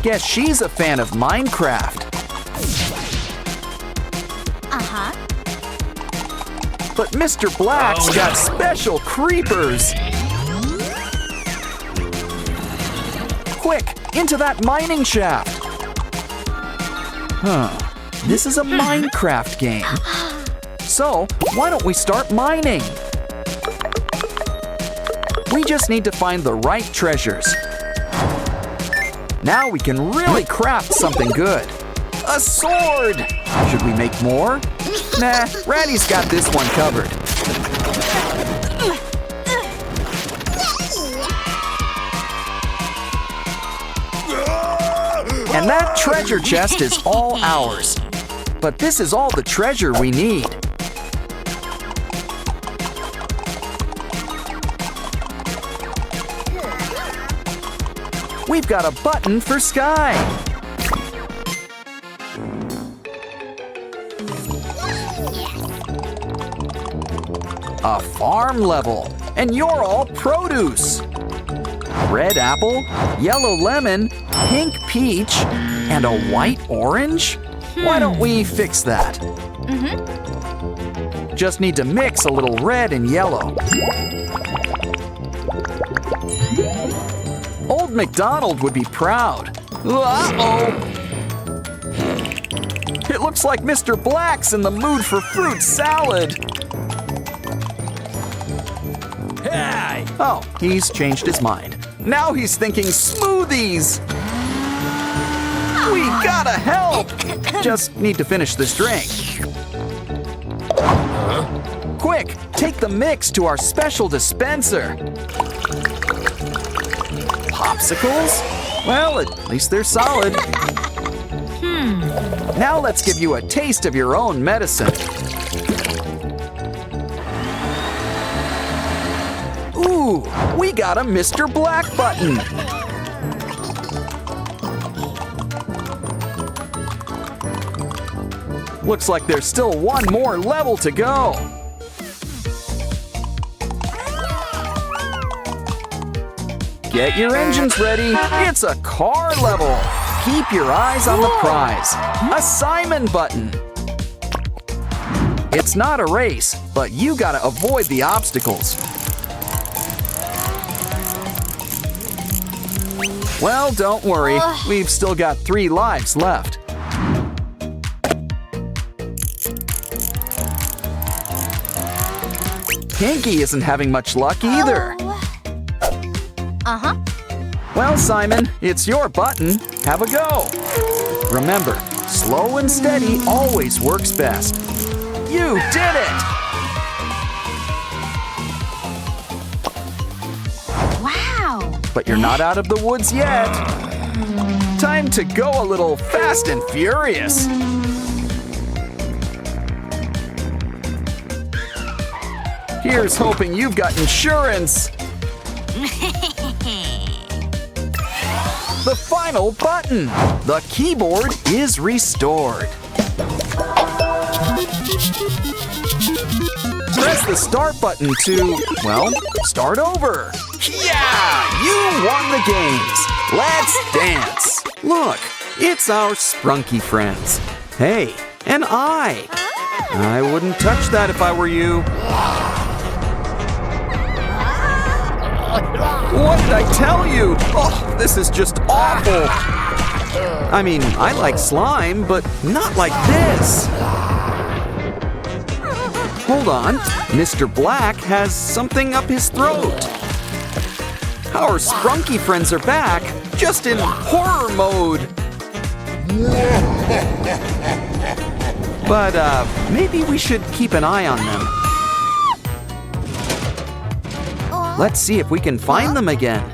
Guess she's a fan of Minecraft. But Mr. Black's got special creepers. Quick, into that mining shaft. This is a Minecraft game. So, why don't we start mining? We just need to find the right treasures. Now we can really craft something good. A sword! Should we make more? Nah, Ratty's got this one covered. And that treasure chest is all ours. But this is all the treasure we need. We've got a button for Sky. a farm level, and you're all produce. Red apple, yellow lemon, pink peach, and a white orange? Why don't we fix that? Just need to mix a little red and yellow. Old MacDonald would be proud. Uh-oh! It looks like Mr. Black's in the mood for fruit salad. Hey! Oh, he's changed his mind. Now he's thinking smoothies. We gotta help! Just need to finish this drink. Quick, take the mix to our special dispenser. Popsicles? Well, at least they're solid. Now let's give you a taste of your own medicine. Ooh, we got a Mr. Black button. Looks like there's still one more level to go. Get your engines ready. It's a car level. Keep your eyes on the prize. A Simon button. It's not a race, but you gotta avoid the obstacles. Well, don't worry. We've still got 3 lives left. Pinky isn't having much luck either. Well, Simon, it's your button. Have a go. Remember, slow and steady always works best. You did it! Wow! But you're not out of the woods yet. Time to go a little fast and furious. Here's hoping you've got insurance. The final button. The keyboard is restored. Press the start button to, well, start over. Yeah! You won the games. Let's dance. Look, it's our sprunky friends. Hey, an eye. I wouldn't touch that if I were you. What did I tell you? Oh, this is just awful. I mean, I like slime, but not like this. Hold on. Mr. Black has something up his throat. Our sprunky friends are back, just in horror mode. But, maybe we should keep an eye on them. Let's see if we can find them again.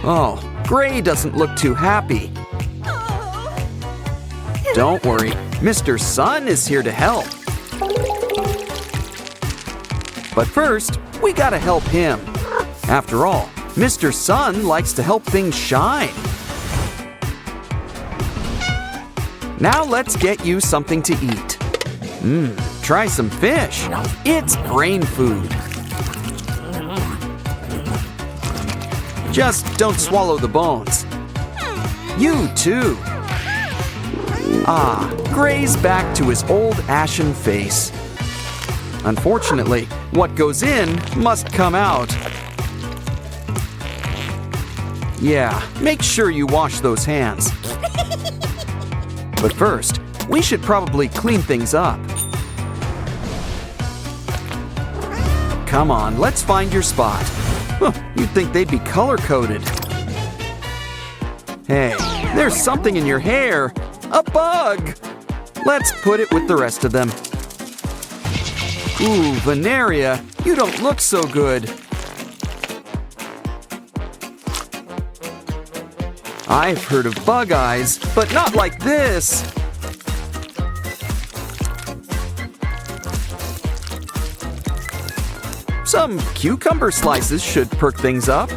Oh, Gray doesn't look too happy. Don't worry, Mr. Sun is here to help. But first, we gotta help him. After all, Mr. Sun likes to help things shine. Now let's get you something to eat. Try some fish. It's brain food. Just don't swallow the bones. You too. Ah, Gray's back to his old ashen face. Unfortunately, what goes in must come out. Yeah, make sure you wash those hands. But first, we should probably clean things up. Come on, let's find your spot. Huh, you'd think they'd be color-coded. Hey, there's something in your hair. A bug! Let's put it with the rest of them. Ooh, Veneria, you don't look so good. I've heard of bug eyes, but not like this. Some cucumber slices should perk things up.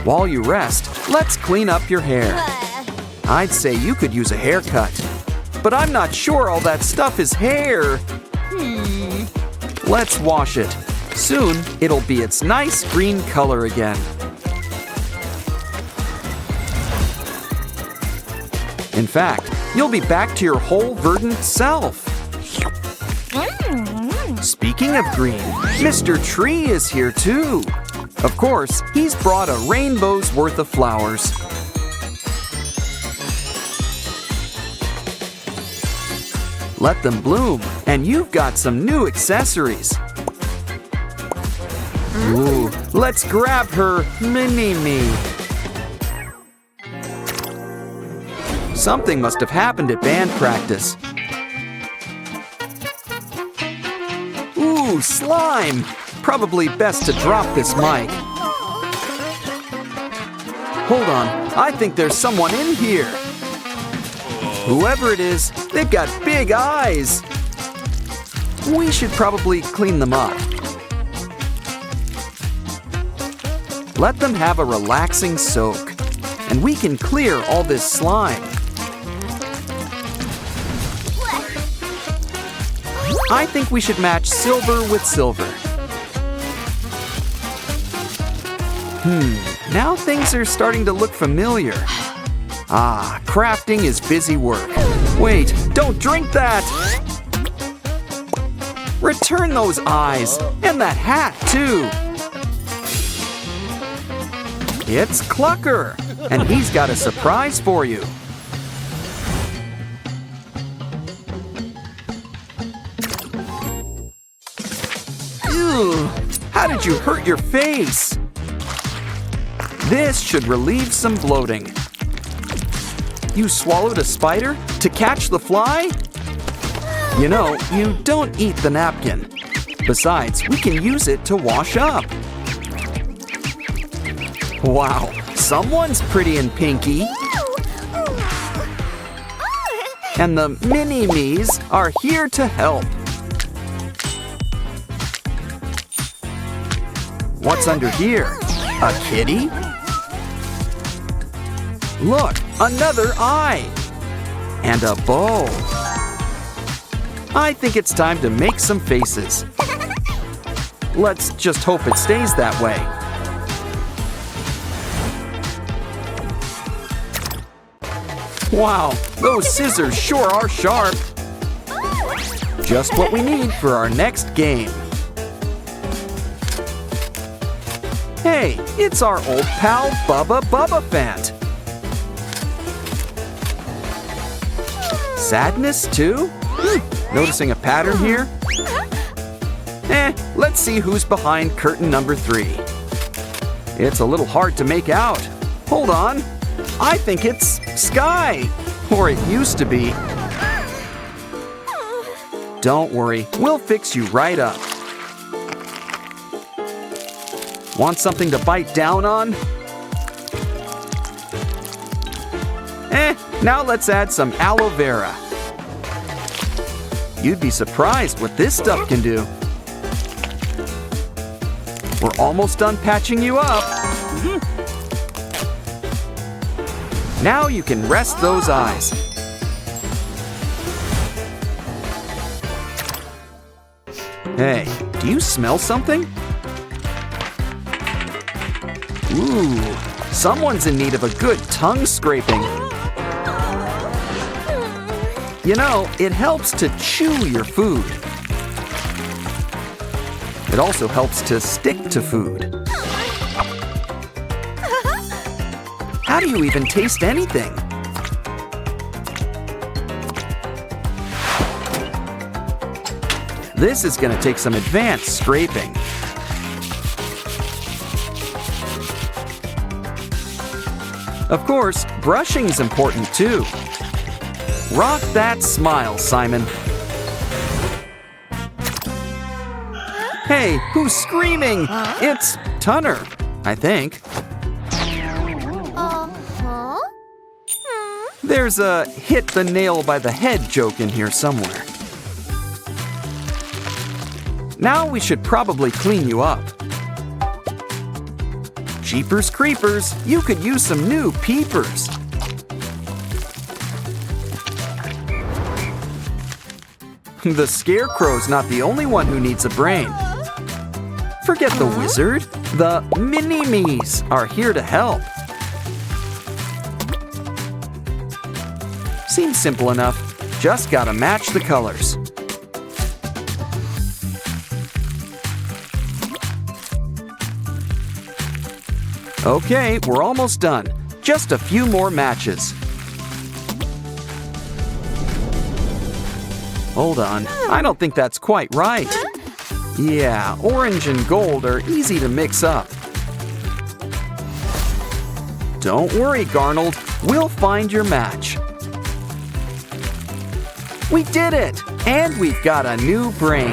While you rest, let's clean up your hair. I'd say you could use a haircut. but I'm not sure all that stuff is hair. Let's wash it. Soon, it'll be its nice green color again. In fact, you'll be back to your whole verdant self. Speaking of green, Mr. Tree is here too. Of course, he's brought a rainbow's worth of flowers. Let them bloom, and you've got some new accessories. Ooh, let's grab her mini-me. Something must have happened at band practice. Ooh, slime! Probably best to drop this mic. Hold on, I think there's someone in here. Whoever it is, they've got big eyes. We should probably clean them up. Let them have a relaxing soak, and we can clear all this slime. I think we should match silver with silver. Now things are starting to look familiar. Ah, crafting is busy work. Wait, don't drink that! Return those eyes, and that hat too. It's Clucker, and he's got a surprise for you. Ew, how did you hurt your face? This should relieve some bloating. You swallowed a spider to catch the fly? You know, you don't eat the napkin. Besides, we can use it to wash up. Wow, someone's pretty and pinky. And the mini-me's are here to help. What's under here? A kitty? Look, another eye! And a bow. I think it's time to make some faces. Let's just hope it stays that way. Wow, those scissors sure are sharp. Just what we need for our next game. Hey, it's our old pal Bubba Fant. Sadness too? Noticing a pattern here? Let's see who's behind curtain number 3. It's a little hard to make out. Hold on. I think it's Sky. Or it used to be. Don't worry, we'll fix you right up. Want something to bite down on? Now let's add some aloe vera. You'd be surprised what this stuff can do. We're almost done patching you up. Now you can rest those eyes. Hey, do you smell something? Ooh, someone's in need of a good tongue scraping. You know, it helps to chew your food. It also helps to stick to food. How do you even taste anything? This is going to take some advanced scraping. Of course, brushing's important too. Rock that smile, Simon. Hey, who's screaming? It's Tunner, I think. There's a hit the nail by the head joke in here somewhere. Now we should probably clean you up. Jeepers creepers, you could use some new peepers. The scarecrow's not the only one who needs a brain. Forget the wizard. The mini-me's are here to help. Seems simple enough. Just gotta match the colors. Okay, we're almost done. Just a few more matches. Hold on, I don't think that's quite right. Yeah, orange and gold are easy to mix up. Don't worry, Garnold. We'll find your match. We did it! And we've got a new brain.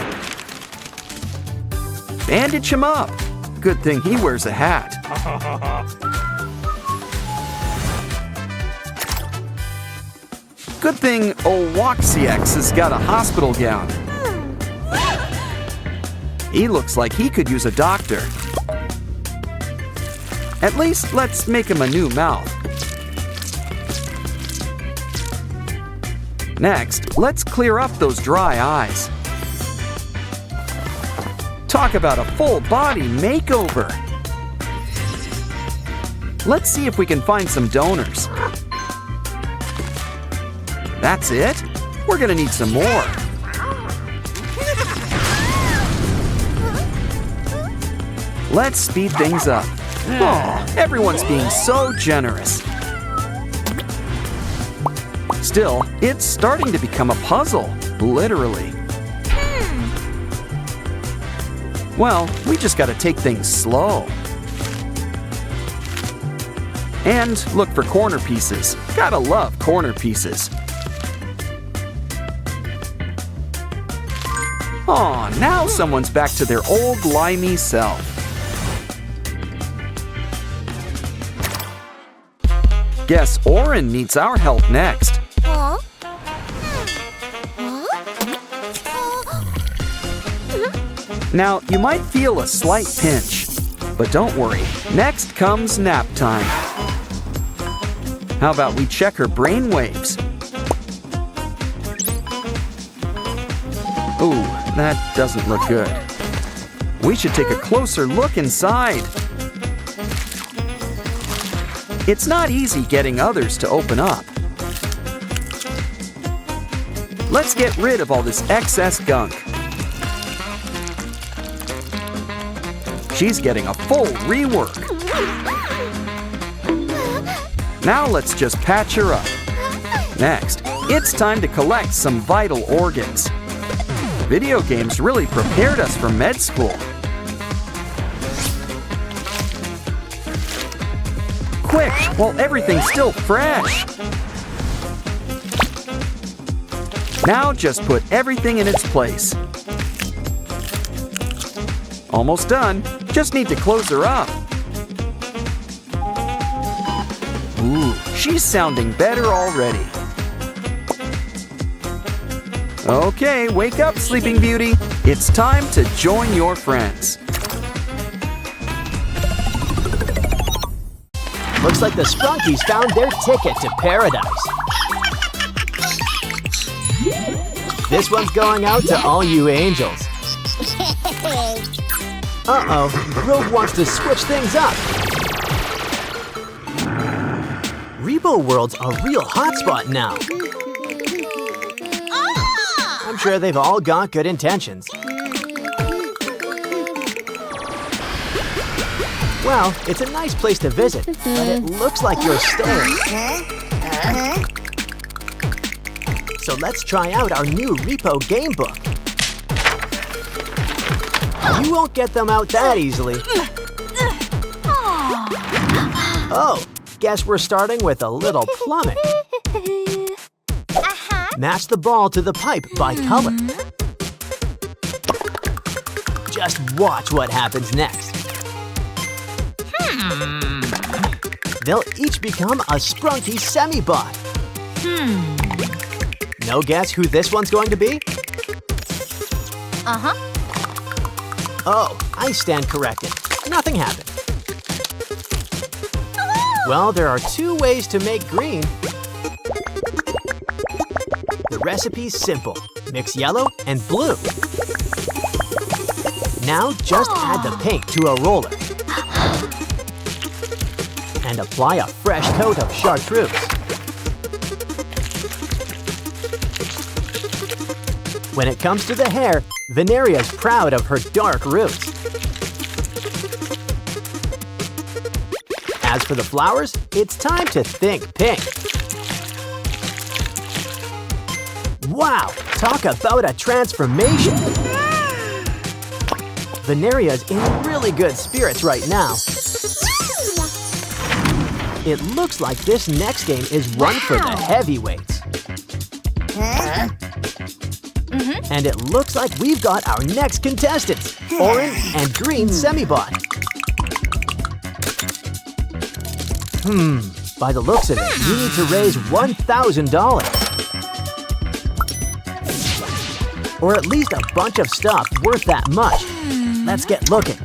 Bandage him up. Good thing he wears a hat. Good thing Owaxiax has got a hospital gown. He looks like he could use a doctor. At least let's make him a new mouth. Next, let's clear up those dry eyes. Talk about a full body makeover. Let's see if we can find some donors. That's it? We're gonna need some more. Let's speed things up. Oh, everyone's being so generous. Still, it's starting to become a puzzle, literally. Well, we just gotta take things slow. And look for corner pieces. Gotta love corner pieces. Aw, now someone's back to their old limey self. Guess Oren needs our help next. Now, you might feel a slight pinch, but don't worry. Next comes nap time. How about we check her brain waves? Ooh, that doesn't look good. We should take a closer look inside. It's not easy getting others to open up. Let's get rid of all this excess gunk. She's getting a full rework. Now let's just patch her up. Next, it's time to collect some vital organs. Video games really prepared us for med school. Quick, while everything's still fresh. Now just put everything in its place. Almost done. Just need to close her up. Ooh, she's sounding better already. Okay, wake up, Sleeping Beauty. It's time to join your friends. Looks like the Sprunkies found their ticket to paradise. This one's going out to all you angels. Uh-oh, Rogue wants to switch things up. Rebo World's a real hotspot now. I'm sure they've all got good intentions. Well, it's a nice place to visit, but it looks like you're staying. So let's try out our new Repo game book. You won't get them out that easily. Oh, guess we're starting with a little plumbing. Match the ball to the pipe by color. Just watch what happens next. They'll each become a Sprunky semi-bot. No guess who this one's going to be? Oh, I stand corrected. Nothing happened. Well, there are two ways to make green. The recipe's simple. Mix yellow and blue. Now just add the paint to a roller. And apply a fresh coat of chartreuse. When it comes to the hair, Veneria's proud of her dark roots. As for the flowers, it's time to think pink. Wow, talk about a transformation! Veneria's in really good spirits right now. It looks like this next game is one for the heavyweights. And it looks like we've got our next contestants, orange and green semibot. By the looks of it, you need to raise $1,000. Or at least a bunch of stuff worth that much. Let's get looking.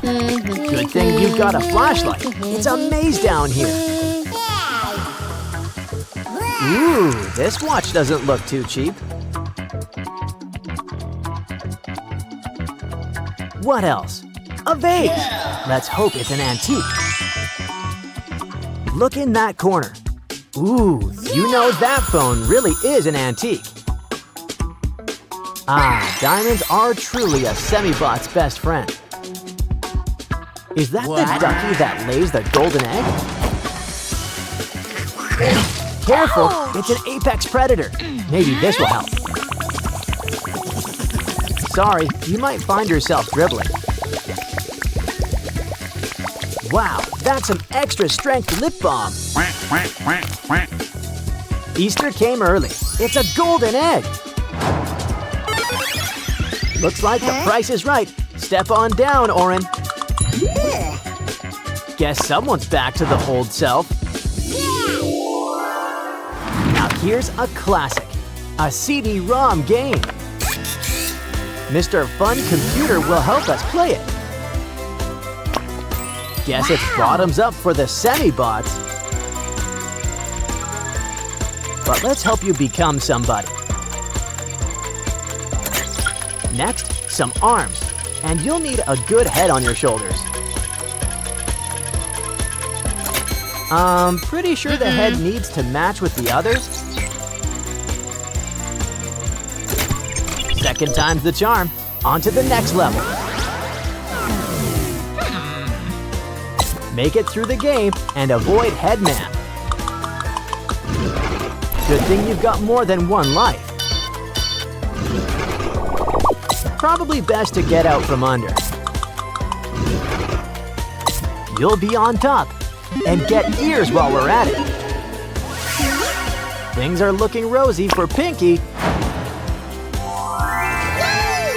Good thing you've got a flashlight. It's a maze down here. Ooh, this watch doesn't look too cheap. What else? A vase! Let's hope it's an antique. Look in that corner. Ooh, you know that phone really is an antique. Ah, diamonds are truly a semibot's best friend. Is that the ducky that lays the golden egg? Careful, it's an apex predator. Maybe this will help. Sorry, you might find yourself dribbling. Wow, that's some extra strength lip balm. Easter came early. It's a golden egg. Looks like the price is right. Step on down, Oren. Guess someone's back to the old self. Now here's a classic, a CD-ROM game. Mr. Fun Computer will help us play it. Guess it's bottoms up for the semi-bots. But let's help you become somebody. Next, some arms. And you'll need a good head on your shoulders. Pretty sure the head needs to match with the others. Second time's the charm. On to the next level. Make it through the game and avoid Headman. Good thing you've got more than one life. Probably best to get out from under. You'll be on top. And get ears while we're at it. Things are looking rosy for Pinky.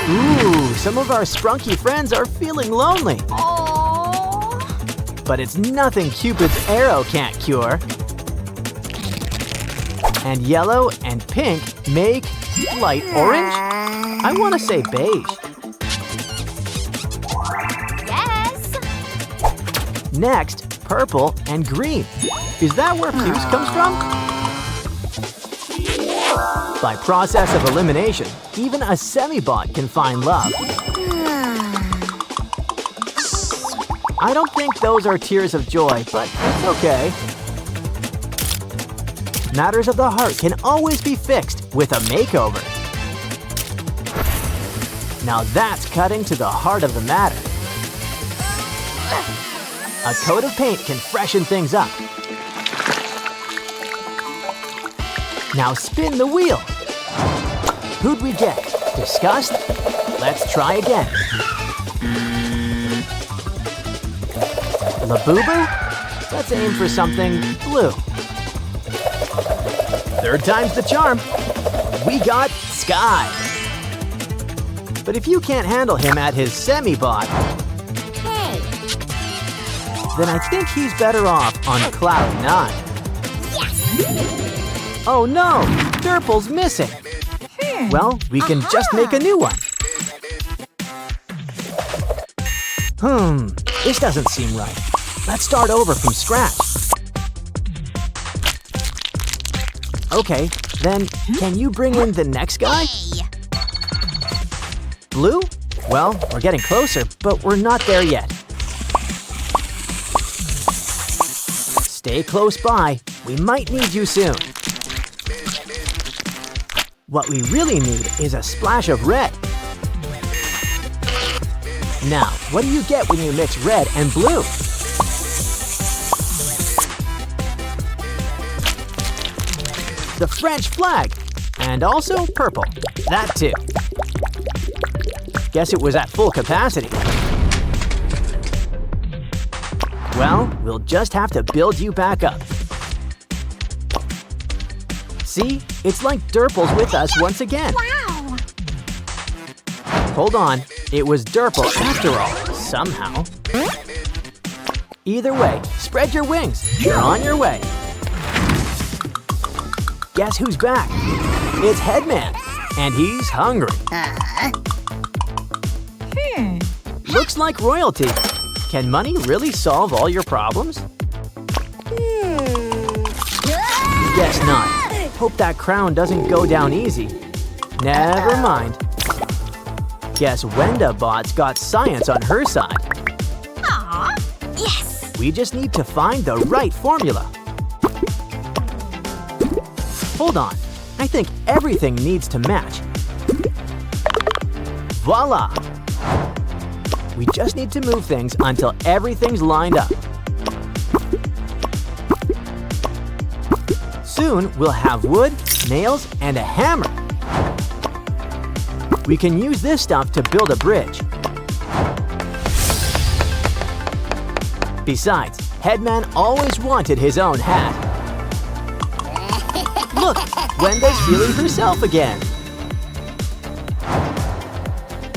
Ooh, some of our sprunky friends are feeling lonely. But it's nothing Cupid's arrow can't cure. And yellow and pink make light orange? I want to say beige. Yes. Next, purple and green. Is that where puce comes from? By process of elimination, even a semibot can find love. I don't think those are tears of joy, but it's okay. Matters of the heart can always be fixed with a makeover. Now that's cutting to the heart of the matter. A coat of paint can freshen things up. Now spin the wheel. Who'd we get? Disgust? Let's try again. Labubu? Let's aim for something blue. Third time's the charm. We got Sky. But if you can't handle him at his semi-bot, then I think he's better off on Cloud 9. Yes! Oh no! Durple's missing. Well, we can just make a new one. This doesn't seem right. Let's start over from scratch. Okay, then can you bring in the next guy? Hey. Blue? Well, we're getting closer, but we're not there yet. Stay close by. We might need you soon. What we really need is a splash of red. Now, what do you get when you mix red and blue? The French flag. And also purple. That too. Guess it was at full capacity. Well, we'll just have to build you back up. See? It's like Derple's with us once again. Wow. Hold on. It was Derple after all, somehow. Either way, spread your wings. You're on your way. Guess who's back? It's Headman, and he's hungry. Looks like royalty. Can money really solve all your problems? Guess not. Hope that crown doesn't go down easy. Never mind. Guess Wendabot's got science on her side. Aw, yes. We just need to find the right formula. Hold on. I think everything needs to match. Voila! We just need to move things until everything's lined up. Soon, we'll have wood, nails, and a hammer. We can use this stuff to build a bridge. Besides, Headman always wanted his own hat. Look, Wenda's feeling herself again.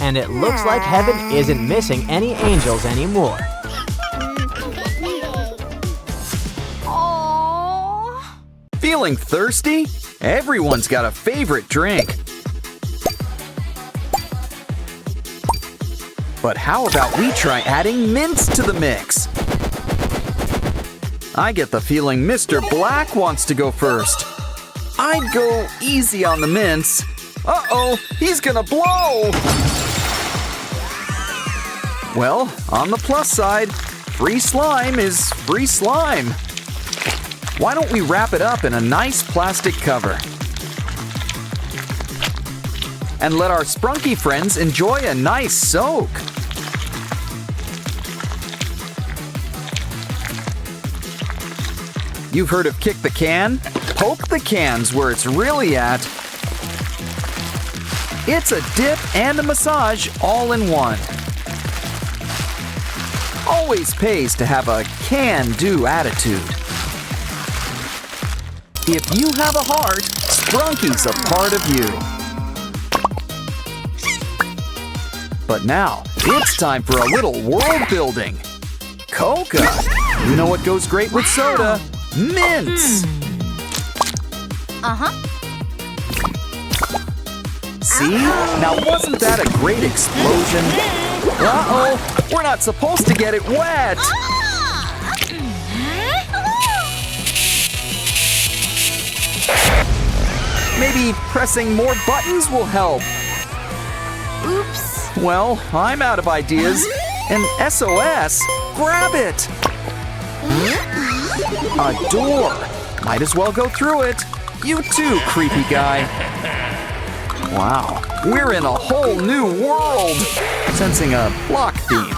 And it looks like heaven isn't missing any angels anymore. Aww. Feeling thirsty? Everyone's got a favorite drink. But how about we try adding mints to the mix? I get the feeling Mr. Black wants to go first. I'd go easy on the mints. Uh-oh, he's gonna blow! Well, on the plus side, free slime is free slime. Why don't we wrap it up in a nice plastic cover? And let our sprunky friends enjoy a nice soak. You've heard of kick the can? Poke the can's where it's really at. It's a dip and a massage all in one. Always pays to have a can-do attitude. If you have a heart, Sprunky's a part of you. But now, it's time for a little world building. Coca! You know what goes great with soda? Mints! Uh-huh. See? Now wasn't that a great explosion? Uh-oh! We're not supposed to get it wet! Maybe pressing more buttons will help. Oops. Well, I'm out of ideas. An SOS? Grab it! A door. Might as well go through it. You too, creepy guy. Wow, we're in a whole new world. Sensing a block theme.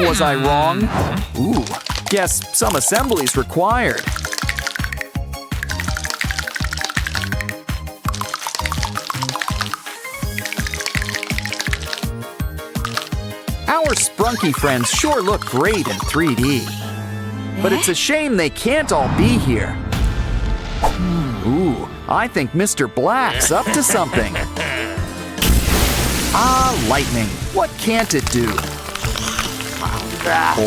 Was I wrong? Ooh, guess some assembly's required. Our Sprunky friends sure look great in 3D. But it's a shame they can't all be here. Ooh, I think Mr. Black's up to something. Ah, lightning. What can't it do?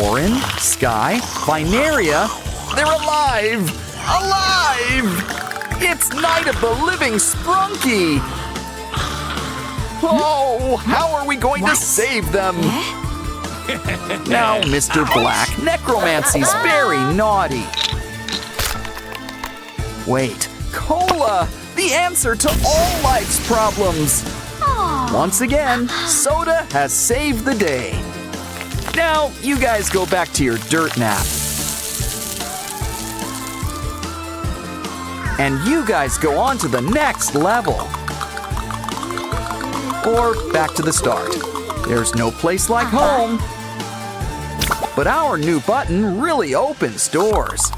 Orin, Sky, Binaria, they're alive! Alive! It's Night of the Living Sprunky! Oh, how are we going to save them? Now, Mr. Black, necromancy's very naughty. Wait, Coca-Cola, the answer to all life's problems. Once again, soda has saved the day. Now, you guys go back to your dirt nap. And you guys go on to the next level. Or back to the start. There's no place like home. But our new button really opens doors.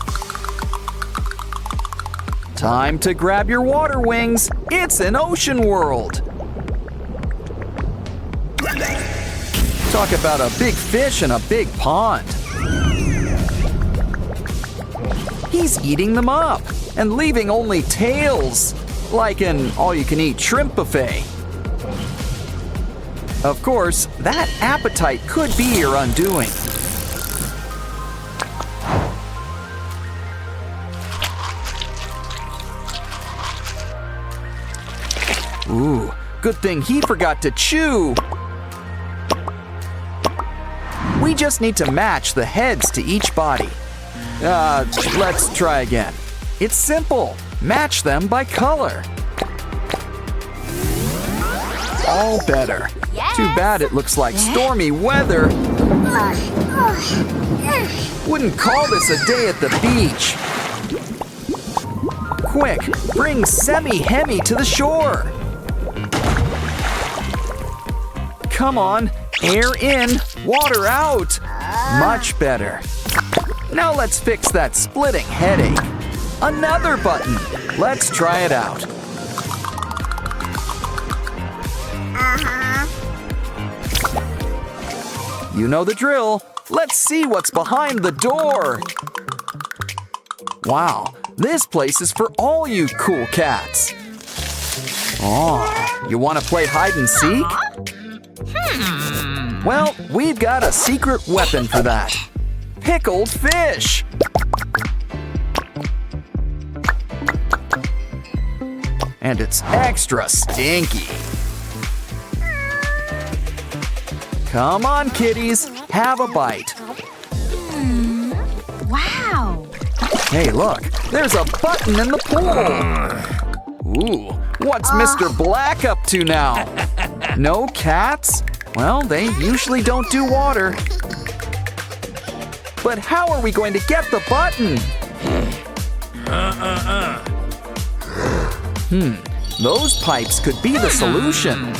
Time to grab your water wings. It's an ocean world. Talk about a big fish in a big pond. He's eating them up and leaving only tails, like an all-you-can-eat shrimp buffet. Of course, that appetite could be your undoing. Ooh, good thing he forgot to chew. We just need to match the heads to each body. Let's try again. It's simple. Match them by color. All better. Yes. Too bad it looks like stormy weather. Wouldn't call this a day at the beach. Quick, bring Semi-Hemi to the shore. Come on, air in, water out. Much better. Now let's fix that splitting headache. Another button. Let's try it out. You know the drill. Let's see what's behind the door. Wow, this place is for all you cool cats. Oh, you want to play hide and seek? Well, we've got a secret weapon for that. Pickled fish. And it's extra stinky. Come on, kitties, have a bite. Wow. Hey, look, there's a button in the pool. Ooh, what's Mr. Black up to now? No cats? Well, they usually don't do water. But how are we going to get the button? Those pipes could be the solution.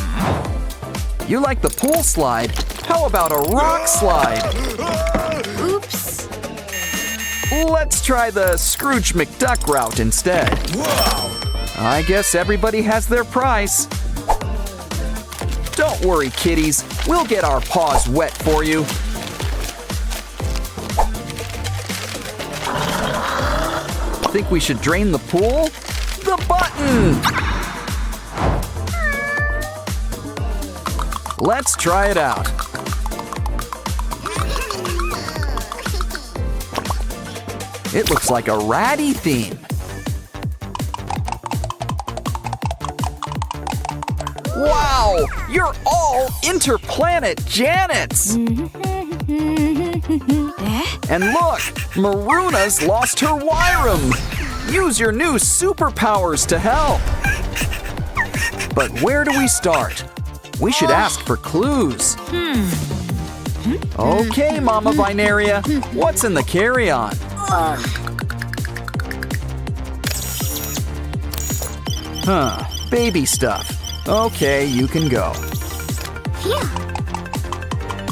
You like the pool slide? How about a rock slide? Oops. Let's try the Scrooge McDuck route instead. I guess everybody has their price. Don't worry, kitties. We'll get our paws wet for you. Think we should drain the pool? The button! Let's try it out. It looks like a ratty theme. Wow! You're all interplanet Janets! And look! Maruna's lost her Wyram! Use your new superpowers to help! But where do we start? We should ask for clues. Okay, Mama Binaria, what's in the carry-on? Baby stuff. Okay, you can go.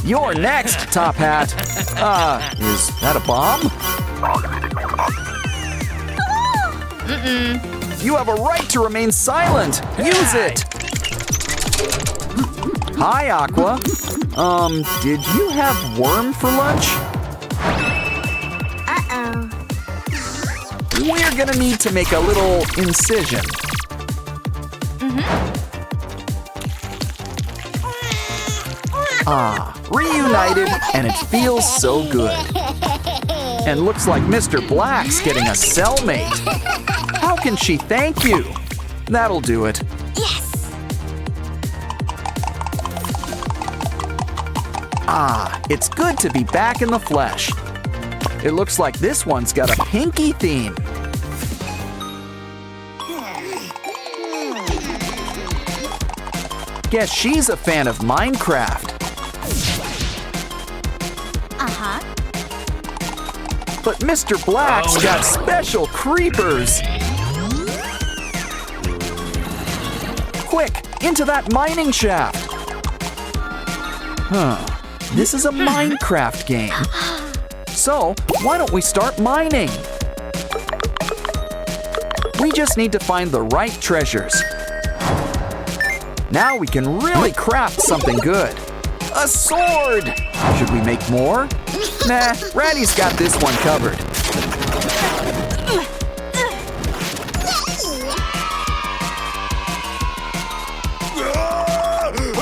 You're next, Top Hat. Is that a bomb? You have a right to remain silent. Use it. Hi, Aqua. Did you have worm for lunch? We're gonna need to make a little incision. Reunited, and it feels so good. And looks like Mr. Black's getting a cellmate. How can she thank you? That'll do it. Yes. It's good to be back in the flesh. It looks like this one's got a pinky theme. Guess she's a fan of Minecraft. Uh-huh. But Mr. Black's got special creepers. Quick, into that mining shaft. This is a Minecraft game. So, why don't we start mining? We just need to find the right treasures. Now we can really craft something good. A sword! Should we make more? Nah, Ratty's got this one covered.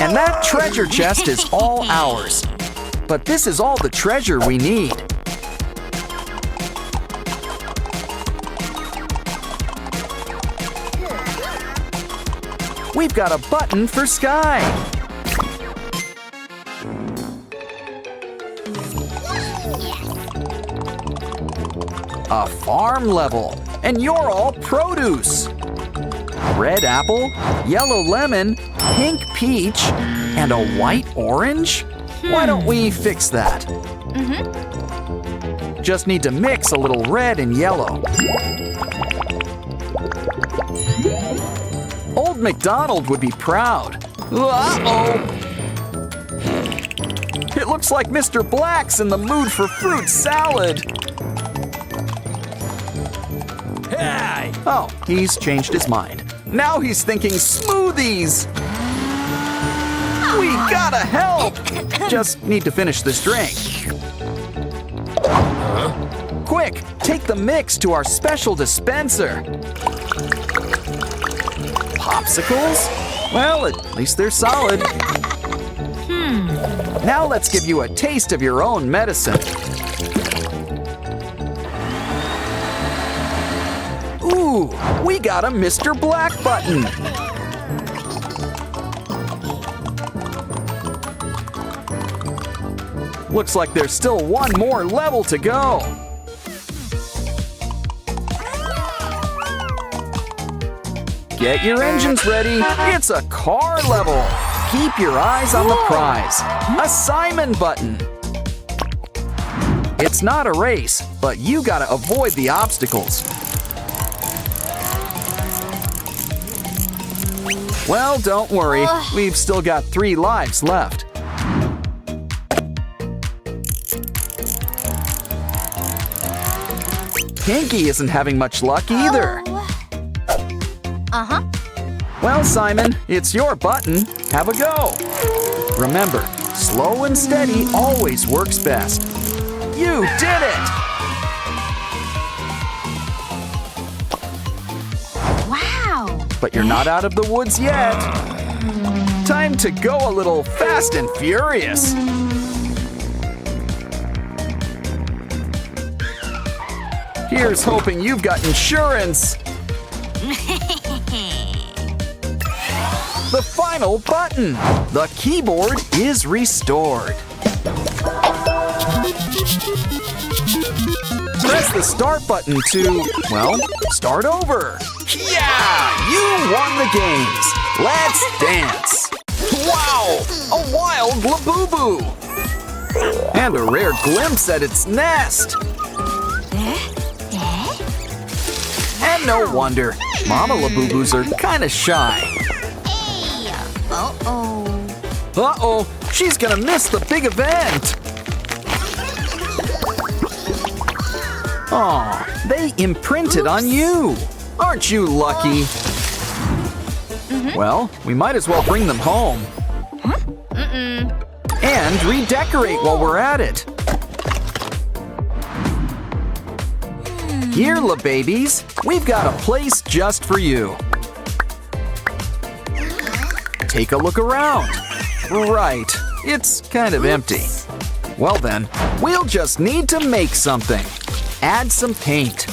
And that treasure chest is all ours. But this is all the treasure we need. We've got a button for Sky. A farm level, and you're all produce. Red apple, yellow lemon, pink peach, and a white orange? Why don't we fix that? Just need to mix a little red and yellow. Old MacDonald would be proud. Uh-oh! It looks like Mr. Black's in the mood for fruit salad. Hey! Oh, he's changed his mind. Now he's thinking smoothies. We gotta help! Just need to finish this drink. Quick, take the mix to our special dispenser. Popsicles? Well, at least they're solid. Now let's give you a taste of your own medicine. Ooh, we got a Mr. Black button. Looks like there's still one more level to go. Get your engines ready. It's a car level. Keep your eyes on the prize. A Simon button. It's not a race, but you gotta avoid the obstacles. Well, don't worry. We've still got 3 lives left. Pinky isn't having much luck either. Uh-huh. Well, Simon, it's your button. Have a go. Remember, slow and steady always works best. You did it! Wow. But you're not out of the woods yet. Time to go a little fast and furious. Here's hoping you've got insurance. The final button. The keyboard is restored. Press the start button to, well, start over. Yeah! You won the games. Let's dance. Wow! A wild Labubu. And a rare glimpse at its nest. And no wonder. Mama Labubus are kind of shy. Uh-oh. Uh-oh, she's gonna miss the big event. Aw, they imprinted on you. Aren't you lucky? Well, we might as well bring them home. And redecorate while we're at it. Here, la babies, we've got a place just for you. Take a look around. Right, it's kind of empty. Well then, we'll just need to make something. Add some paint.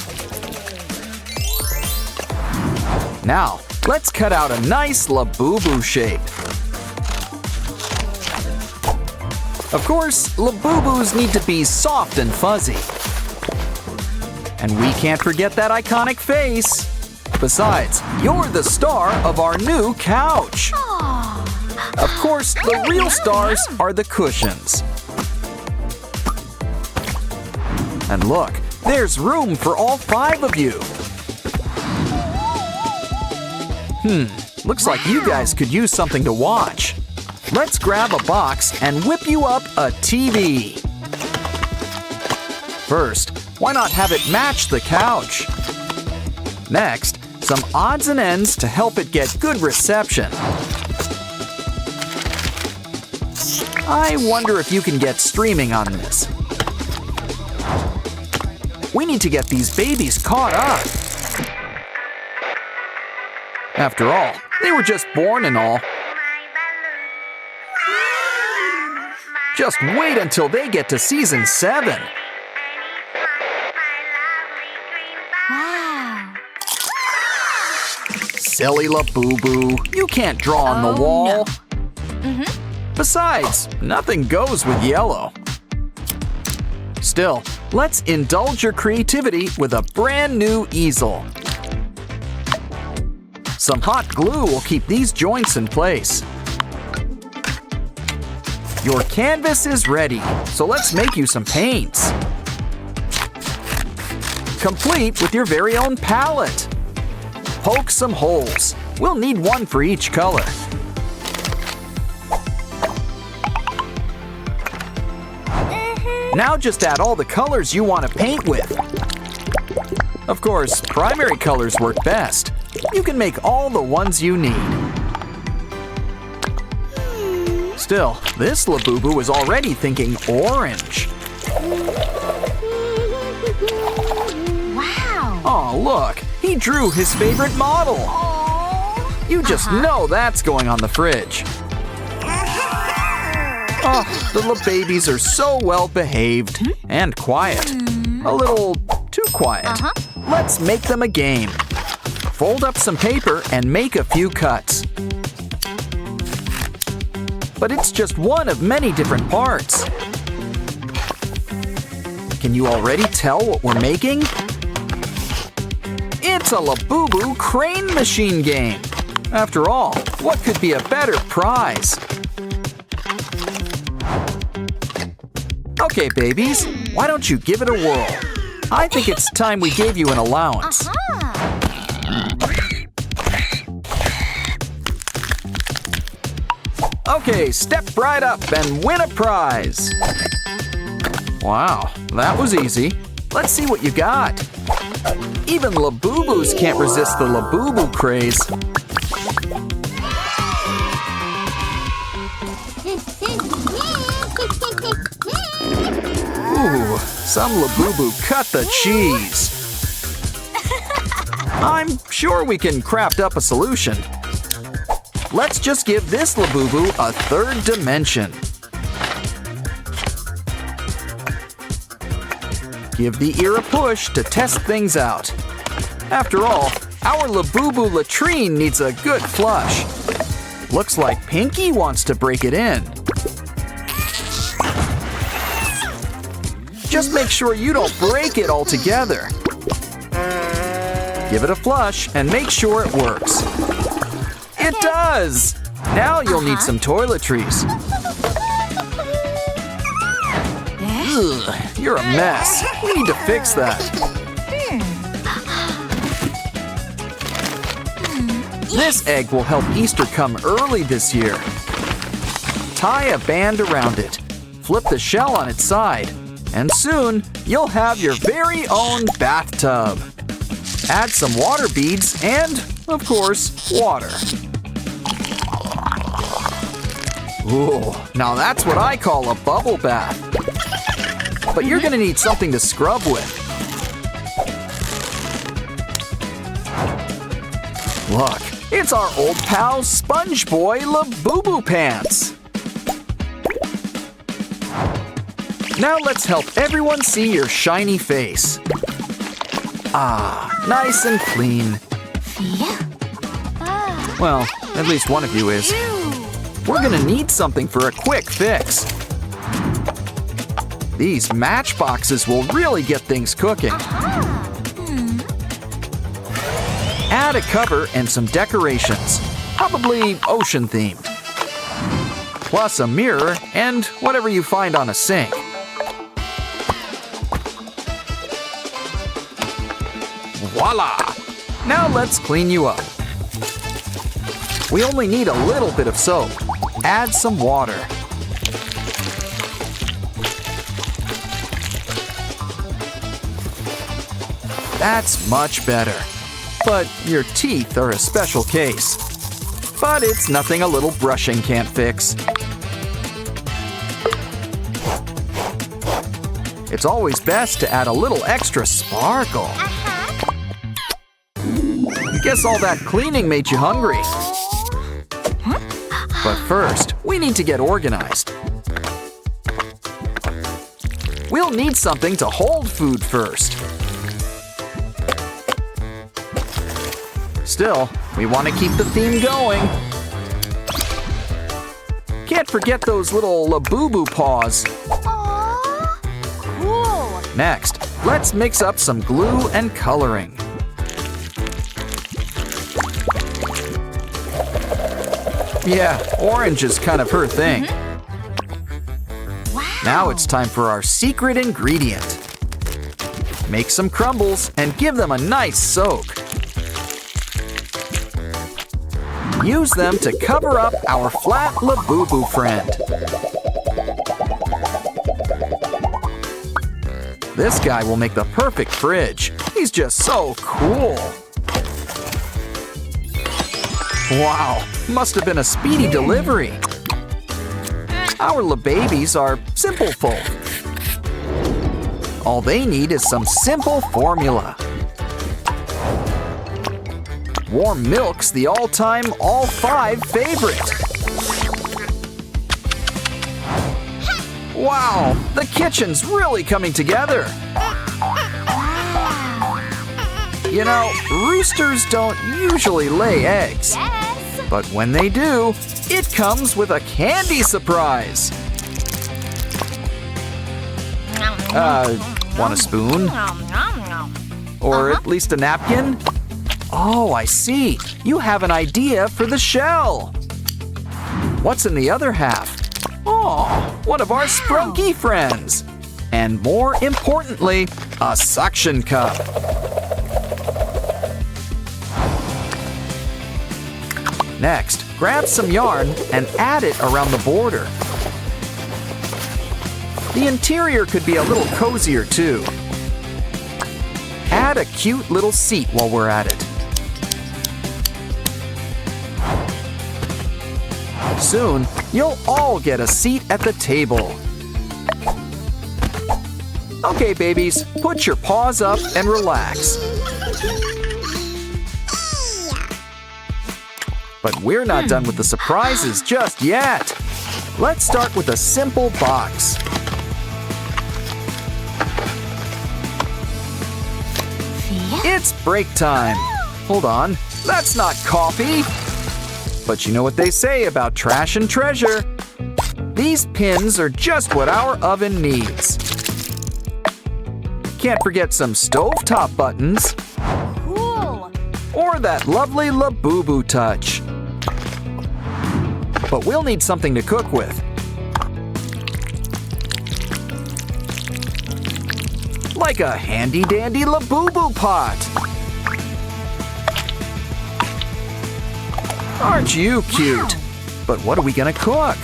Now, let's cut out a nice Labubu shape. Of course, Labubus need to be soft and fuzzy. And we can't forget that iconic face. Besides, you're the star of our new couch. Of course, the real stars are the cushions. And look, there's room for all 5 of you. Looks like you guys could use something to watch. Let's grab a box and whip you up a TV. First, why not have it match the couch? Next, some odds and ends to help it get good reception. I wonder if you can get streaming on this. We need to get these babies caught up. After all, they were just born and all. Just wait until they get to season 7. Wow. Silly Labubu, you can't draw on the wall. No. Besides, nothing goes with yellow. Still, let's indulge your creativity with a brand new easel. Some hot glue will keep these joints in place. Your canvas is ready, so let's make you some paints. Complete with your very own palette. Poke some holes. We'll need one for each color. Now just add all the colors you want to paint with. Of course, primary colors work best. You can make all the ones you need. Still, this Labubu is already thinking orange. Wow. Oh, look, he drew his favorite model. You just know that's going on the fridge. Oh, the little babies are so well behaved and quiet. A little too quiet. Let's make them a game. Fold up some paper and make a few cuts. But it's just one of many different parts. Can you already tell what we're making? It's a Labubu crane machine game. After all, what could be a better prize? Okay, babies, why don't you give it a whirl? I think it's time we gave you an allowance. Okay, step right up and win a prize. Wow, that was easy. Let's see what you got. Even Labubus can't resist the Labubu craze. Ooh, some Labubu cut the cheese. I'm sure we can craft up a solution. Let's just give this Labubu a third dimension. Give the ear a push to test things out. After all, our Labubu latrine needs a good flush. Looks like Pinky wants to break it in. Just make sure you don't break it altogether. Give it a flush and make sure it works. It does! Now you'll need some toiletries. Ugh, you're a mess. We need to fix that. This egg will help Easter come early this year. Tie a band around it. Flip the shell on its side. And soon, you'll have your very own bathtub. Add some water beads and, of course, water. Ooh, now that's what I call a bubble bath. But you're gonna need something to scrub with. Look, it's our old pal Sponge Boy Labubu Pants. Now let's help everyone see your shiny face. Ah, nice and clean. Well, at least one of you is. We're gonna need something for a quick fix. These matchboxes will really get things cooking. Add a cover and some decorations, probably ocean themed. Plus a mirror and whatever you find on a sink. Voila! Now let's clean you up. We only need a little bit of soap. Add some water. That's much better. But your teeth are a special case. But it's nothing a little brushing can't fix. It's always best to add a little extra sparkle. Guess all that cleaning made you hungry. But first, we need to get organized. We'll need something to hold food first. Still, we want to keep the theme going. Can't forget those little Labubu paws. Aww. Cool. Next, let's mix up some glue and coloring. Yeah, orange is kind of her thing. Wow. Now it's time for our secret ingredient. Make some crumbles and give them a nice soak. Use them to cover up our flat Labubu friend. This guy will make the perfect fridge. He's just so cool. Wow, must have been a speedy delivery. Our LaBabies are simple folk. All they need is some simple formula. Warm milk's the all-time, all-5 favorite. Wow, the kitchen's really coming together. You know, roosters don't usually lay eggs. Yes. But when they do, it comes with a candy surprise. Want a spoon? Or at least a napkin? Oh, I see. You have an idea for the shell. What's in the other half? Oh, one of our sprunky friends. And more importantly, a suction cup. Next, grab some yarn and add it around the border. The interior could be a little cozier too. Add a cute little seat while we're at it. Soon, you'll all get a seat at the table. Okay, babies, put your paws up and relax. But we're not done with the surprises just yet. Let's start with a simple box. It's break time. Hold on, that's not coffee. But you know what they say about trash and treasure. These pins are just what our oven needs. Can't forget some stovetop buttons. Cool. Or that lovely Labubu touch. But we'll need something to cook with. Like a handy-dandy Labubu pot. Aren't you cute? But what are we gonna cook?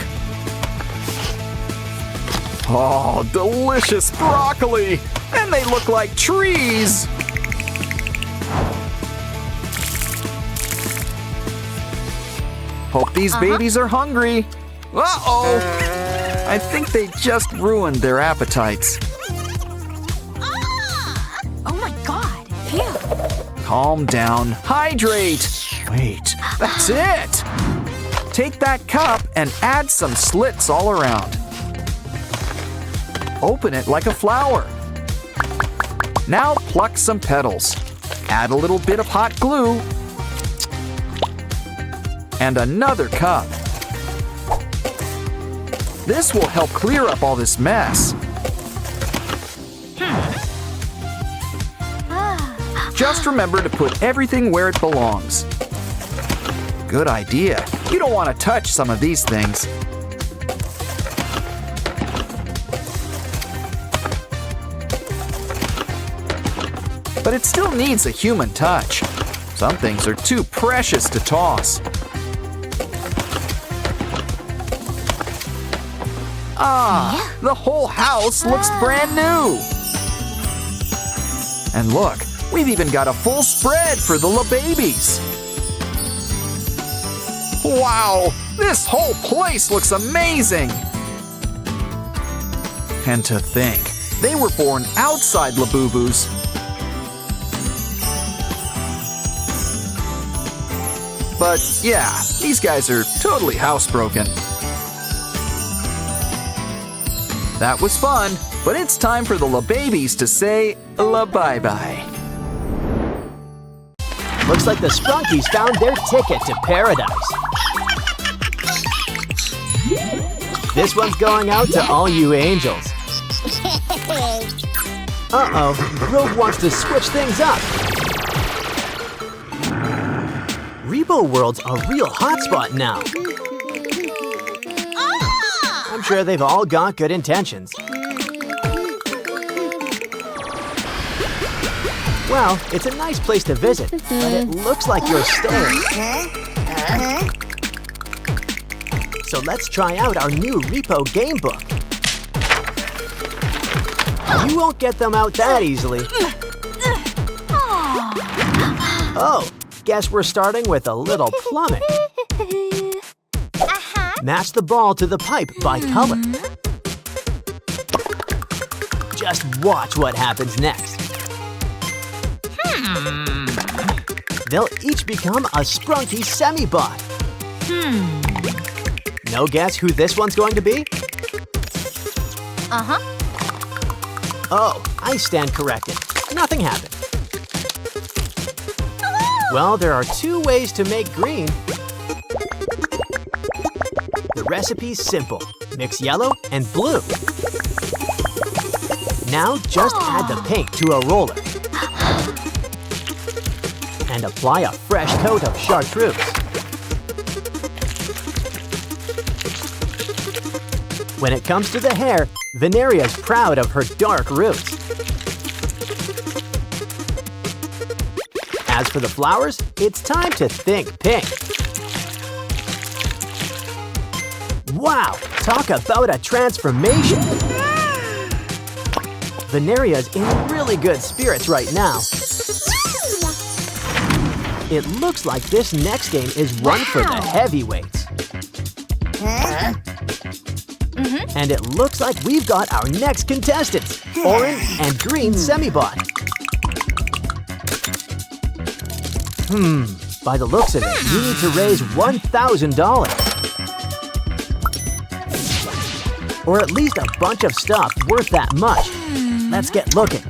Oh, delicious broccoli! And they look like trees! Hope these babies are hungry. Uh-oh! I think they just ruined their appetites. Oh my god. Phew. Calm down. Hydrate! Wait, that's it! Take that cup and add some slits all around. Open it like a flower. Now pluck some petals. Add a little bit of hot glue. And another cup. This will help clear up all this mess. Just remember to put everything where it belongs. Good idea. You don't want to touch some of these things. But it still needs a human touch. Some things are too precious to toss. Ah, the whole house looks brand new. And look, we've even got a full spread for the babies. Wow, this whole place looks amazing. And to think, they were born outside Labubu's. But yeah, these guys are totally housebroken. That was fun, but it's time for the babies to say bye-bye. Looks like the Sprunkies found their ticket to paradise. This one's going out to all you angels. Uh-oh, Rogue wants to switch things up. Rebo World's a real hotspot now. I'm sure they've all got good intentions. Well, it's a nice place to visit, but it looks like you're staying. So let's try out our new Repo game book. You won't get them out that easily. Oh, guess we're starting with a little plumbing. Match the ball to the pipe by color. Just watch what happens next. They'll each become a Sprunky semi-bot. No guess who this one's going to be? Oh, I stand corrected. Nothing happened. Well, there are two ways to make green. The recipe's simple. Mix yellow and blue. Now just add the paint to a roller. And apply a fresh coat of chartreuse. When it comes to the hair, Veneria's proud of her dark roots. As for the flowers, it's time to think pink. Wow, talk about a transformation! Veneria's in really good spirits right now. It looks like this next game is one for the heavyweights. And it looks like we've got our next contestants, orange and green semi-bot. By the looks of it, you need to raise $1,000. Or at least a bunch of stuff worth that much. Let's get looking.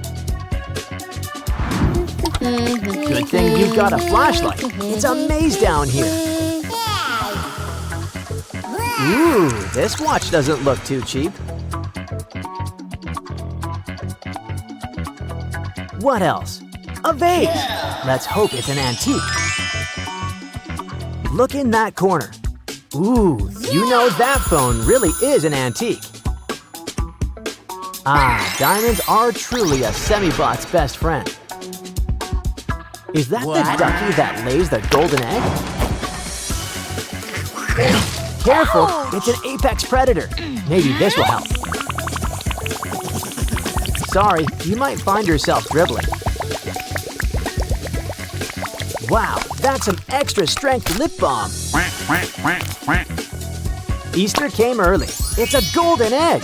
Good thing you've got a flashlight. It's a maze down here. Ooh, this watch doesn't look too cheap. What else? A vase. Let's hope it's an antique. Look in that corner. Ooh, you know that phone really is an antique. Ah, diamonds are truly a semi-bot's best friend. Is that the ducky that lays the golden egg? Careful, it's an apex predator. Maybe this will help. Sorry, you might find yourself dribbling. Wow, that's some extra strength lip balm. Easter came early. It's a golden egg.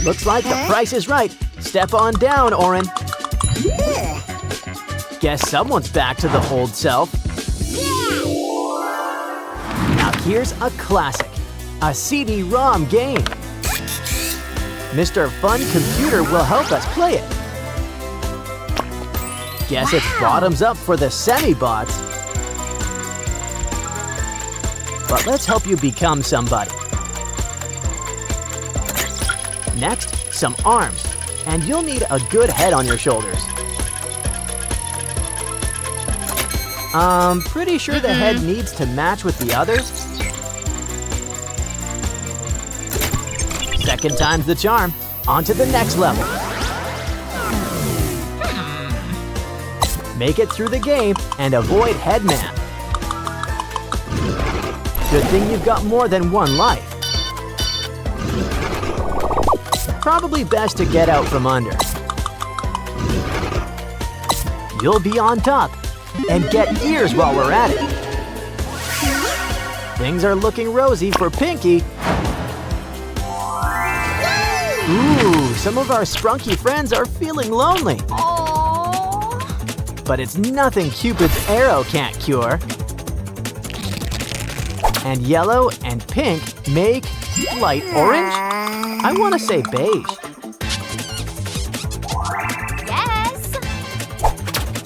Looks like the price is right. Step on down, Oren. Guess someone's back to the old self. Now here's a classic, a CD-ROM game. Mr. Fun Computer will help us play it. Guess it's bottoms up for the semi-bots. But let's help you become somebody. Next, some arms. and you'll need a good head on your shoulders. Pretty sure the head needs to match with the others. Second time's the charm. On to the next level. Make it through the game and avoid Headman. Good thing you've got more than one life. Probably best to get out from under. You'll be on top. And get ears while we're at it. Things are looking rosy for Pinky. Ooh, some of our sprunky friends are feeling lonely. Aww. But it's nothing Cupid's arrow can't cure. And yellow and pink make light orange? I want to say beige. Yes.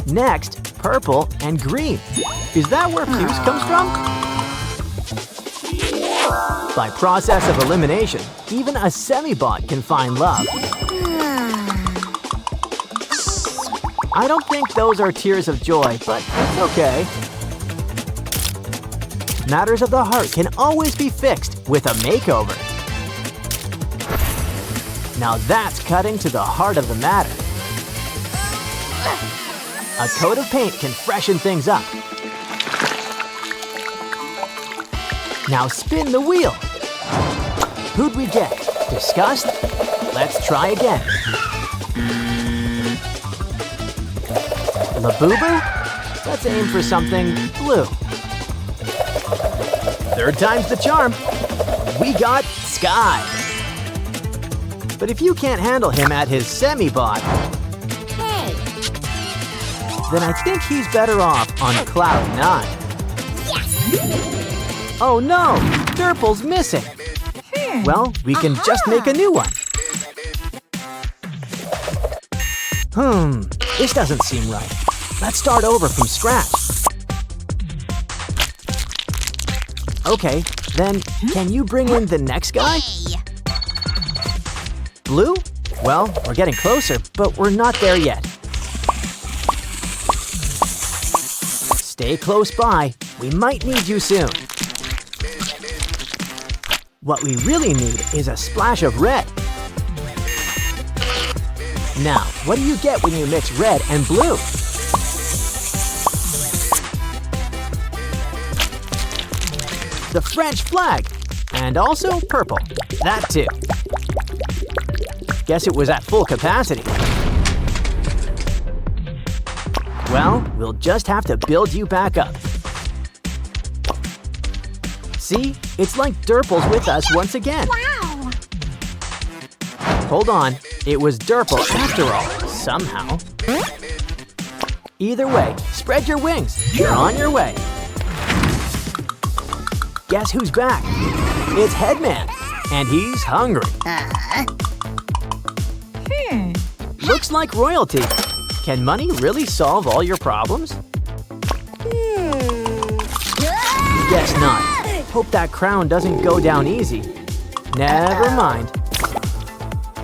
Next, purple and green. Is that where puce comes from? By process of elimination, even a semi-bot can find love. I don't think those are tears of joy, but it's okay. Matters of the heart can always be fixed with a makeover. Now that's cutting to the heart of the matter. A coat of paint can freshen things up. Now spin the wheel. Who'd we get? Disgust? Let's try again. Labubu? Let's aim for something blue. Third time's the charm. We got Sky. But if you can't handle him at his semi-bot, then I think he's better off on Cloud 9. Yes. Oh no! Derple's missing! Well, we can just make a new one. This doesn't seem right. Let's start over from scratch. Okay, then can you bring in the next guy? Blue? Well, we're getting closer, but we're not there yet. Stay close by. We might need you soon. What we really need is a splash of red. Now, what do you get when you mix red and blue? The French flag. And also purple. That too. Guess it was at full capacity. Well, we'll just have to build you back up. See? It's like Derple's with us once again. Wow. Hold on. It was Derple after all, somehow. Either way, spread your wings. You're on your way. Guess who's back? It's Headman, and he's hungry. Looks like royalty. Can money really solve all your problems? Guess not. Hope that crown doesn't go down easy. Never mind.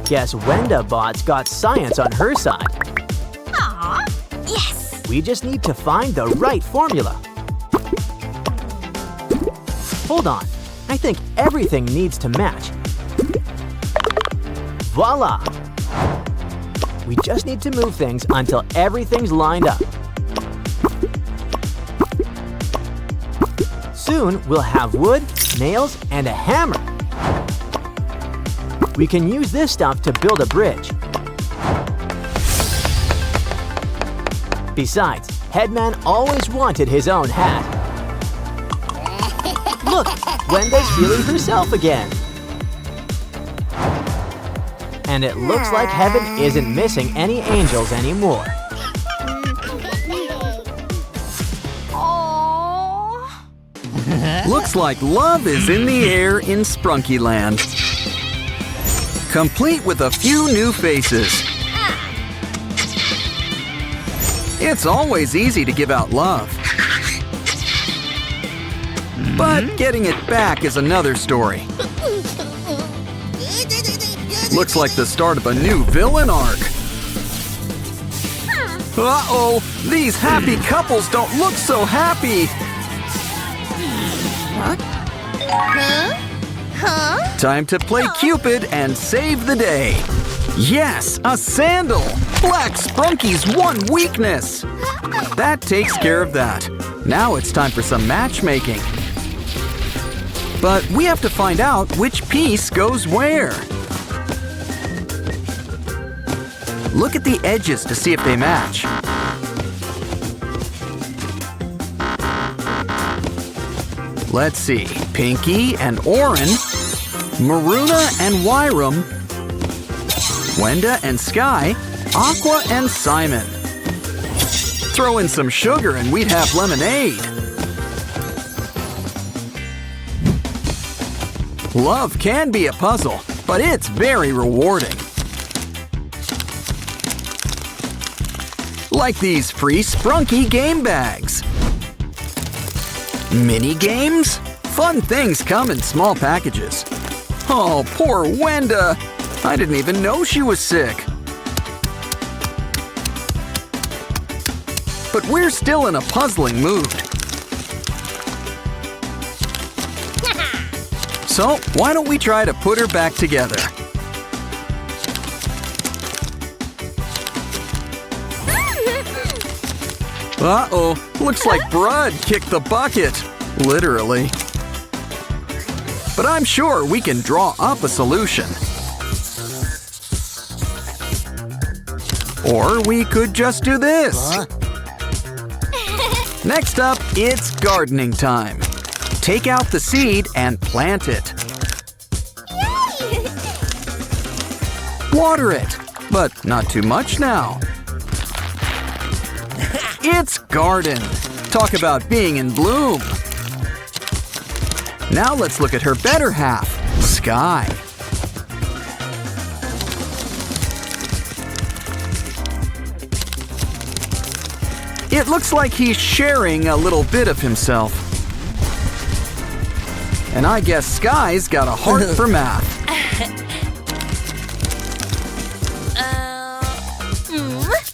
Guess Wenda Bot's got science on her side. Aw. Yes. We just need to find the right formula. Hold on. I think everything needs to match. Voila! We just need to move things until everything's lined up. Soon, we'll have wood, nails, and a hammer. We can use this stuff to build a bridge. Besides, Headman always wanted his own hat. Look, Wenda's feeling herself again. And it looks like heaven isn't missing any angels anymore. Aww. Looks like love is in the air in Sprunky Land. Complete with a few new faces. It's always easy to give out love. But getting it back is another story. Looks like the start of a new villain arc. Uh-oh! These happy couples don't look so happy! Time to play Cupid and save the day. Yes, a sandal! Black Sprunky's one weakness! That takes care of that. Now it's time for some matchmaking. But we have to find out which piece goes where. Look at the edges to see if they match. Let's see. Pinky and Oren, Maruna and Wyram, Wenda and Sky, Aqua and Simon. Throw in some sugar and we'd have lemonade. Love can be a puzzle, but it's very rewarding. Like these free Sprunky game bags. Mini games? Fun things come in small packages. Oh, poor Wenda. I didn't even know she was sick. But we're still in a puzzling mood. So, why don't we try to put her back together? Uh-oh, looks like Brud kicked the bucket. Literally. But I'm sure we can draw up a solution. Or we could just do this. Next up, it's gardening time. Take out the seed and plant it. Water it, but not too much now. It's garden. Talk about being in bloom. Now let's look at her better half, Sky. It looks like he's sharing a little bit of himself. And I guess Sky's got a heart for math.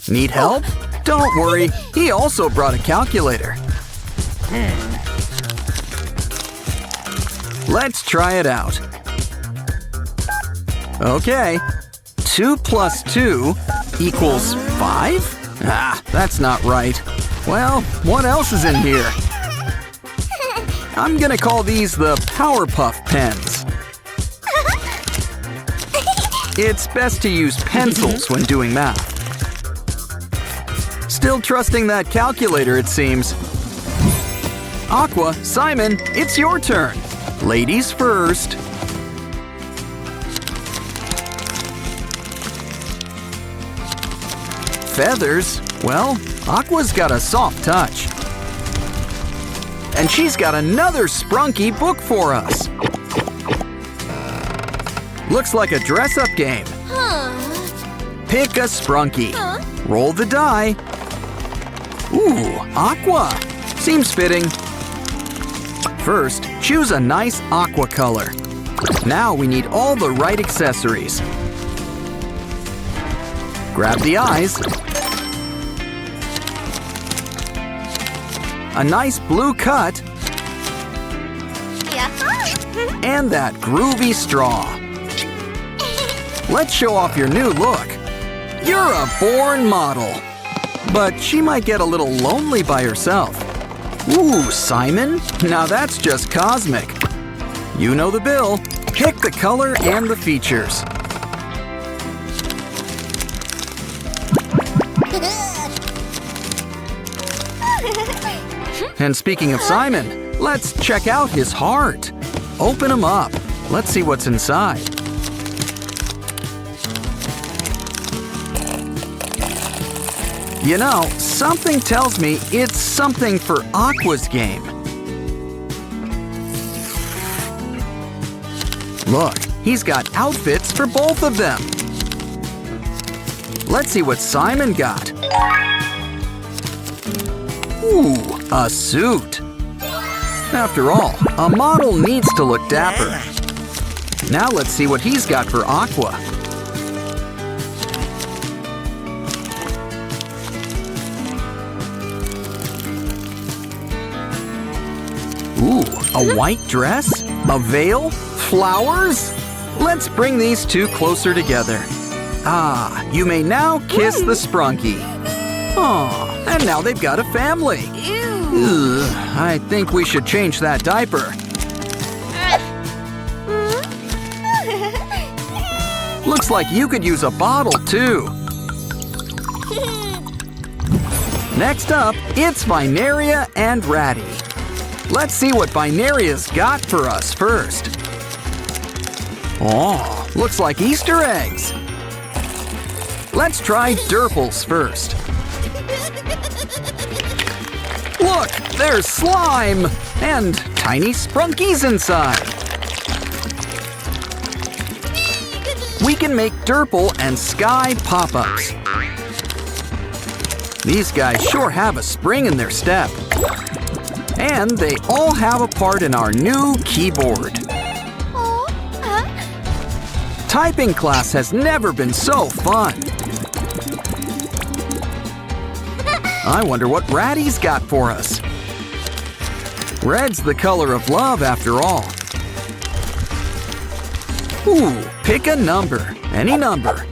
Need help? Don't worry, he also brought a calculator. Let's try it out. Okay, 2 plus 2 equals 5? Ah, that's not right. Well, what else is in here? I'm gonna call these the Powerpuff pens. It's best to use pencils when doing math. Still trusting that calculator, it seems. Aqua, Simon, it's your turn. Ladies first. Feathers? Well, Aqua's got a soft touch. And she's got another Sprunky book for us. Looks like a dress-up game. Pick a Sprunky. Roll the die. Ooh, Aqua. Seems fitting. First, choose a nice aqua color. Now we need all the right accessories. Grab the eyes. A nice blue cut. And that groovy straw. Let's show off your new look. You're a born model. But she might get a little lonely by herself. Ooh, Simon? Now that's just cosmic. You know the bill. Pick the color and the features. And speaking of Simon, let's check out his heart. Open him up. Let's see what's inside. You know, something tells me it's something for Aqua's game. Look, he's got outfits for both of them. Let's see what Simon got. Ooh, a suit. After all, a model needs to look dapper. Now let's see what he's got for Aqua. Ooh, a white dress? A veil? Flowers? Let's bring these two closer together. Ah, you may now kiss the Sprunky. Aw, and now they've got a family. Ugh, I think we should change that diaper. Looks like you could use a bottle, too. Next up, it's Vineria and Ratty. Let's see what Vineria's got for us first. Oh, looks like Easter eggs. Let's try Durples first. Look, there's slime and tiny Sprunkies inside. We can make Durple and Sky pop-ups. These guys sure have a spring in their step. And they all have a part in our new keyboard. Typing class has never been so fun. I wonder what Ratty's got for us. Red's the color of love after all. Ooh, pick a number. Any number.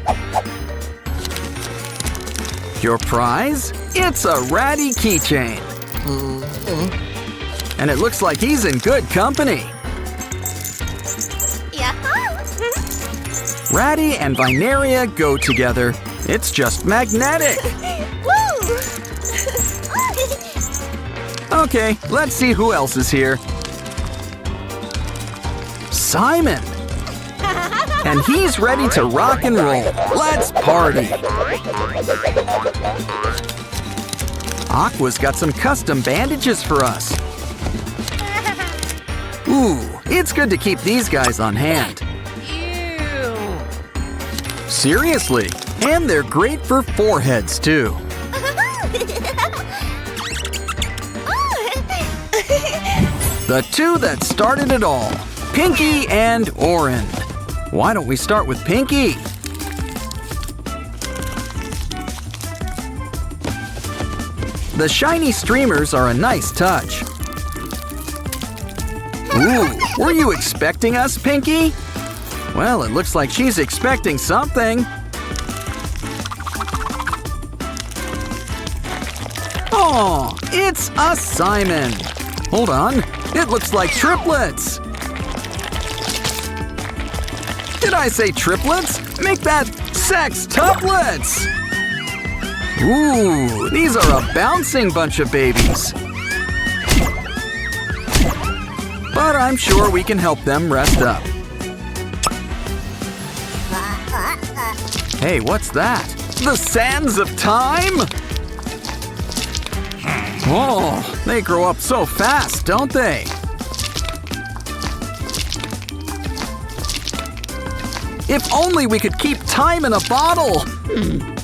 Your prize? It's a Ratty keychain. And it looks like he's in good company. Ratty and Vineria go together. It's just magnetic. Okay, let's see who else is here. Simon. And he's ready to rock and roll. Let's party. Aqua's got some custom bandages for us. Ooh, it's good to keep these guys on hand. Seriously, and they're great for foreheads too. The two that started it all, Pinky and Oren. Why don't we start with Pinky? The shiny streamers are a nice touch. Ooh, were you expecting us, Pinky? Well, it looks like she's expecting something. Oh, it's a Simon. Hold on, it looks like triplets. Did I say triplets? Make that sextuplets. Ooh, these are a bouncing bunch of babies. But I'm sure we can help them rest up. Hey, what's that? The sands of time? Oh, they grow up so fast, don't they? If only we could keep time in a bottle!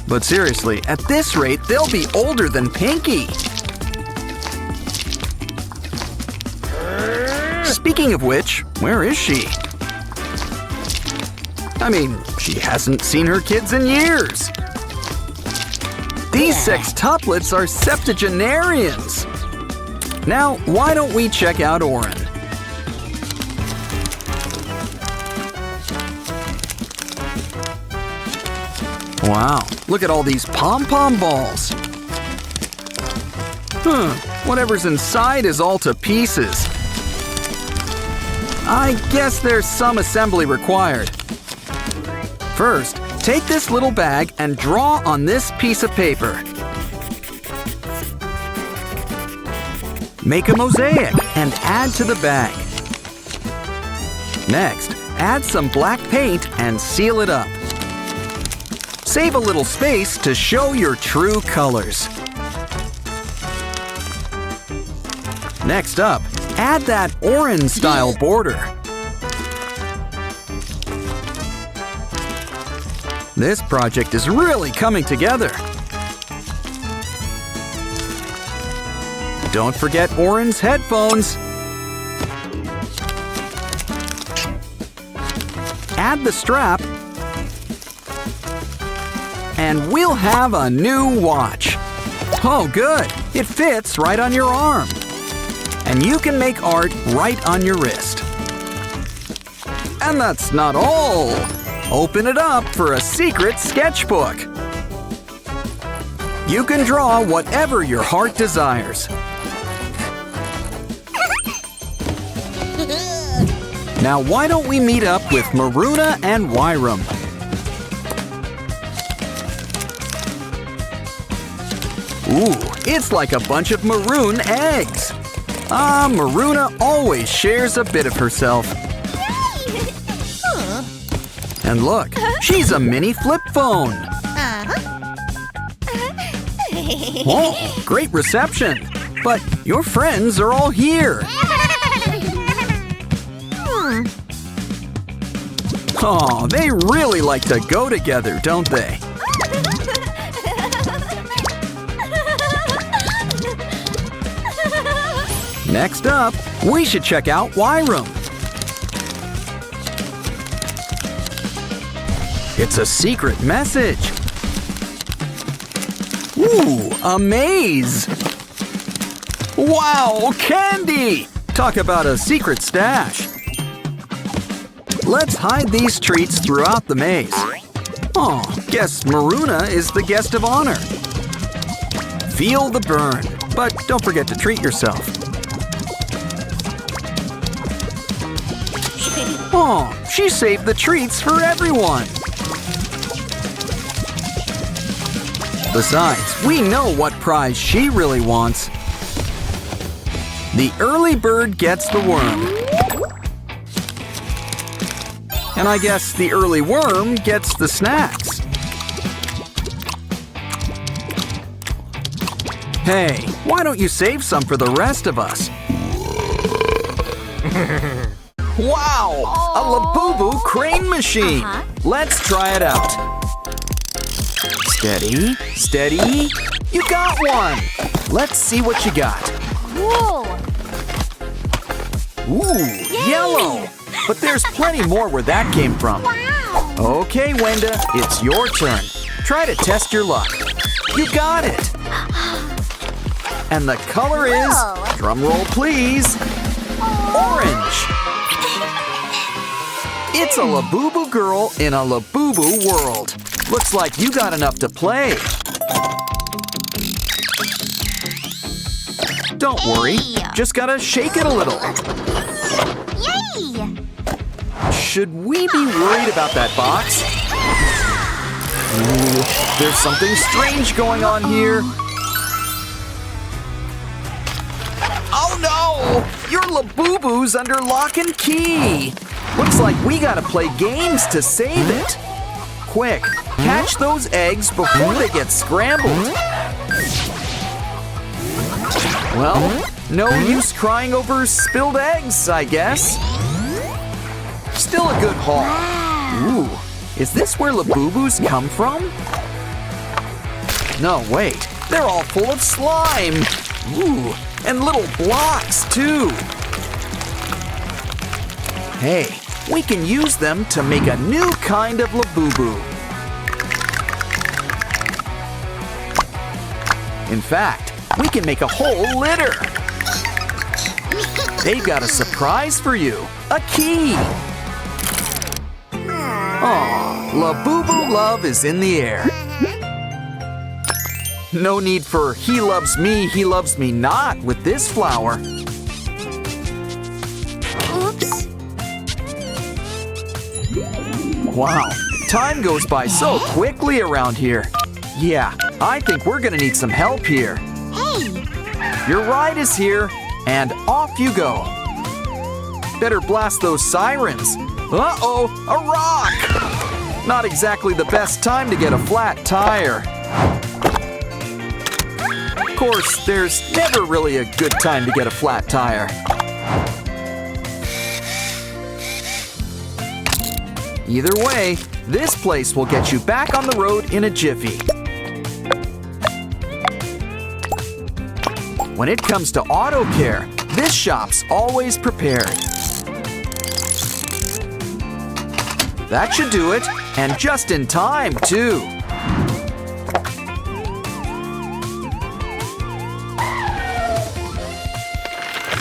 But seriously, at this rate, they'll be older than Pinky. Speaking of which, where is she? I mean, she hasn't seen her kids in years. These sextuplets are septuagenarians. Now, why don't we check out Oren? Wow, look at all these pom-pom balls. Whatever's inside is all to pieces. I guess there's some assembly required. First, take this little bag and draw on this piece of paper. Make a mosaic and add to the bag. Next, add some black paint and seal it up. Save a little space to show your true colors. Next up, add that orange-style border. This project is really coming together. Don't forget Oren's headphones. Add the strap. And we'll have a new watch. Oh, good. It fits right on your arm. And you can make art right on your wrist. And that's not all. Open it up for a secret sketchbook. You can draw whatever your heart desires. Now why don't we meet up with Maruna and Wyram? Ooh, it's like a bunch of maroon eggs. Ah, Maruna always shares a bit of herself. And look, she's a mini flip phone. Whoa, great reception. But your friends are all here. Oh, they really like to go together, don't they? Next up, we should check out Wyram. It's a secret message. Ooh, a maze. Wow, candy! Talk about a secret stash. Let's hide these treats throughout the maze. Oh, guess Maruna is the guest of honor. Feel the burn, but don't forget to treat yourself. Oh, she saved the treats for everyone. Besides, we know what prize she really wants. The early bird gets the worm. And I guess the early worm gets the snacks. Hey, why don't you save some for the rest of us? Wow! A Labubu crane machine! Let's try it out. Steady, steady. You got one! Let's see what you got. Cool. Ooh, yellow! But there's plenty more where that came from. Wow. Okay, Wenda, it's your turn. Try to test your luck. You got it! And the color is, drum roll please, orange! It's a Labubu girl in a Labubu world. Looks like you got enough to play. Don't worry, just gotta shake it a little. Yay! Should we be worried about that box? Ooh, there's something strange going on here. Oh no! Your Labubu's under lock and key. Looks like we gotta play games to save it. Quick, catch those eggs before they get scrambled. Well, no use crying over spilled eggs, I guess. Still a good haul. Ooh, is this where Labubus come from? No, wait, they're all full of slime. Ooh, and little blocks too. Hey, we can use them to make a new kind of Labubu. In fact, we can make a whole litter. They've got a surprise for you, a key. Aw, Labubu love is in the air. No need for he loves me not with this flower. Oops. Wow, time goes by so quickly around here. Yeah, I think we're gonna need some help here. Hey. Your ride is here, and off you go. Better blast those sirens. Uh-oh, a rock! Not exactly the best time to get a flat tire. Of course, there's never really a good time to get a flat tire. Either way, this place will get you back on the road in a jiffy. When it comes to auto care, this shop's always prepared. That should do it, and just in time, too.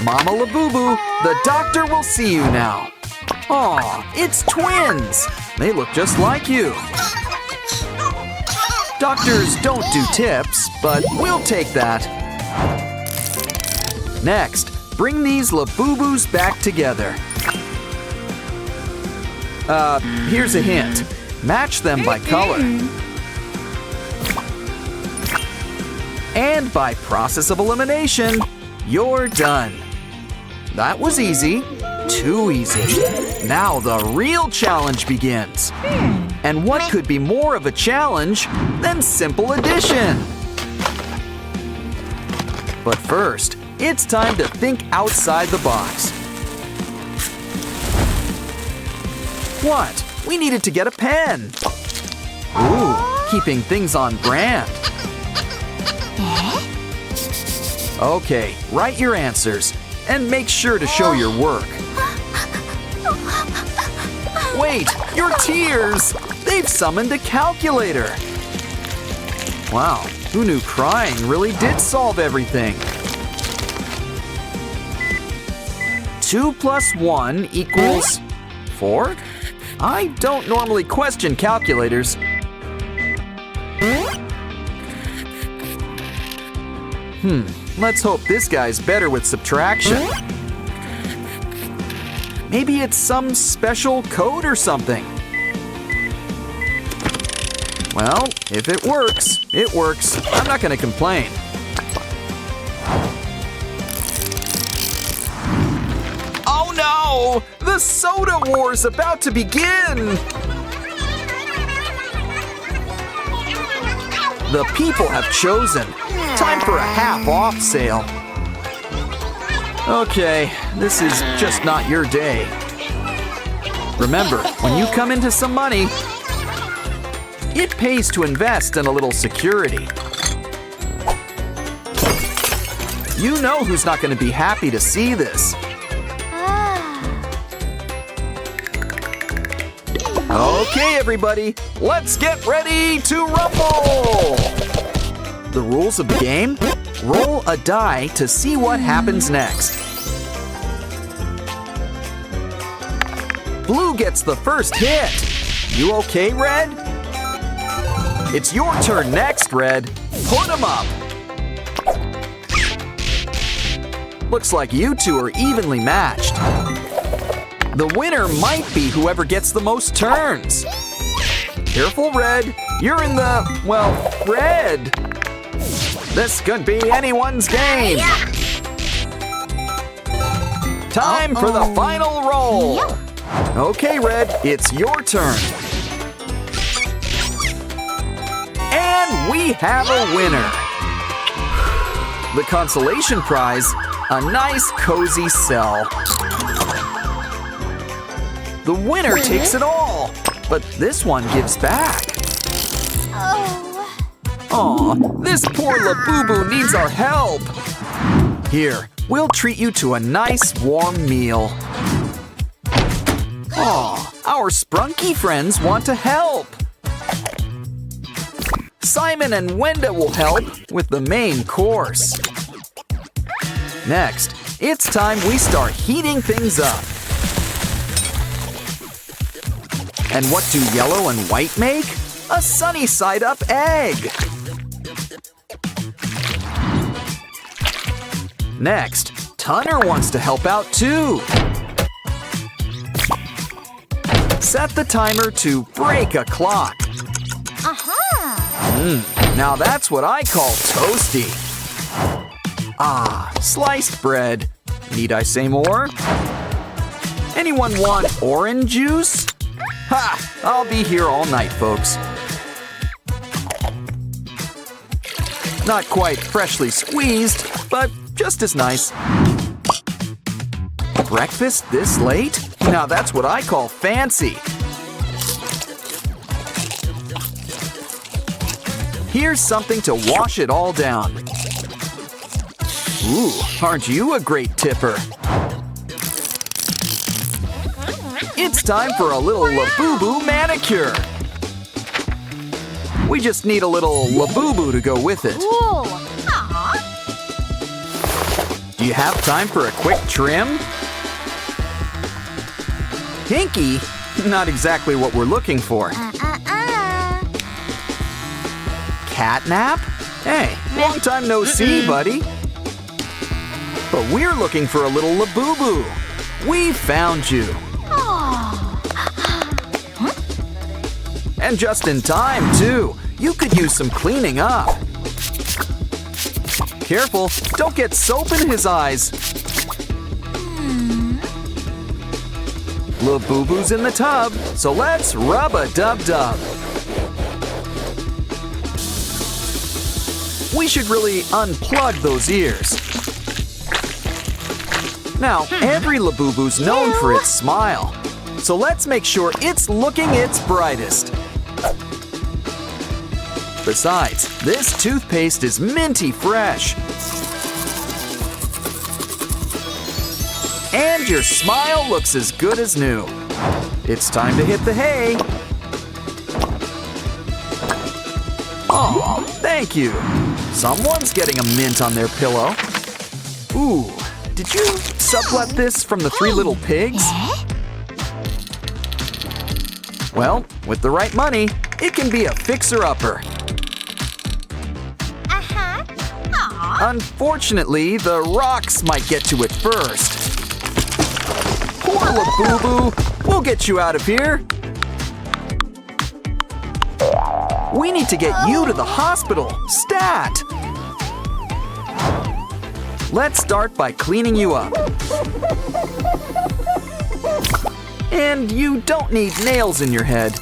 Mama Labubu, the doctor will see you now. Aw, it's twins. They look just like you. Doctors don't do tips, but we'll take that. Next, bring these Labubus back together. Here's a hint. Match them by color. And by process of elimination, you're done. That was easy. Too easy. Now the real challenge begins. And what could be more of a challenge than simple addition? But first, it's time to think outside the box. What? We needed to get a pen. Ooh, keeping things on brand. Okay, write your answers and make sure to show your work. Wait, your tears! They've summoned a calculator. Wow, who knew crying really did solve everything? 2 + 1 = 4? I don't normally question calculators. Let's hope this guy's better with subtraction. Maybe it's some special code or something. Well, if it works, it works. I'm not going to complain. Oh no! The soda war's about to begin! The people have chosen. Time for a half-off sale. Okay, this is just not your day. Remember, when you come into some money, it pays to invest in a little security. You know who's not going to be happy to see this. Okay, everybody, let's get ready to rumble! The rules of the game? Roll a die to see what happens next. Blue gets the first hit. You okay, Red? It's your turn next, Red. Put 'em up. Looks like you two are evenly matched. The winner might be whoever gets the most turns. Careful, Red. You're in the, well, red. This could be anyone's game. Time for the final roll. Okay, Red, it's your turn. And we have a winner. The consolation prize, a nice cozy cell. The winner takes it all, but this one gives back. Aw, this poor Labubu needs our help. Here, we'll treat you to a nice warm meal. Aw, our Sprunky friends want to help. Simon and Wenda will help with the main course. Next, it's time we start heating things up. And what do yellow and white make? A sunny side up egg. Next, Tunner wants to help out too. Set the timer to break a clock. Now that's what I call toasty. Ah, sliced bread. Need I say more? Anyone want orange juice? Ha! I'll be here all night, folks. Not quite freshly squeezed, but just as nice. Breakfast this late? Now that's what I call fancy. Here's something to wash it all down. Ooh, aren't you a great tipper? It's time for a little Labubu manicure. We just need a little Labubu to go with it. Do you have time for a quick trim? Pinky? Not exactly what we're looking for. Cat nap? Hey, long time no see, buddy. But we're looking for a little Labubu. We found you. And just in time, too. You could use some cleaning up. Careful, don't get soap in his eyes. Labubu's in the tub, so let's rub-a-dub-dub. We should really unplug those ears. Now, every Labubu's known for its smile, so let's make sure it's looking its brightest. Besides, this toothpaste is minty fresh. And your smile looks as good as new. It's time to hit the hay. Aw, thank you. Someone's getting a mint on their pillow. Ooh, did you sublet this from the Three Little Pigs? Well, with the right money, it can be a fixer-upper. Unfortunately, the rocks might get to it first. Poor Labubu, we'll get you out of here. We need to get you to the hospital, stat! Let's start by cleaning you up. And you don't need nails in your head.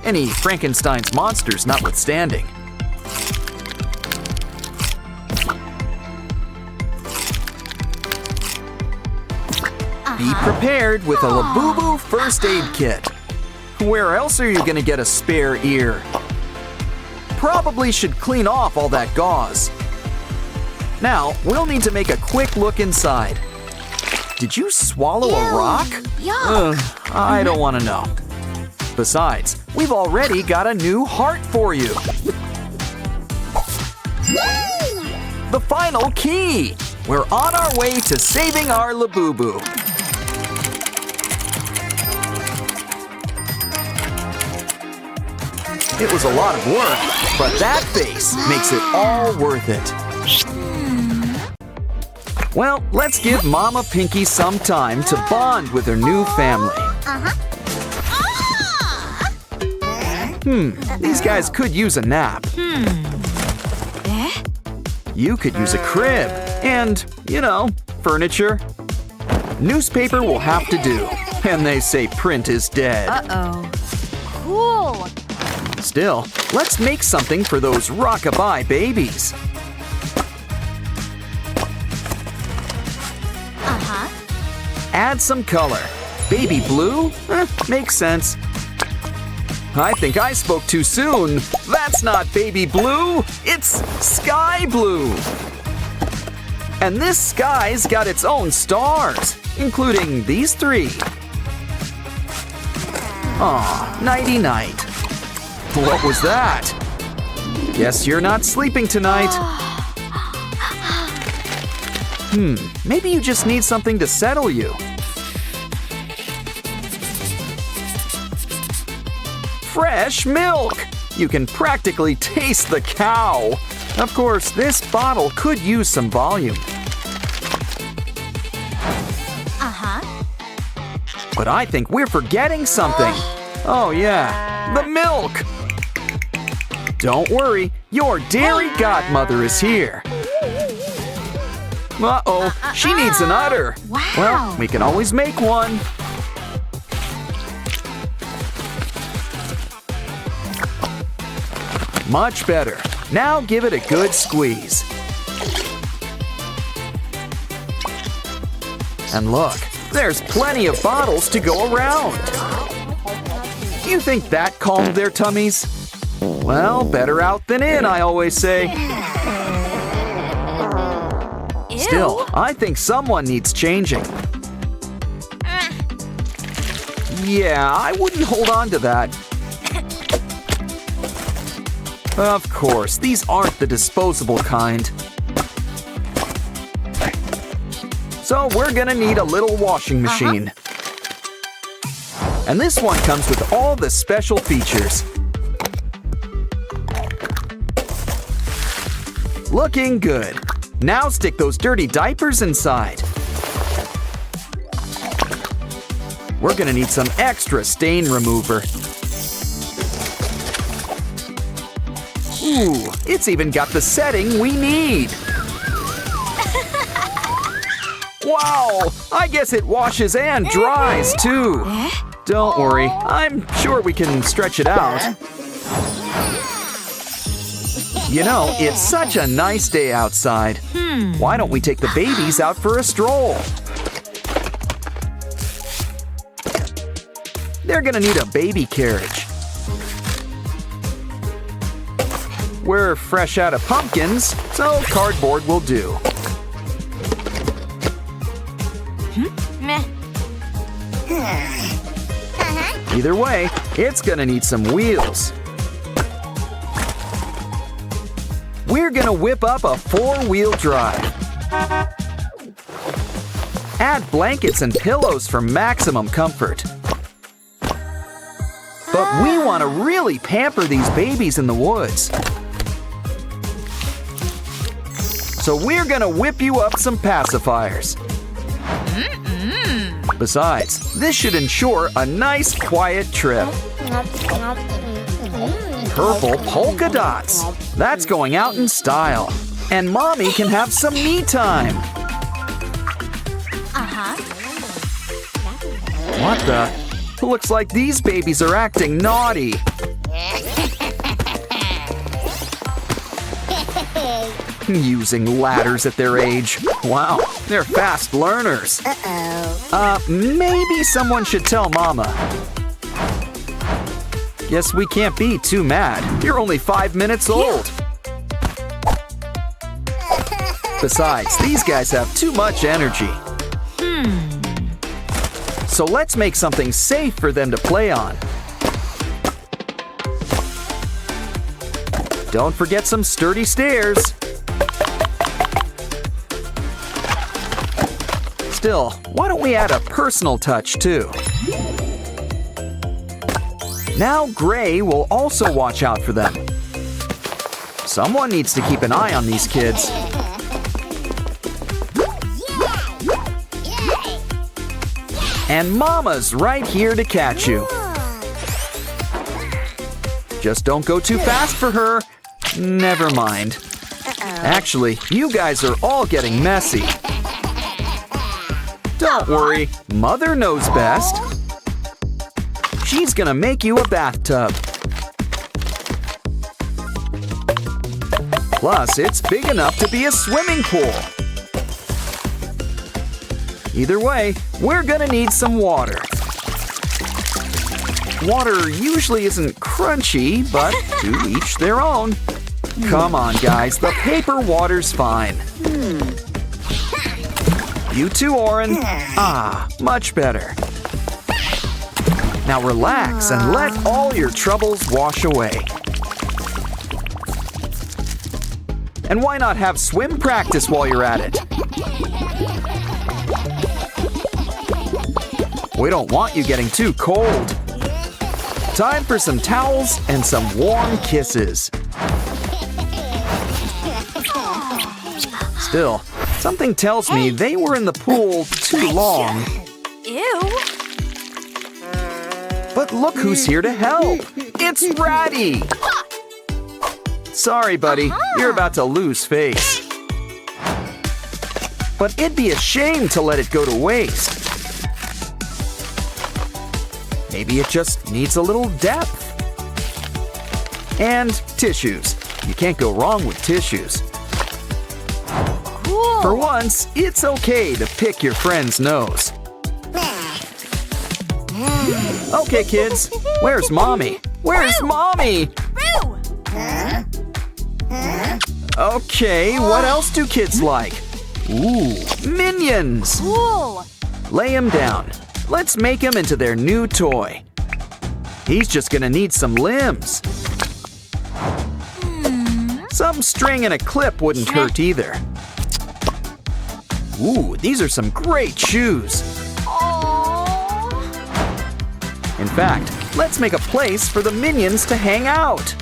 Any Frankenstein's monsters notwithstanding. Be prepared with a Labubu first aid kit. Where else are you gonna get a spare ear? Probably should clean off all that gauze. Now, we'll need to make a quick look inside. Did you swallow a rock? I don't want to know. Besides, we've already got a new heart for you. The final key! We're on our way to saving our Labubu. It was a lot of work, but that face makes it all worth it. Well, let's give Mama Pinky some time to bond with her new family. These guys could use a nap. You could use a crib and, you know, furniture. Newspaper will have to do, and they say print is dead. Cool. Still, let's make something for those rockabye babies. Add some color. Baby blue? Makes sense. I think I spoke too soon. That's not baby blue, it's sky blue. And this sky's got its own stars, including these three. Aw, nighty-night. What was that? Guess you're not sleeping tonight. Maybe you just need something to settle you. Fresh milk! You can practically taste the cow. Of course, this bottle could use some volume. But I think we're forgetting something. Oh yeah, the milk! Don't worry, your dairy godmother is here. Uh-oh, she needs an udder. Wow. Well, we can always make one. Much better. Now give it a good squeeze. And look, there's plenty of bottles to go around. Do you think that calmed their tummies? Well, better out than in, I always say. Still, I think someone needs changing. Yeah, I wouldn't hold on to that. Of course, these aren't the disposable kind. So we're gonna need a little washing machine. And this one comes with all the special features. Looking good. Now stick those dirty diapers inside. We're gonna need some extra stain remover. Ooh, it's even got the setting we need. Wow, I guess it washes and dries too. Don't worry, I'm sure we can stretch it out. You know, it's such a nice day outside. Why don't we take the babies out for a stroll? They're gonna need a baby carriage. We're fresh out of pumpkins, so cardboard will do. Meh. Either way, it's gonna need some wheels. We're gonna whip up a 4-wheel drive. Add blankets and pillows for maximum comfort. But we want to really pamper these babies in the woods. So we're gonna whip you up some pacifiers. Besides, this should ensure a nice, quiet trip. Purple polka dots. That's going out in style. And Mommy can have some me time. What the? Looks like these babies are acting naughty. Using ladders at their age. Wow, they're fast learners. Maybe someone should tell Mama. Guess we can't be too mad. You're only 5 minutes old. Besides, these guys have too much energy. So let's make something safe for them to play on. Don't forget some sturdy stairs. Still, why don't we add a personal touch too? Now Gray will also watch out for them. Someone needs to keep an eye on these kids. And Mama's right here to catch you. Just don't go too fast for her. Never mind. Actually, you guys are all getting messy. Don't worry, Mother knows best. She's gonna make you a bathtub. Plus, it's big enough to be a swimming pool. Either way, we're gonna need some water. Water usually isn't crunchy, but to each their own. Come on, guys, the paper water's fine. You too, Oren. Ah, much better. Now relax and let all your troubles wash away. And why not have swim practice while you're at it? We don't want you getting too cold. Time for some towels and some warm kisses. Still, something tells me they were in the pool too long. Ew. But look who's here to help. It's Ratty. Sorry, buddy. You're about to lose face. But it'd be a shame to let it go to waste. Maybe it just needs a little depth. And tissues. You can't go wrong with tissues. Cool. For once, it's okay to pick your friend's nose. Okay, kids, where's Mommy? Where's Mommy? Boo. Okay, what else do kids like? Ooh, minions! Cool. Lay him down. Let's make him into their new toy. He's just gonna need some limbs. Some string and a clip wouldn't hurt either. Ooh, these are some great shoes. In fact, let's make a place for the minions to hang out.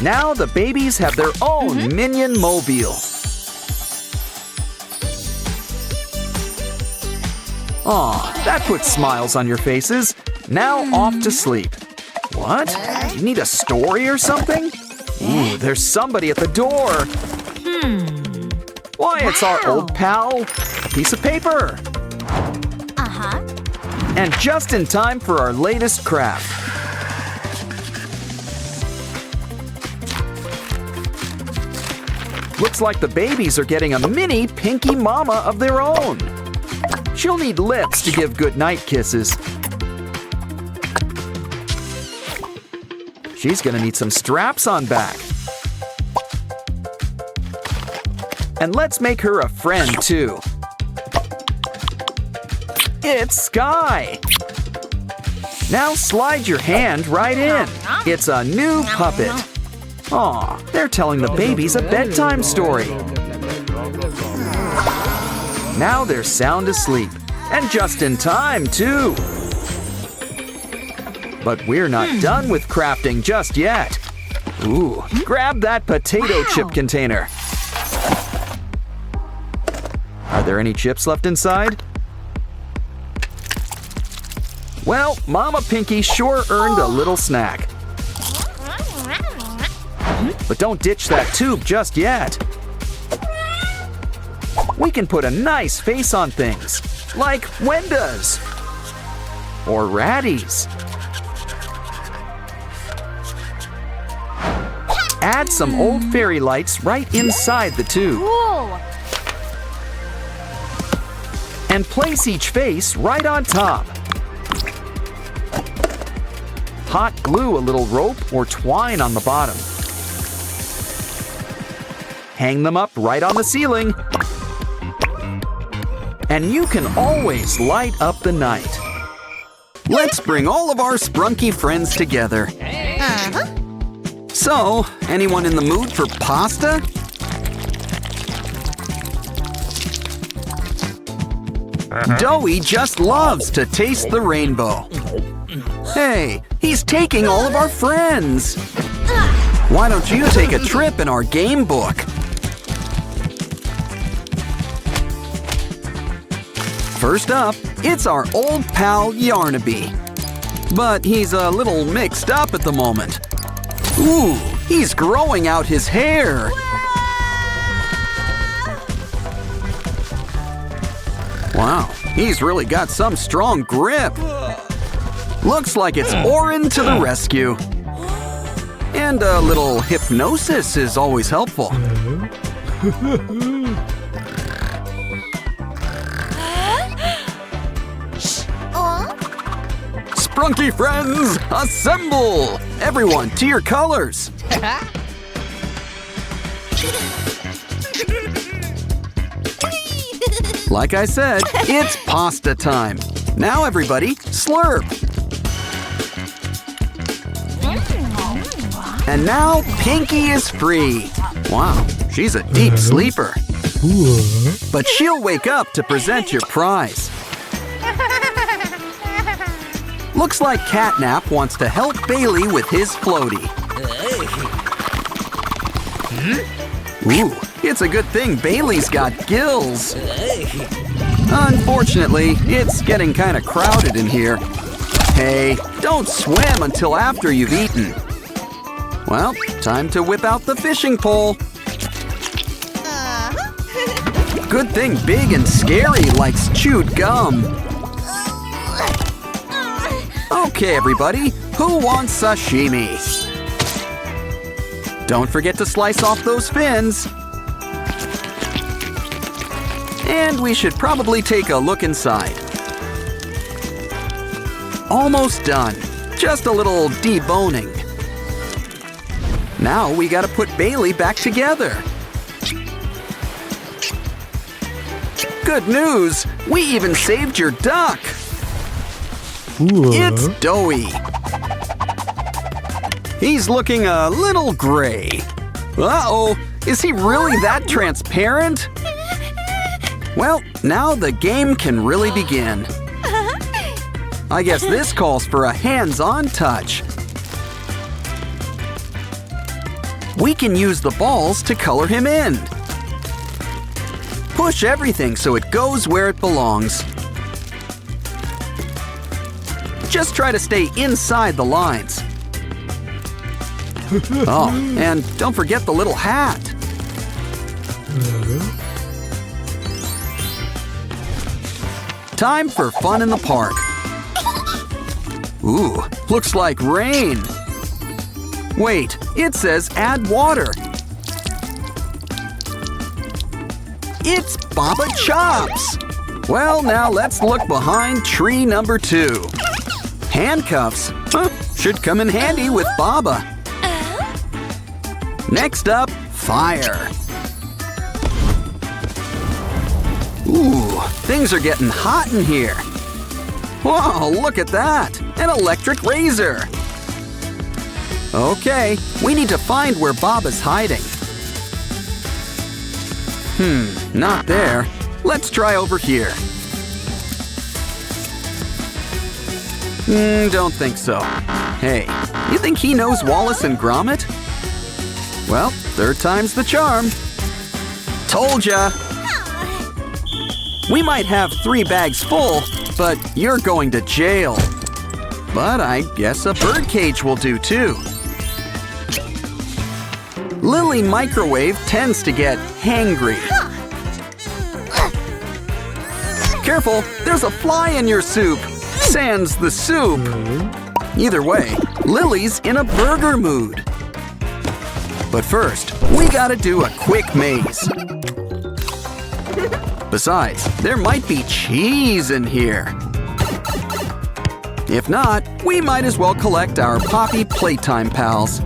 Now the babies have their own minion mobile. Aw, that puts smiles on your faces. Now off to sleep. What? You need a story or something? Ooh, there's somebody at the door. Why, it's our old pal. A piece of paper. And just in time for our latest craft. Looks like the babies are getting a mini Pinky Mama of their own. She'll need lips to give goodnight kisses. She's gonna need some straps on back. And let's make her a friend too. It's Sky. Now slide your hand right in. It's a new puppet. Aw, they're telling the babies a bedtime story. Now they're sound asleep. And just in time, too. But we're not done with crafting just yet. Ooh, grab that potato chip container. Are there any chips left inside? Well, Mama Pinky sure earned a little snack. But don't ditch that tube just yet. We can put a nice face on things, like Wenda's or Ratty's. Add some old fairy lights right inside the tube. And place each face right on top. Hot glue a little rope or twine on the bottom. Hang them up right on the ceiling. And you can always light up the night. Let's bring all of our sprunky friends together. So, anyone in the mood for pasta? Doughy just loves to taste the rainbow. Hey, he's taking all of our friends. Why don't you take a trip in our game book? First up, it's our old pal Yarnaby. But he's a little mixed up at the moment. Ooh, he's growing out his hair. Wow, he's really got some strong grip. Looks like it's Orin to the rescue. And a little hypnosis is always helpful. Sprunky friends, assemble! Everyone to your colors. Like I said, it's pasta time. Now everybody, slurp. And now Pinky is free. Wow, she's a deep sleeper. But she'll wake up to present your prize. Looks like Catnap wants to help Bailey with his floaty. Ooh, it's a good thing Bailey's got gills. Unfortunately, it's getting kind of crowded in here. Hey, don't swim until after you've eaten. Well, time to whip out the fishing pole. Good thing Big and Scary likes chewed gum. Okay, everybody, who wants sashimi? Don't forget to slice off those fins. And we should probably take a look inside. Almost done. Just a little deboning. Now we gotta put Bailey back together. Good news! We even saved your duck! It's Doughy. He's looking a little gray. Uh-oh, is he really that transparent? Well, now the game can really begin. I guess this calls for a hands-on touch. We can use the balls to color him in. Push everything so it goes where it belongs. Just try to stay inside the lines. Oh, and don't forget the little hat. Time for fun in the park. Ooh, looks like rain. Wait, it says add water. It's Baba Chops. Well, now let's look behind tree number 2. Handcuffs. Huh, should come in handy with Baba. Next up, fire. Ooh, things are getting hot in here. Whoa, look at that! An electric razor! Okay, we need to find where Baba's hiding. Not there. Let's try over here. Don't think so. Hey, you think he knows Wallace and Gromit? Well, third time's the charm. Told ya! We might have 3 bags full, but you're going to jail. But I guess a birdcage will do too. Lily Microwave tends to get hangry. Careful, there's a fly in your soup. Sans the soup. Either way, Lily's in a burger mood. But first, we gotta do a quick maze. Besides, there might be cheese in here. If not, we might as well collect our Poppy Playtime pals.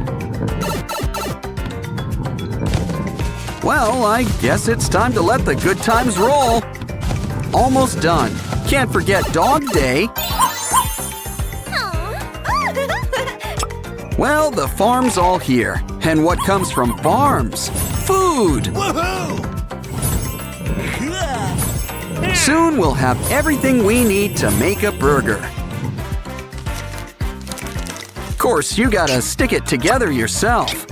Well, I guess it's time to let the good times roll. Almost done. Can't forget Dog Day. Well, the farm's all here. And what comes from farms? Food! Soon we'll have everything we need to make a burger. Of course, you gotta stick it together yourself.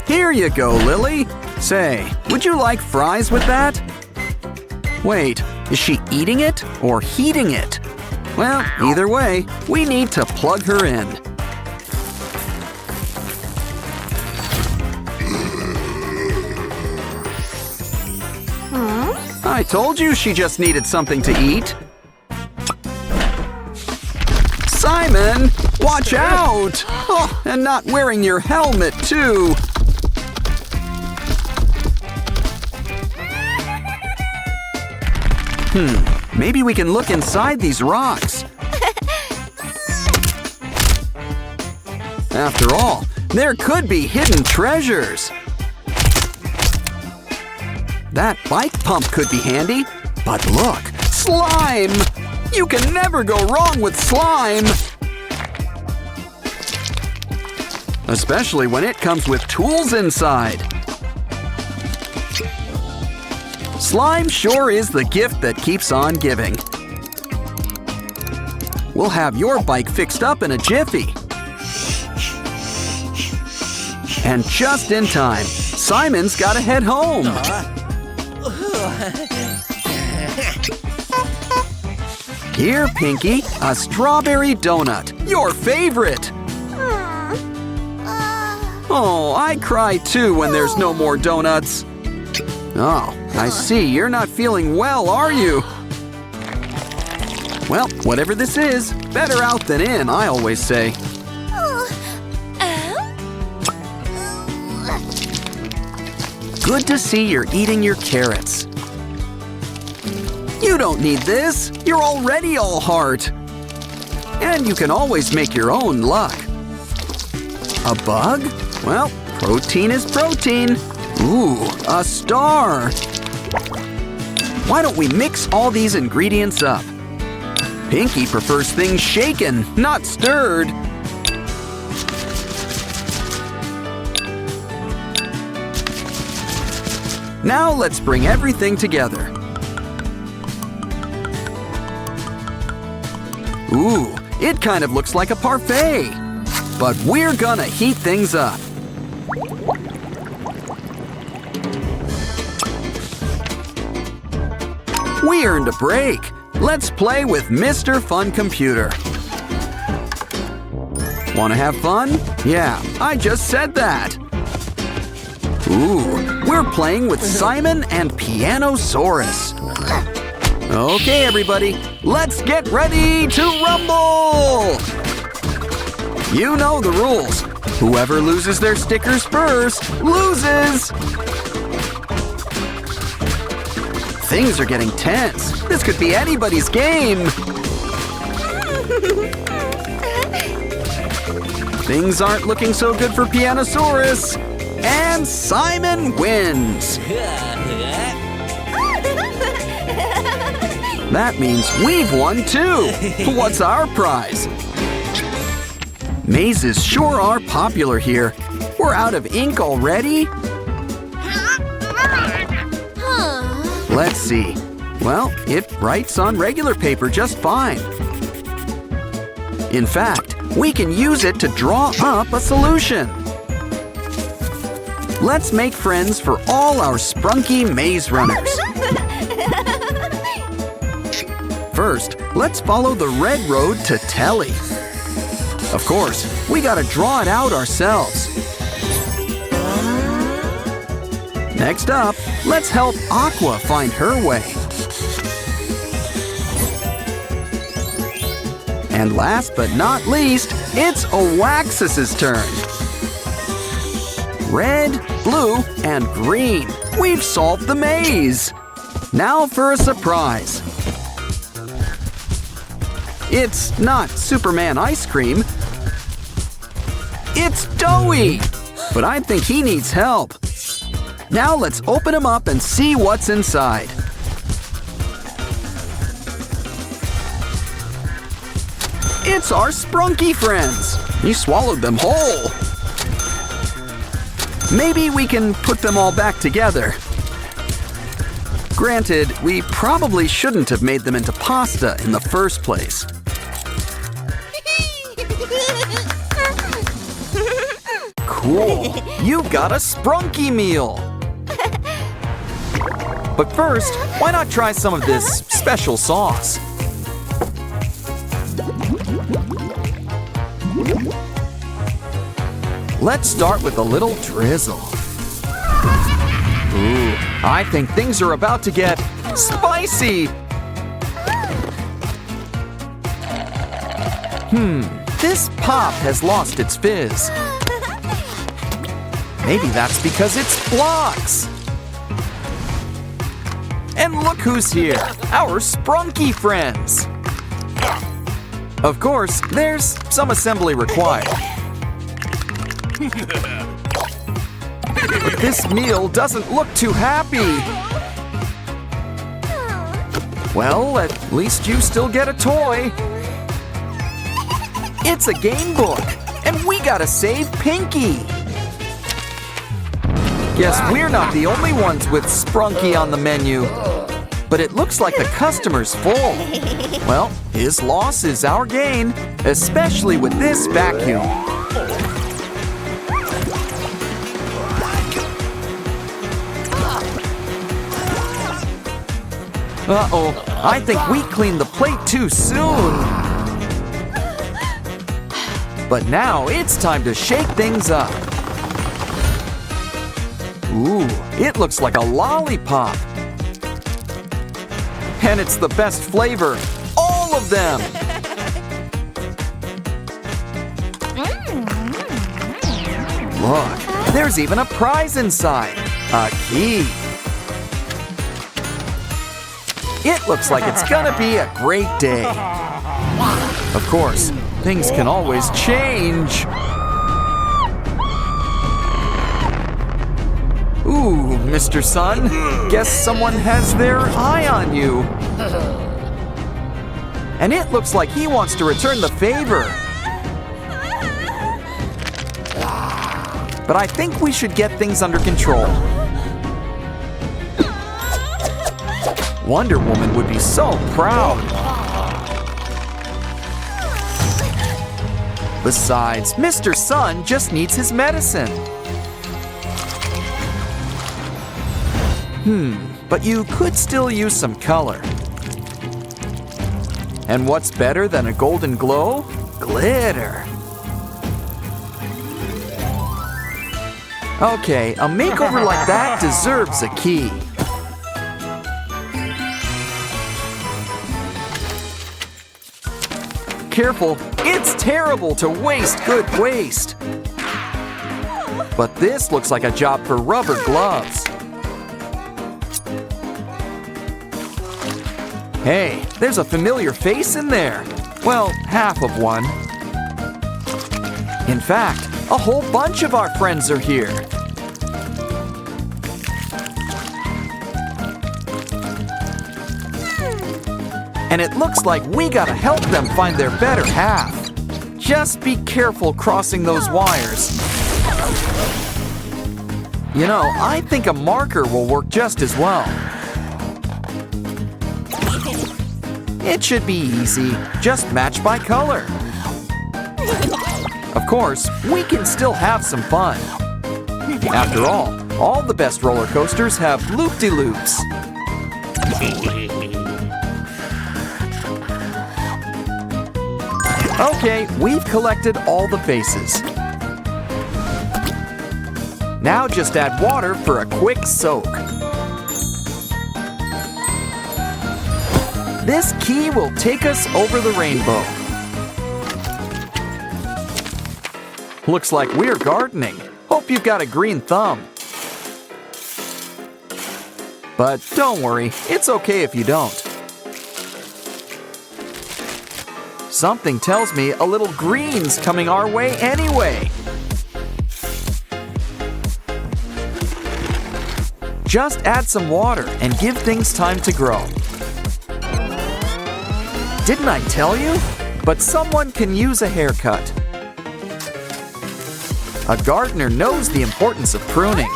Here you go, Lily. Say, would you like fries with that? Wait, is she eating it or heating it? Well, either way, we need to plug her in. I told you she just needed something to eat. Simon, watch out! Oh, and not wearing your helmet, too. Maybe we can look inside these rocks. After all, there could be hidden treasures. That bike pump could be handy. But look, slime! You can never go wrong with slime! Especially when it comes with tools inside. Slime sure is the gift that keeps on giving. We'll have your bike fixed up in a jiffy. And just in time, Simon's gotta head home. Here, Pinky, a strawberry donut, your favorite. Oh, I cry too when there's no more donuts. Oh, I see, you're not feeling well, are you? Well, whatever this is, better out than in, I always say. Good to see you're eating your carrots. You don't need this. You're already all heart. And you can always make your own luck. A bug? Well, protein is protein. Ooh, a star. Why don't we mix all these ingredients up? Pinky prefers things shaken, not stirred. Now let's bring everything together. Ooh, it kind of looks like a parfait. But we're gonna heat things up. We earned a break. Let's play with Mr. Fun Computer. Want to have fun? Yeah, I just said that. Ooh, we're playing with Simon and Pianosaurus. Okay, everybody, let's get ready to rumble! You know the rules. Whoever loses their stickers first loses! Things are getting tense. This could be anybody's game. Things aren't looking so good for Pianosaurus. And Simon wins. That means we've won too. What's our prize? Mazes sure are popular here. We're out of ink already? Let's see. Well, it writes on regular paper just fine. In fact, we can use it to draw up a solution. Let's make friends for all our sprunky maze runners. First, let's follow the red road to Telly. Of course, we gotta draw it out ourselves. Next up, let's help Aqua find her way. And last but not least, it's Oaxis's turn. Red, blue, and green. We've solved the maze. Now for a surprise. It's not Superman ice cream. It's Doughy. But I think he needs help. Now let's open him up and see what's inside. It's our sprunky friends. You swallowed them whole. Maybe we can put them all back together. Granted, we probably shouldn't have made them into pasta in the first place. Cool, you've got a sprunky meal. But first, why not try some of this special sauce? Let's start with a little drizzle. Ooh, I think things are about to get spicy. This pop has lost its fizz. Maybe that's because it's blocks. And look who's here, our sprunky friends. Of course, there's some assembly required. But this meal doesn't look too happy. Well, at least you still get a toy. It's a game book, and we gotta save Pinky. Guess we're not the only ones with sprunky on the menu. But it looks like the customer's full. Well, his loss is our gain, especially with this vacuum. Uh-oh, I think we cleaned the plate too soon. But now it's time to shake things up. Ooh, it looks like a lollipop. And it's the best flavor. All of them! Look, there's even a prize inside. A key. It looks like it's gonna be a great day. Of course, things can always change. Ooh, Mr. Sun, guess someone has their eye on you. And it looks like he wants to return the favor. But I think we should get things under control. Wonder Woman would be so proud. Besides, Mr. Sun just needs his medicine. But you could still use some color. And what's better than a golden glow? Glitter. Okay, a makeover like that deserves a key. Careful, it's terrible to waste good waste. But this looks like a job for rubber gloves. Hey, there's a familiar face in there. Well, half of one. In fact, a whole bunch of our friends are here. And it looks like we gotta help them find their better half. Just be careful crossing those wires. You know, I think a marker will work just as well. It should be easy. Just match by color. Of course, we can still have some fun. After all the best roller coasters have loop-de-loops. Okay, we've collected all the faces. Now just add water for a quick soak. This key will take us over the rainbow. Looks like we're gardening. Hope you've got a green thumb. But don't worry, it's okay if you don't. Something tells me a little green's coming our way anyway. Just add some water and give things time to grow. Didn't I tell you? But someone can use a haircut. A gardener knows the importance of pruning.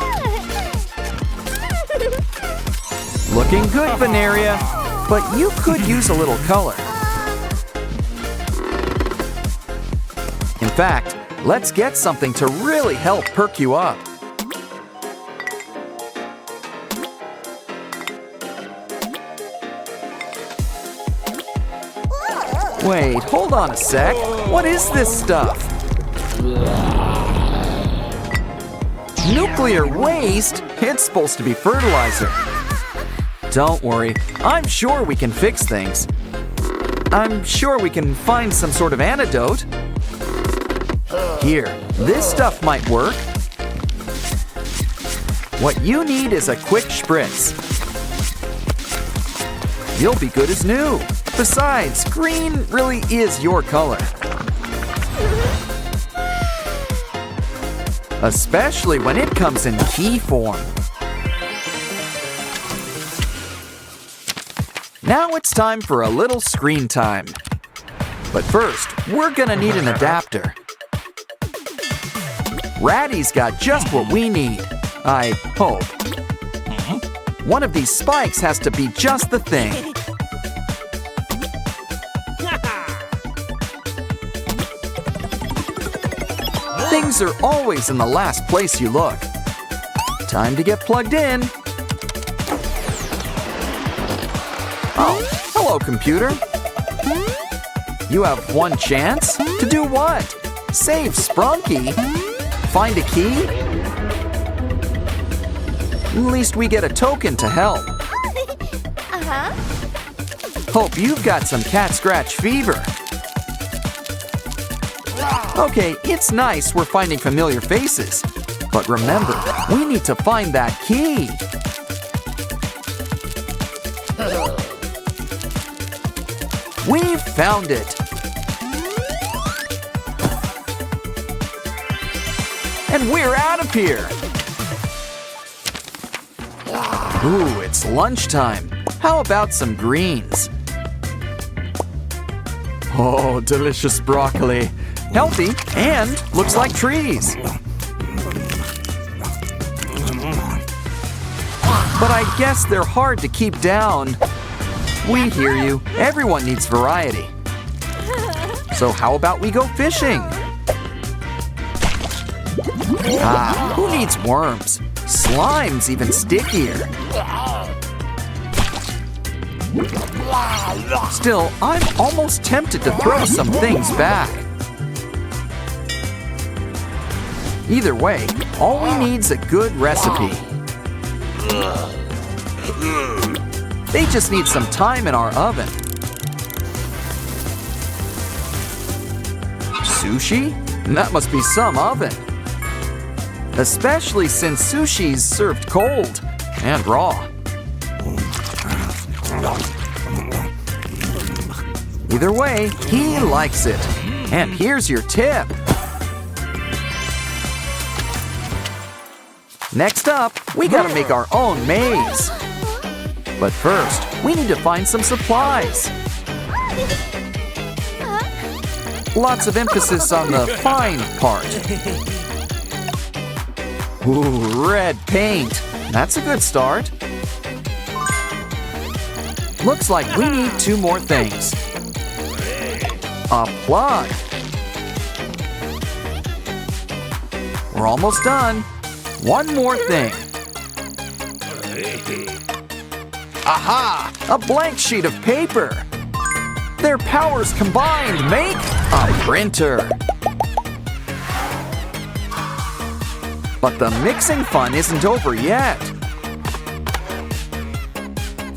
Looking good, Veneria, but you could use a little color. In fact, let's get something to really help perk you up. Wait, hold on a sec. What is this stuff? Nuclear waste? It's supposed to be fertilizer. Don't worry, I'm sure we can fix things. I'm sure we can find some sort of antidote. Here, this stuff might work. What you need is a quick spritz. You'll be good as new. Besides, green really is your color. Especially when it comes in key form. Now it's time for a little screen time. But first, we're gonna need an adapter. Ratty's got just what we need, I hope. One of these spikes has to be just the thing. Things are always in the last place you look. Time to get plugged in. Oh, hello, computer. You have one chance? To do what? Save Sprunky? Find a key? At least we get a token to help. Hope you've got some cat scratch fever. Okay, it's nice we're finding familiar faces. But remember, we need to find that key. We've found it. And we're out of here. Ooh, it's lunchtime. How about some greens? Oh, delicious broccoli. Healthy and looks like trees. But I guess they're hard to keep down. We hear you. Everyone needs variety. So how about we go fishing? Ah, who needs worms? Slime's even stickier. Still, I'm almost tempted to throw some things back. Either way, all we need's a good recipe. They just need some time in our oven. Sushi? That must be some oven. Especially since sushi's served cold and raw. Either way, he likes it. And here's your tip. Next up, we gotta make our own maze. But first, we need to find some supplies. Lots of emphasis on the find part. Ooh, red paint. That's a good start. Looks like we need 2 more things. A plug. We're almost done. 1 more thing. Aha! A blank sheet of paper. Their powers combined make a printer. But the mixing fun isn't over yet.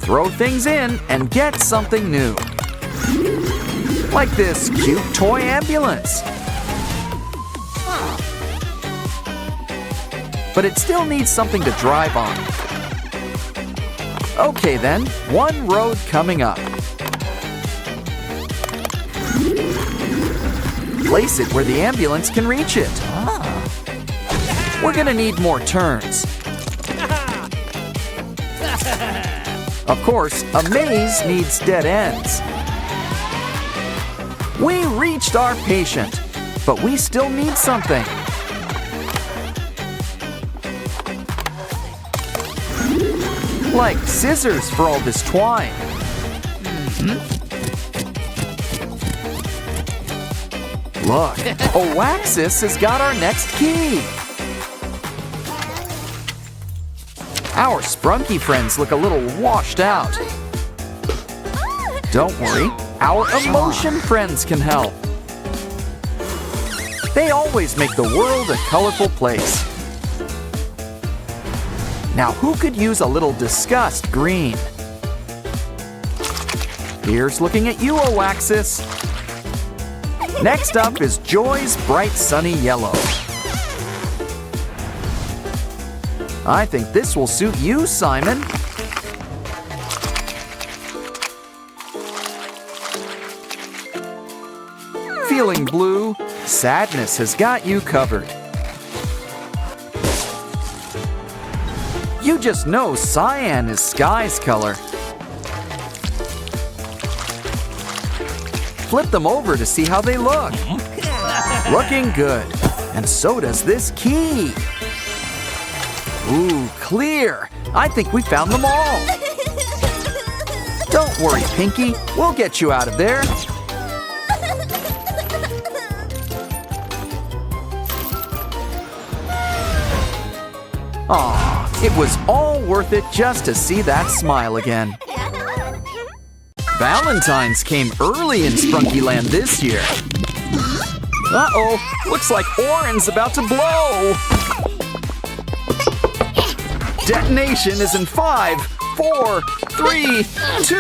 Throw things in and get something new. Like this cute toy ambulance. But it still needs something to drive on. Okay then, 1 road coming up. Place it where the ambulance can reach it. We're gonna need more turns. Of course, a maze needs dead ends. We reached our patient, but we still need something. Like scissors for all this twine. Look, Oaxis has got our next key. Our Sprunky friends look a little washed out. Don't worry, our emotion friends can help. They always make the world a colorful place. Now who could use a little disgust green? Here's looking at you, Oaxis. Next up is Joy's bright sunny yellow. I think this will suit you, Simon. Feeling blue? Sadness has got you covered. You just know cyan is sky's color. Flip them over to see how they look. Looking good. And so does this key. Ooh, clear. I think we found them all. Don't worry, Pinky. We'll get you out of there. Aw, it was all worth it just to see that smile again. Valentine's came early in Sprunkyland this year. Uh-oh, looks like Oren's about to blow. Detonation is in 5, 4, 3, 2,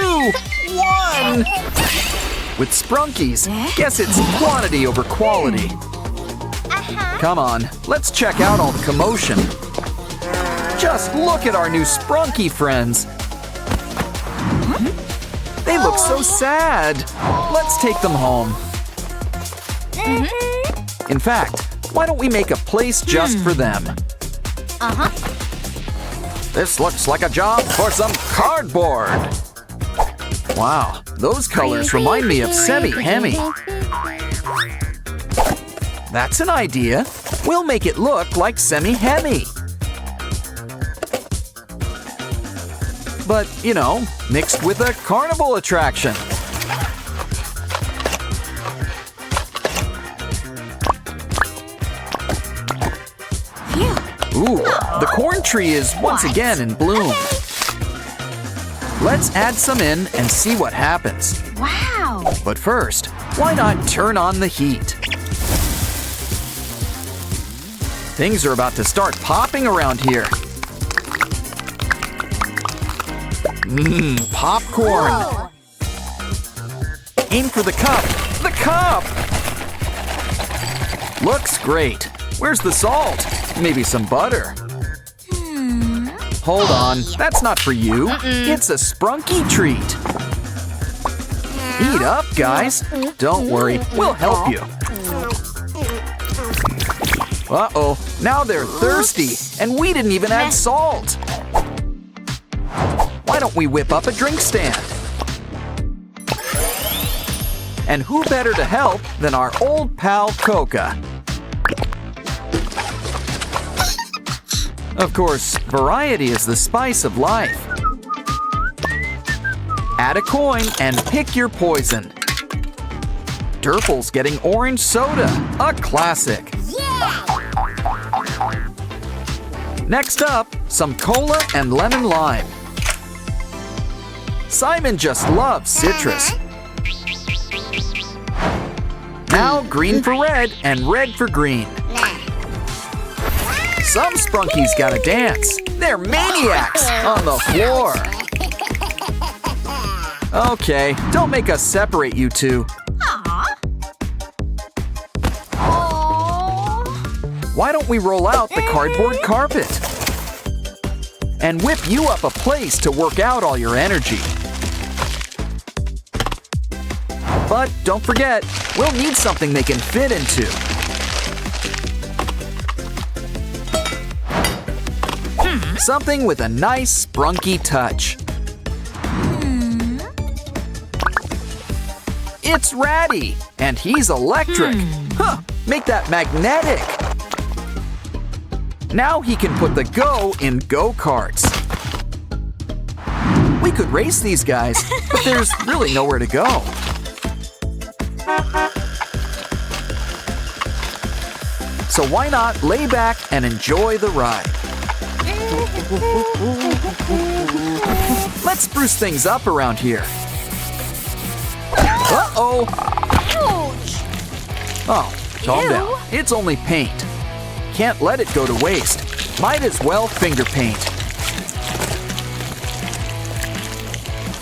1. With Sprunkies, guess it's quantity over quality. Come on, let's check out all the commotion. Just look at our new Sprunky friends. They look so sad. Let's take them home. In fact, why don't we make a place just for them? This looks like a job for some cardboard. Wow, those colors remind me of semi-hemi. That's an idea. We'll make it look like semi-hemi. but, you know, mixed with a carnival attraction. Ooh, the corn tree is once again in bloom. Let's add some in and see what happens. Wow. But first, why not turn on the heat? Things are about to start popping around here. Popcorn. Whoa. Aim for the cup. The cup! Looks great. Where's the salt? Maybe some butter. Hold on, that's not for you. It's a sprunky treat. Eat up, guys. Don't worry, we'll help you. Uh-oh, now they're thirsty, and we didn't even add salt. Why don't we whip up a drink stand? And who better to help than our old pal Coca? Of course, variety is the spice of life. Add a coin and pick your poison. Durple's getting orange soda, a classic. Next up, some cola and lemon lime. Simon just loves citrus. Now green for red and red for green. Some sprunkies gotta dance. They're maniacs on the floor. Okay, don't make us separate you two. Why don't we roll out the cardboard carpet? And whip you up a place to work out all your energy. But don't forget, we'll need something they can fit into. Something with a nice sprunky touch. It's Ratty, and he's electric. Huh, make that magnetic. Now he can put the go in go-karts. We could race these guys, but there's really nowhere to go. So why not lay back and enjoy the ride? Let's spruce things up around here. Uh-oh! Ouch! Oh, calm Ew. down. It's only paint. Can't let it go to waste. Might as well finger paint.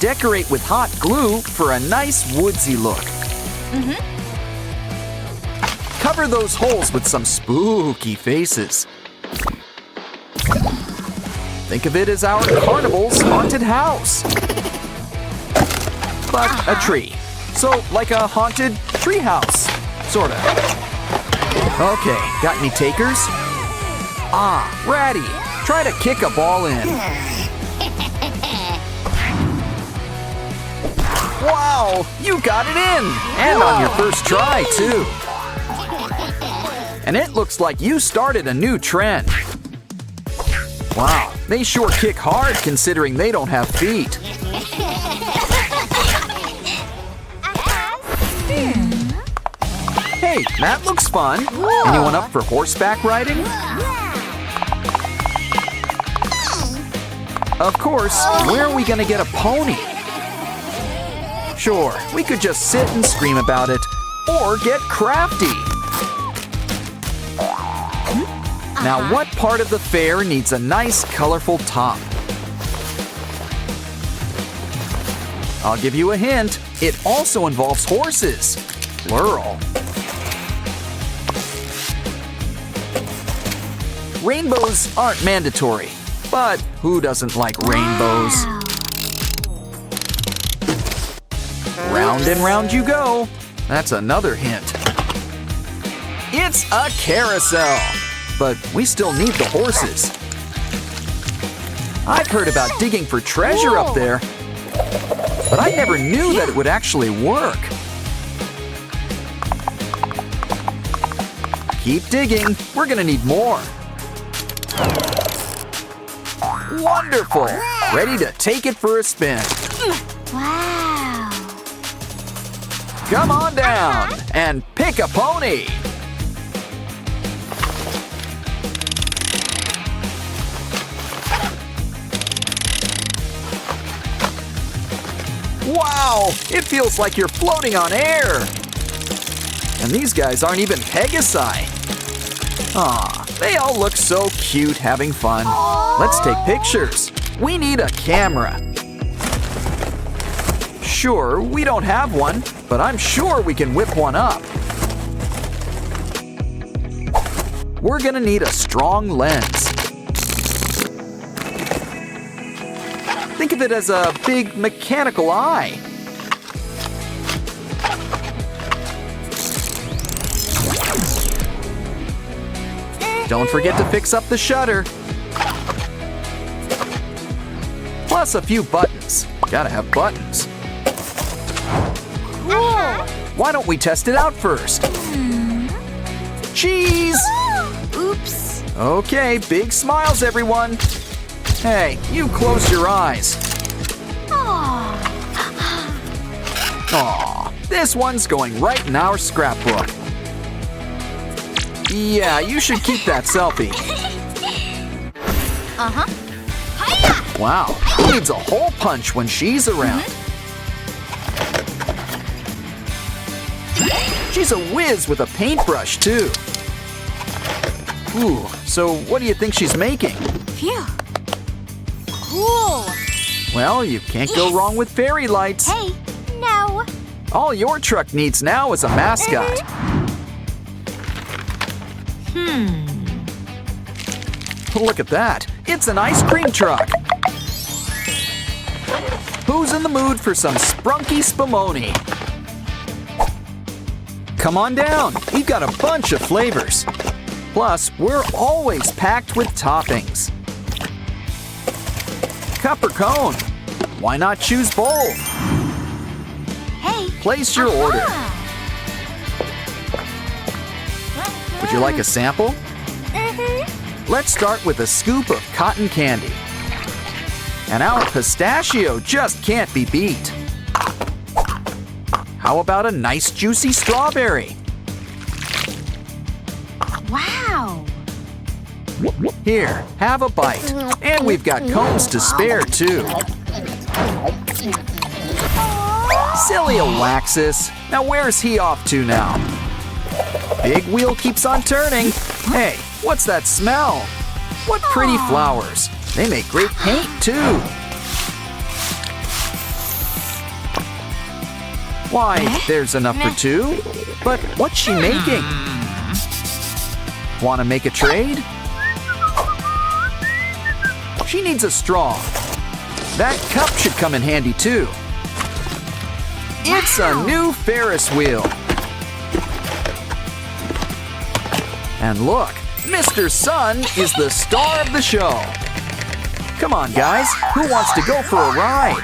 Decorate with hot glue for a nice woodsy look. Cover those holes with some spooky faces. Think of it as our carnival's haunted house. But a tree. So, like a haunted tree house. Sorta. Okay, got any takers? Ah, Ratty, try to kick a ball in. Wow, you got it in! And on your first try, too. And it looks like you started a new trend. Wow, they sure kick hard considering they don't have feet. Hey, that looks fun. Anyone up for horseback riding? Of course, where are we gonna get a pony? Sure, we could just sit and scream about it, or get crafty. Now, what part of the fair needs a nice, colorful top? I'll give you a hint. It also involves horses. Plural. Rainbows aren't mandatory, but who doesn't like rainbows? Round and round you go. That's another hint. It's a carousel, but we still need the horses. I've heard about digging for treasure up there, but I never knew that it would actually work. Keep digging, we're gonna need more. Wonderful! Ready to take it for a spin. Wow. Come on down and pick a pony. Wow! It feels like you're floating on air. And these guys aren't even Pegasi. Aw, they all look so cute having fun. Let's take pictures. We need a camera. Sure, we don't have one, but I'm sure we can whip one up. We're gonna need a strong lens. Think of it as a big mechanical eye. Don't forget to fix up the shutter. Plus a few buttons. Gotta have buttons. Why don't we test it out first? Cheese! Oops. Okay, big smiles, everyone. Hey, you close your eyes. Aw, this one's going right in our scrapbook. Yeah, you should keep that selfie. Wow, who needs a hole punch when she's around? She's a whiz with a paintbrush, too. Ooh, so what do you think she's making? Phew. Cool. Well, you can't go wrong with fairy lights. Hey, no. All your truck needs now is a mascot. Look at that. It's an ice cream truck. Who's in the mood for some sprunky spumoni? Come on down. We've got a bunch of flavors. Plus, we're always packed with toppings. Cup or cone? Why not choose both? Hey. Place your order. Would you like a sample? Let's start with a scoop of cotton candy. And our pistachio just can't be beat. How about a nice juicy strawberry? Wow. Here, have a bite. And we've got cones to spare, too. Silly Alexis. Now where's he off to now? Big wheel keeps on turning. Hey, what's that smell? What pretty flowers. They make great paint, too. Why, there's enough for two. But what's she making? Want to make a trade? She needs a straw. That cup should come in handy, too. It's a new Ferris wheel. And look, Mr. Sun is the star of the show. Come on, guys. Who wants to go for a ride?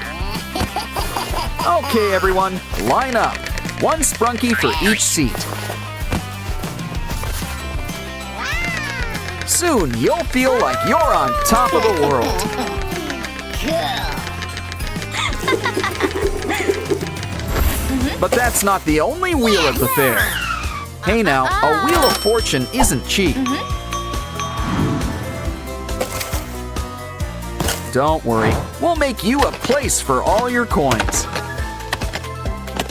Okay, everyone, line up. One sprunky for each seat. Soon, you'll feel like you're on top of the world. But that's not the only wheel at the fair. Hey now, a wheel of fortune isn't cheap. Don't worry, we'll make you a place for all your coins.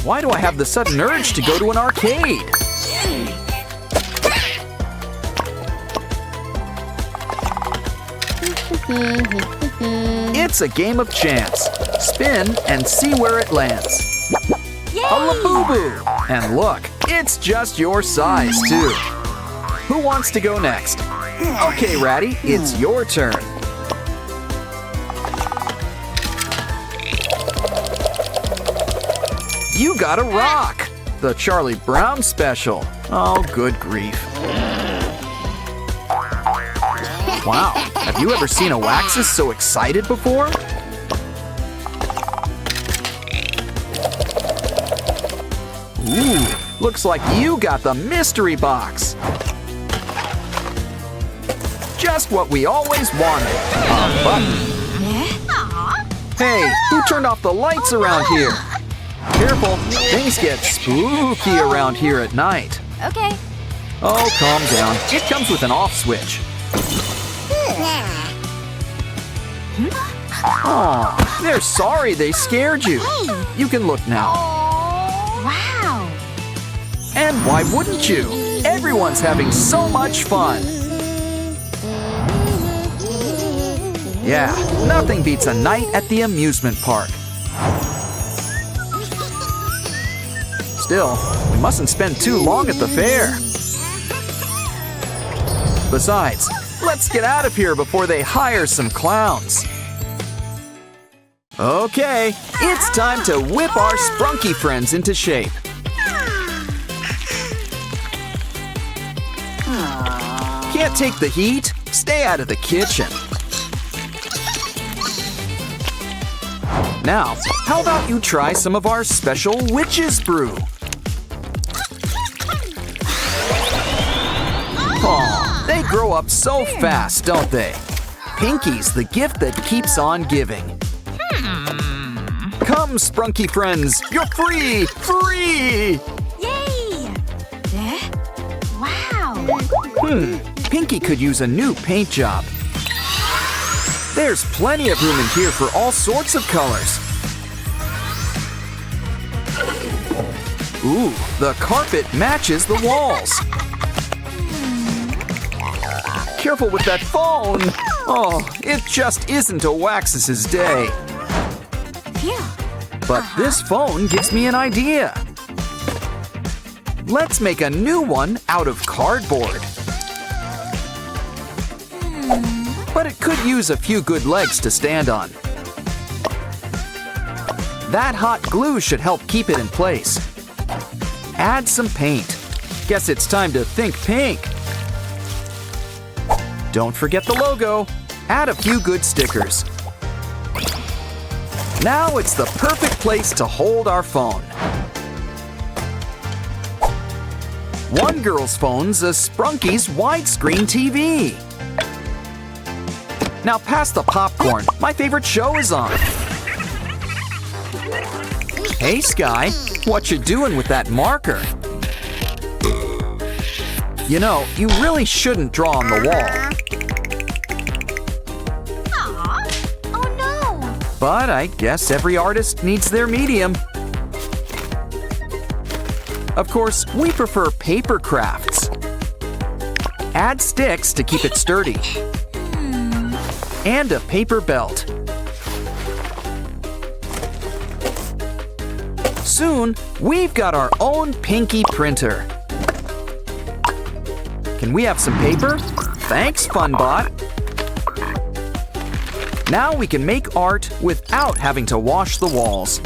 Why do I have the sudden urge to go to an arcade? It's a game of chance. Spin and see where it lands. A Labubu! And look, it's just your size, too. Who wants to go next? Okay, Ratty, it's your turn. You got a rock! The Charlie Brown special. Oh, good grief. Wow, have you ever seen a Waxus so excited before? Ooh, looks like you got the mystery box. Just what we always wanted. A button. Hey, who turned off the lights around here? Careful, things get spooky around here at night. Okay. Oh, calm down. It comes with an off switch. Aw, they're sorry they scared you. You can look now. Wow. And why wouldn't you? Everyone's having so much fun. Yeah, nothing beats a night at the amusement park. Still, we mustn't spend too long at the fair. Besides, let's get out of here before they hire some clowns. Okay, it's time to whip our sprunky friends into shape. Can't take the heat? Stay out of the kitchen. Now, how about you try some of our special witch's brew? Aw, they grow up so fast, don't they? Pinky's the gift that keeps on giving. Come, sprunky friends, you're free! Free! Yay! Wow. Pinky could use a new paint job. There's plenty of room in here for all sorts of colors. Ooh, the carpet matches the walls. Careful with that phone! Oh, it just isn't a Waxus's day. Phew. But this phone gives me an idea. Let's make a new one out of cardboard. But it could use a few good legs to stand on. That hot glue should help keep it in place. Add some paint. Guess it's time to think pink. Don't forget the logo. Add a few good stickers. Now it's the perfect place to hold our phone. One girl's phone's a Sprunky's widescreen TV. Now pass the popcorn. My favorite show is on. Hey, Sky. What you doing with that marker? You know, you really shouldn't draw on the wall. Oh no. But I guess every artist needs their medium. Of course, we prefer paper crafts. Add sticks to keep it sturdy. And a paper belt. Soon, we've got our own Pinky printer. Can we have some paper? Thanks, FunBot. Now we can make art without having to wash the walls.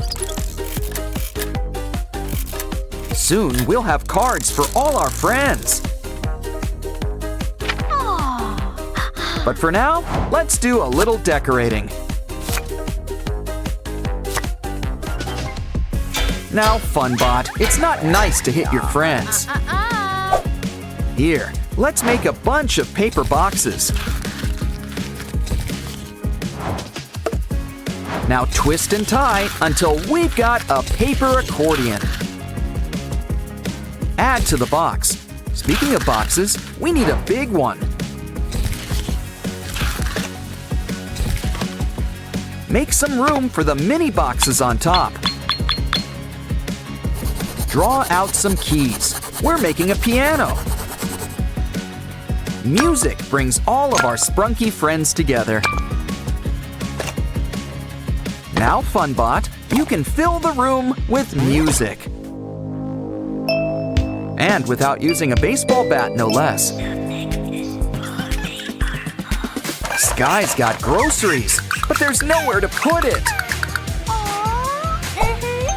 Soon, we'll have cards for all our friends. But for now, let's do a little decorating. Now, FunBot, it's not nice to hit your friends. Here, let's make a bunch of paper boxes. Now twist and tie until we've got a paper accordion. Add to the box. Speaking of boxes, we need a big one. Make some room for the mini boxes on top. Draw out some keys. We're making a piano. Music brings all of our sprunky friends together. Now, FunBot, you can fill the room with music. And without using a baseball bat, no less. Sky's got groceries, but there's nowhere to put it.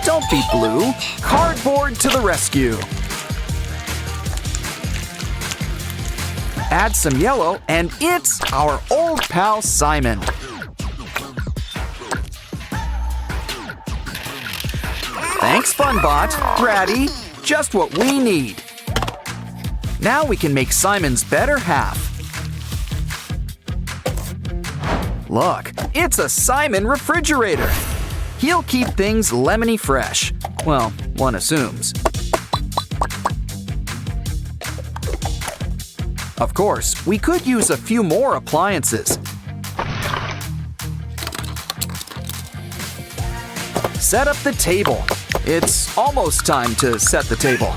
Don't be blue. Cardboard to the rescue. Add some yellow, and it's our old pal Simon. Thanks, FunBot. Bratty, just what we need. Now we can make Simon's better half. Look, it's a Simon refrigerator. He'll keep things lemony fresh. Well, one assumes. Of course, we could use a few more appliances. Set up the table. It's almost time to set the table.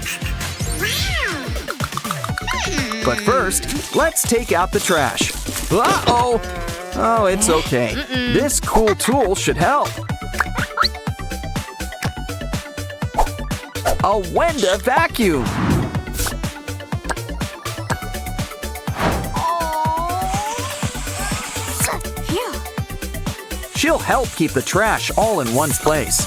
But first, let's take out the trash. Uh-oh! Oh, it's okay. This cool tool should help. A Wenda vacuum. She'll help keep the trash all in one place.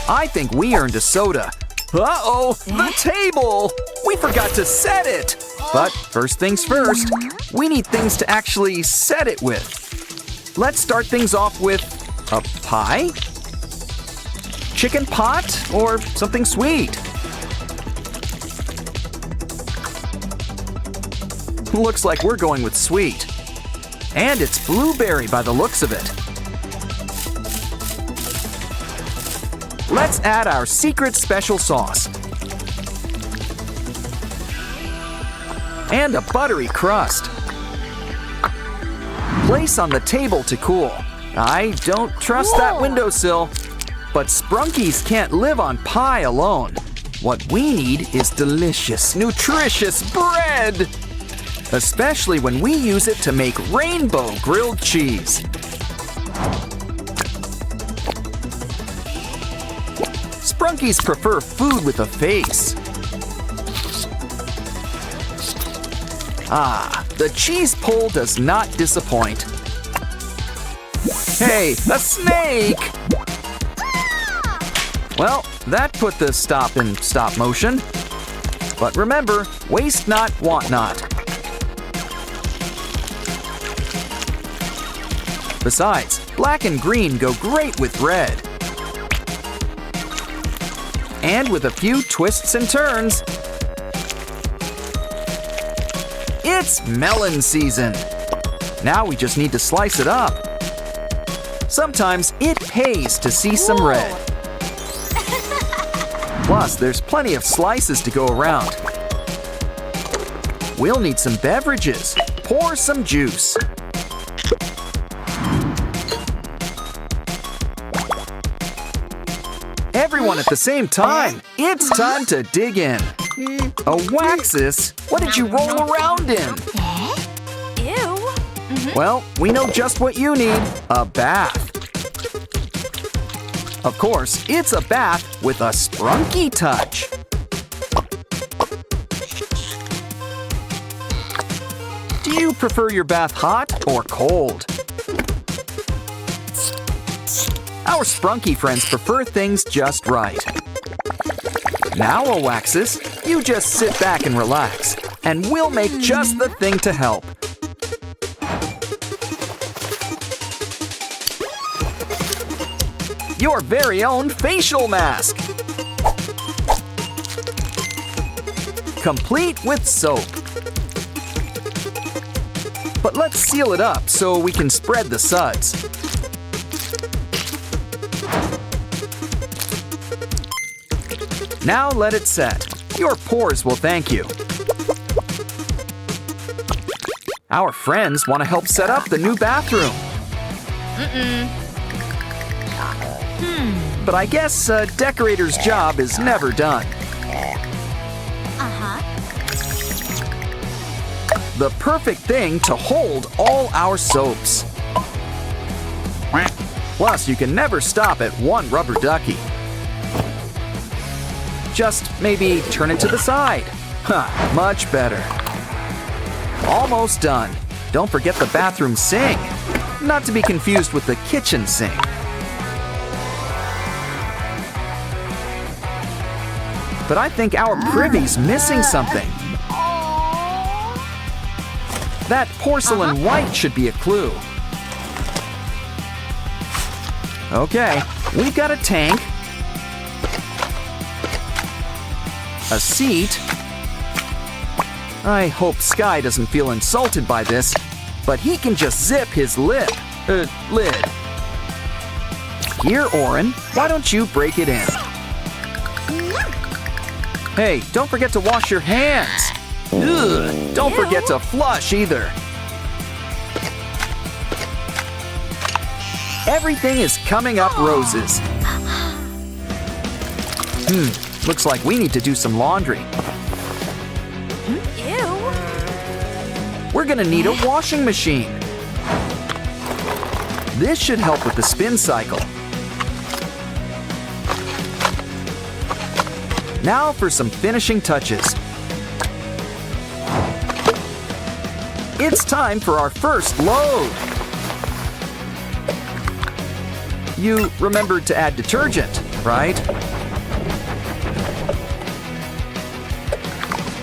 I think we earned a soda. Uh-oh, the table! We forgot to set it! But first things first, we need things to actually set it with. Let's start things off with a pie? Chicken pot? Or something sweet? Looks like we're going with sweet. And it's blueberry by the looks of it. Let's add our secret special sauce. And a buttery crust. Place on the table to cool. I don't trust that windowsill. But Sprunkies can't live on pie alone. What we need is delicious, nutritious bread! Especially when we use it to make rainbow grilled cheese. Sprunkies prefer food with a face. Ah, the cheese pull does not disappoint. Hey, a snake! Well, that put the stop in stop motion. But remember, waste not, want not. Besides, black and green go great with red. And with a few twists and turns, it's melon season. Now we just need to slice it up. Sometimes it pays to see some red. Plus, there's plenty of slices to go around. We'll need some beverages. Pour some juice. Everyone at the same time. It's time to dig in. A Waxus? What did you roll around in? Ew. Well, we know just what you need. A bath. Of course, it's a bath with a sprunky touch. Do you prefer your bath hot or cold? Our Sprunky friends prefer things just right. Now, Waxus, you just sit back and relax, and we'll make just the thing to help. Your very own facial mask. Complete with soap. But let's seal it up so we can spread the suds. Now let it set. Your pores will thank you. Our friends want to help set up the new bathroom. But I guess a decorator's job is never done. The perfect thing to hold all our soaps. Plus, you can never stop at one rubber ducky. Just maybe turn it to the side. Much better. Almost done. Don't forget the bathroom sink. Not to be confused with the kitchen sink. But I think our privy's missing something. That porcelain white should be a clue. Okay, we've got a tank. a seat. I hope Sky doesn't feel insulted by this, but he can just zip his lid. Here, Oren, why don't you break it in? Hey, don't forget to wash your hands. Ugh, don't forget to flush either. Everything is coming up roses. Looks like we need to do some laundry. Ew. We're gonna need a washing machine. This should help with the spin cycle. Now for some finishing touches. It's time for our first load. You remembered to add detergent, right?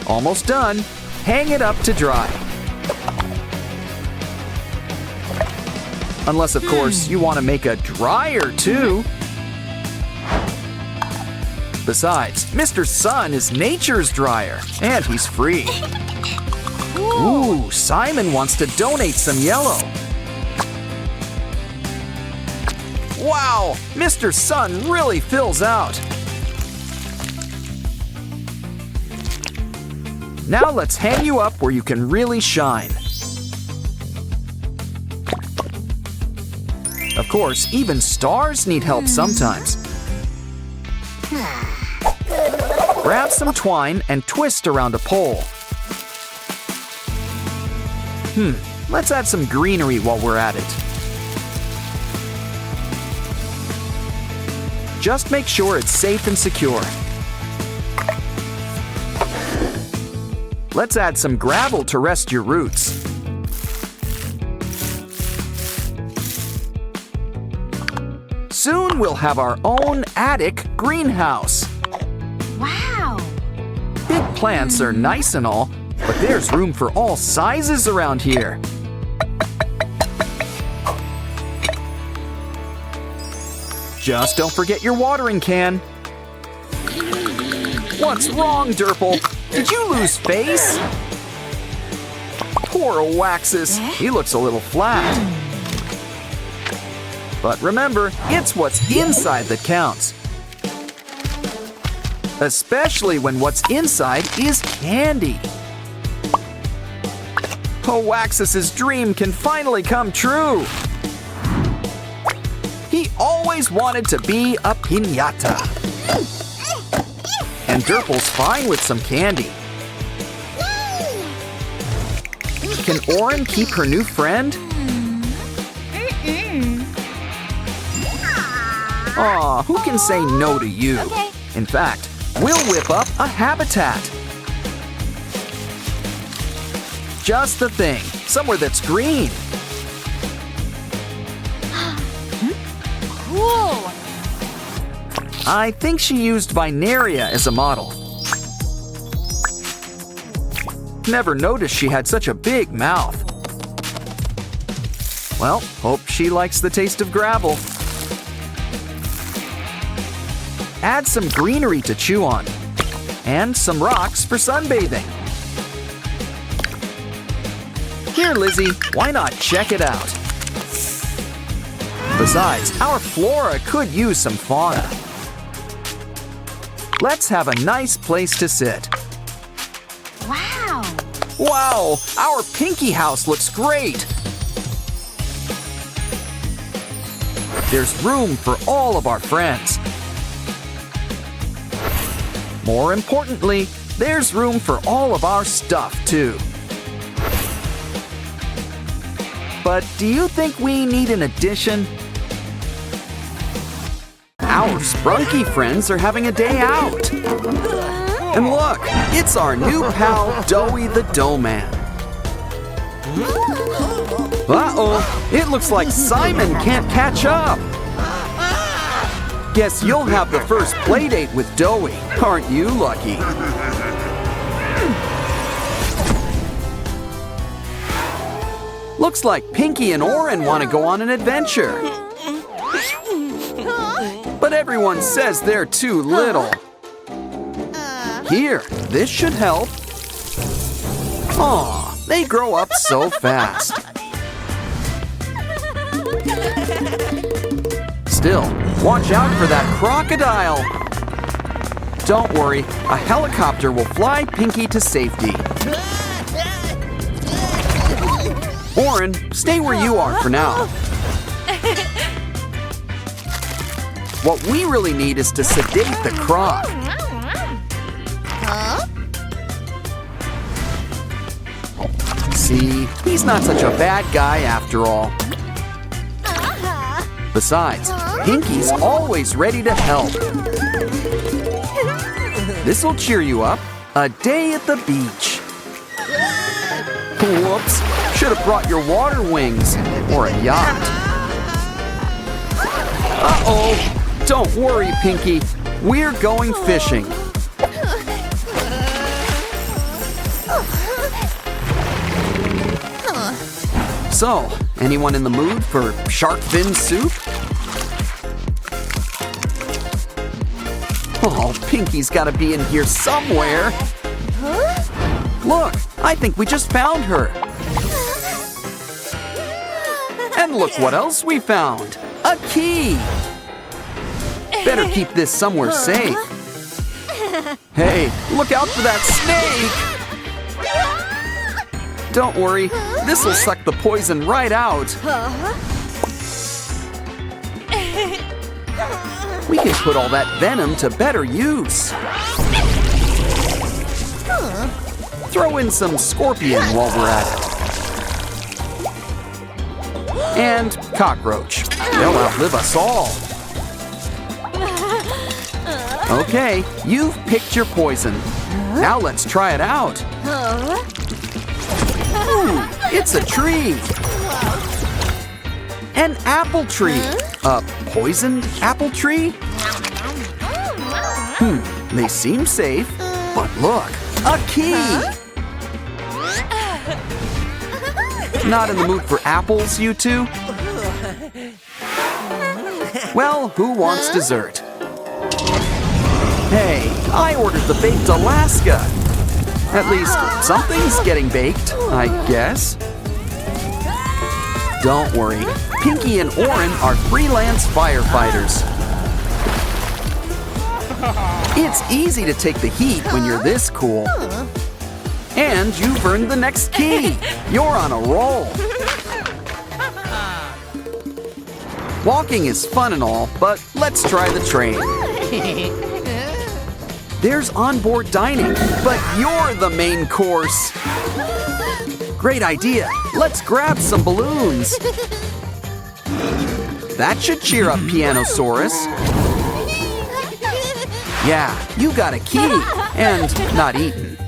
Almost done. Hang it up to dry. Unless, of course, you want to make a dryer too. Besides, Mr. Sun is nature's dryer, and he's free. Ooh, Simon wants to donate some yellow. Wow, Mr. Sun really fills out. Now let's hang you up where you can really shine. Of course, even stars need help sometimes. Grab some twine and twist around a pole. Let's add some greenery while we're at it. Just make sure it's safe and secure. Let's add some gravel to rest your roots. Soon we'll have our own attic greenhouse. Wow. Big plants are nice and all, but there's room for all sizes around here. Just don't forget your watering can. What's wrong, Derple? Did you lose face? Poor Oaxis, he looks a little flat. But remember, it's what's inside that counts. Especially when what's inside is candy. Oaxis's dream can finally come true. He always wanted to be a piñata. And Derple's fine with some candy. Can Oren keep her new friend? Aw, who can say no to you? Okay. In fact, we'll whip up a habitat. Just the thing, somewhere that's green. Cool. I think she used Vinaria as a model. Never noticed she had such a big mouth. Well, hope she likes the taste of gravel. Add some greenery to chew on, and some rocks for sunbathing. Here, Lizzie, why not check it out? Besides, our flora could use some fauna. Let's have a nice place to sit. Wow. Wow, our Pinky house looks great. There's room for all of our friends. More importantly, there's room for all of our stuff, too. But do you think we need an addition? Our Sprunky friends are having a day out. And look, it's our new pal, Doughy the Dough Man. Uh-oh, it looks like Simon can't catch up. Guess you'll have the first playdate with Doughy, aren't you lucky? Looks like Pinky and Oren want to go on an adventure. But everyone says they're too little. Here, this should help. Aw, they grow up so fast. Still, watch out for that crocodile. Don't worry, a helicopter will fly Pinky to safety. Oren, stay where you are for now. What we really need is to sedate the croc. See, he's not such a bad guy after all. Besides, Pinky's always ready to help. This'll cheer you up. A day at the beach. Whoops, should have brought your water wings or a yacht. Uh-oh. Don't worry, Pinky. We're going fishing. So, anyone in the mood for shark fin soup? Oh, Pinky's gotta be in here somewhere. Look, I think we just found her. And look what else we found. A key. Better keep this somewhere safe. Hey, look out for that snake! Don't worry, this'll suck the poison right out. We can put all that venom to better use. Throw in some scorpion while we're at it. And cockroach. They'll outlive us all. Okay, you've picked your poison. Now let's try it out. Ooh, it's a tree. An apple tree. A poisoned apple tree? They seem safe, but look, a key. Not in the mood for apples, you two? Well, who wants dessert? Hey, I ordered the baked Alaska. At least something's getting baked, I guess. Don't worry, Pinky and Oren are freelance firefighters. It's easy to take the heat when you're this cool. And you've earned the next key. You're on a roll. Walking is fun and all, but let's try the train. There's onboard dining, but you're the main course. Great idea. Let's grab some balloons. That should cheer up Pianosaurus. Yeah, you got a key and not eaten.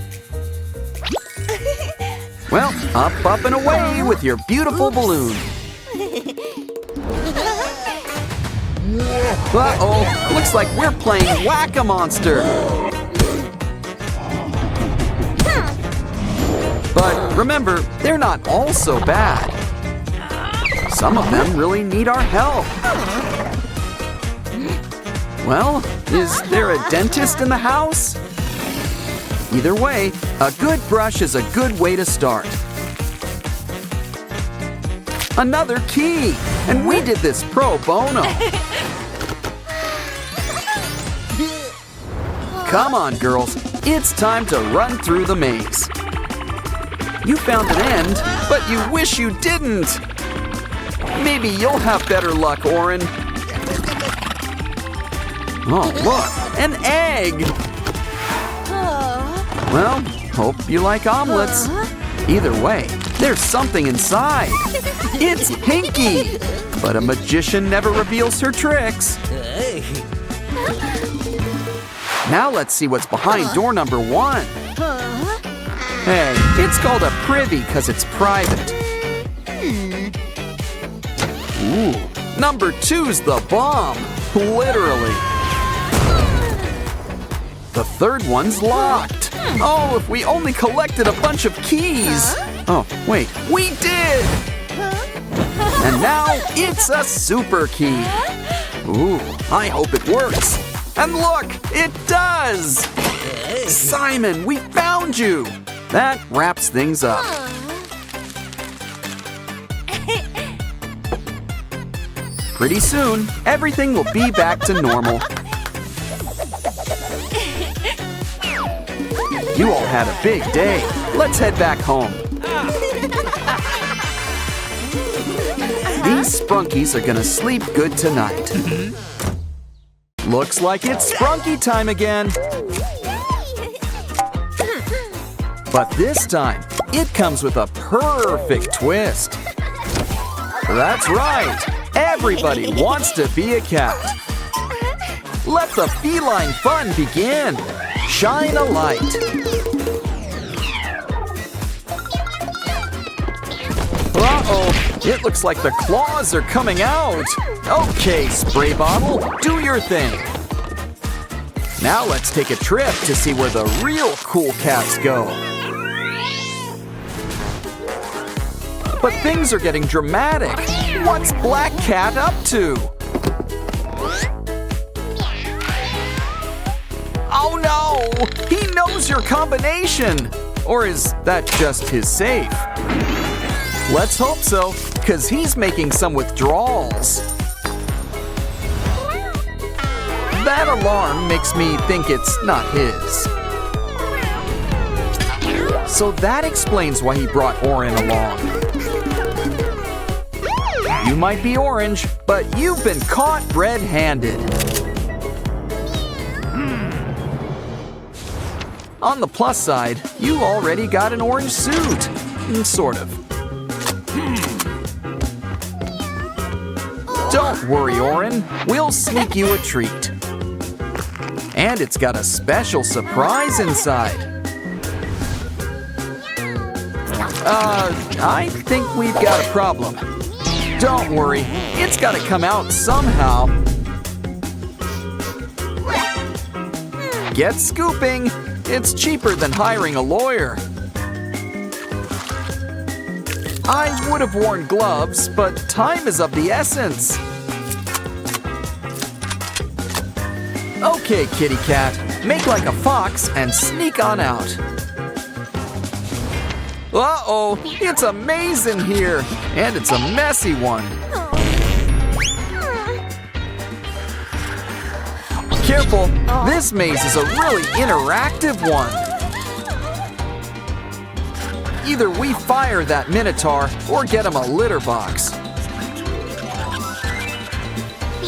Well, up and away with your beautiful balloon. Uh-oh, looks like we're playing Whack-A-Monster. But remember, they're not all so bad. Some of them really need our help. Well, is there a dentist in the house? Either way, a good brush is a good way to start. Another key! And we did this pro bono. Come on, girls. It's time to run through the maze. You found an end, but you wish you didn't. Maybe you'll have better luck, Oren. Oh, look, an egg. Well, hope you like omelets. Either way, there's something inside. It's Pinky. But a magician never reveals her tricks. Now let's see what's behind door number 1. Hey, it's called a privy because it's private. Ooh, number 2's the bomb. Literally. The third one's locked. Oh, if we only collected a bunch of keys. Oh, wait, we did! And now it's a super key. Ooh, I hope it works. And look, it does! Simon, we found you! That wraps things up. Pretty soon, everything will be back to normal. You all had a big day. Let's head back home. These sprunkies are gonna sleep good tonight. Looks like it's sprunky time again. But this time, it comes with a perfect twist. That's right. Everybody wants to be a cat. Let the feline fun begin. Shine a light. Uh-oh, it looks like the claws are coming out. Okay, spray bottle, do your thing. Now let's take a trip to see where the real cool cats go. But things are getting dramatic. What's Black Cat up to? Oh no! He knows your combination! Or is that just his safe? Let's hope so, because he's making some withdrawals. That alarm makes me think it's not his. So that explains why he brought Orin along. You might be orange, but you've been caught red-handed. On the plus side, you already got an orange suit. Sort of. Don't worry, Orin. We'll sneak you a treat. And it's got a special surprise inside. I think we've got a problem. Don't worry, it's gotta come out somehow. Get scooping. It's cheaper than hiring a lawyer. I would have worn gloves, but time is of the essence. Okay, kitty cat, make like a fox and sneak on out. Uh-oh, it's a maze in here, and it's a messy one. Careful, this maze is a really interactive one. Either we fire that Minotaur or get him a litter box.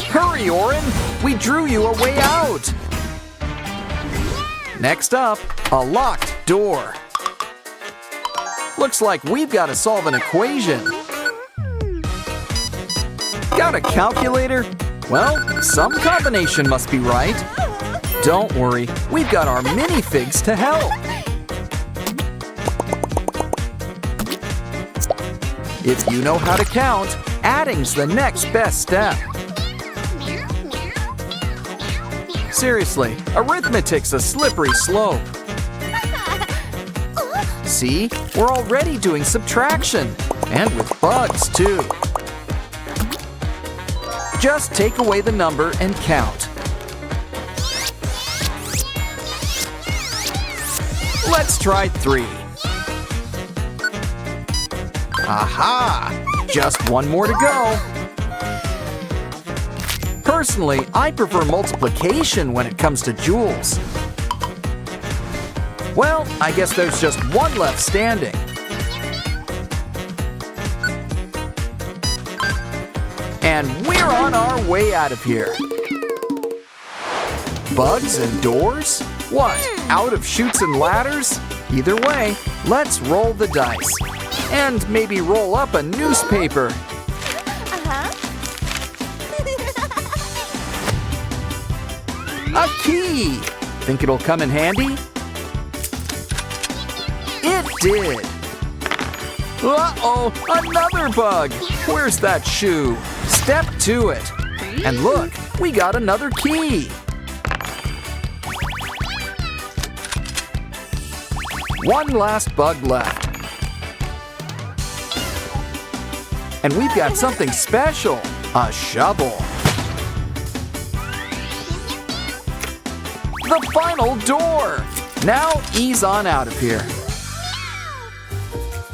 Hurry, Orin! We drew you a way out! Next up, a locked door. Looks like we've got to solve an equation. Got a calculator? Well, some combination must be right. Don't worry, we've got our minifigs to help. If you know how to count, adding's the next best step. Seriously, arithmetic's a slippery slope. See, we're already doing subtraction, and with bugs too. Just take away the number and count. Let's try 3. Aha! Just one more to go. Personally, I prefer multiplication when it comes to jewels. Well, I guess there's just one left standing. And we're on our way out of here. Bugs and doors? What, out of chutes and ladders? Either way, let's roll the dice. And maybe roll up a newspaper. A key! Think it'll come in handy? It did! Uh-oh, another bug! Where's that shoe? Step to it. And look, we got another key. One last bug left. And we've got something special, a shovel. The final door! Now ease on out of here.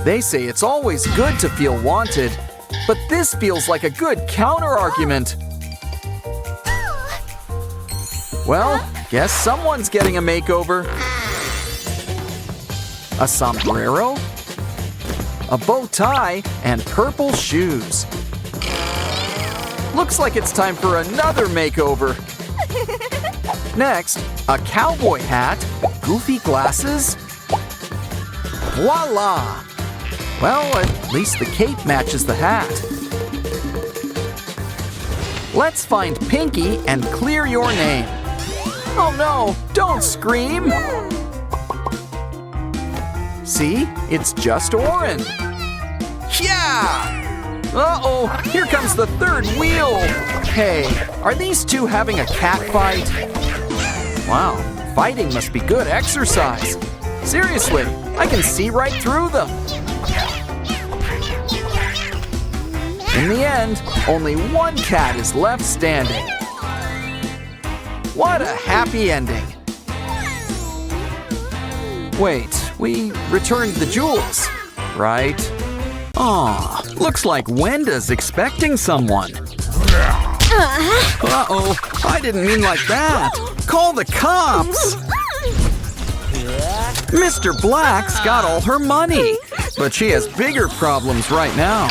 They say it's always good to feel wanted, but this feels like a good counter-argument. Well, guess someone's getting a makeover. A sombrero, a bow tie, and purple shoes. Looks like it's time for another makeover. Next, a cowboy hat, goofy glasses. Voila! Well, at least the cape matches the hat. Let's find Pinky and clear your name. Oh no, don't scream! See, it's just Oren. Yeah! Uh-oh, here comes the third wheel. Hey, are these two having a cat fight? Wow, fighting must be good exercise. Seriously, I can see right through them. In the end, only one cat is left standing. What a happy ending. Wait, we returned the jewels, right? Aw, looks like Wenda's expecting someone. Uh-oh, I didn't mean like that. Call the cops. Mr. Black's got all her money, but she has bigger problems right now.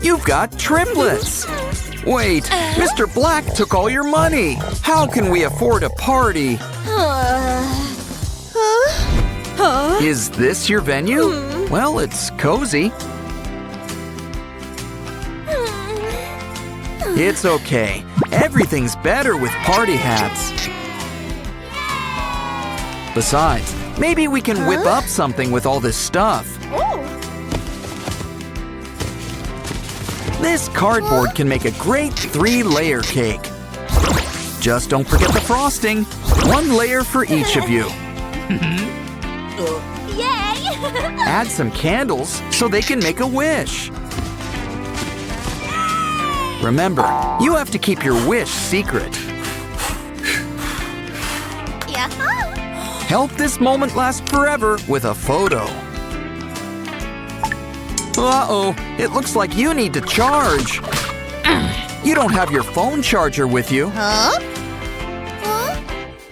You've got triplets. Wait, Mr. Black took all your money. How can we afford a party? Is this your venue? Well, it's cozy. It's okay. Everything's better with party hats. Besides, maybe we can whip up something with all this stuff. This cardboard can make a great 3-layer cake. Just don't forget the frosting. 1 layer for each of you. Yay! Add some candles so they can make a wish. Remember, you have to keep your wish secret. Yeah. Help this moment last forever with a photo. Uh-oh, it looks like you need to charge. You don't have your phone charger with you. Huh?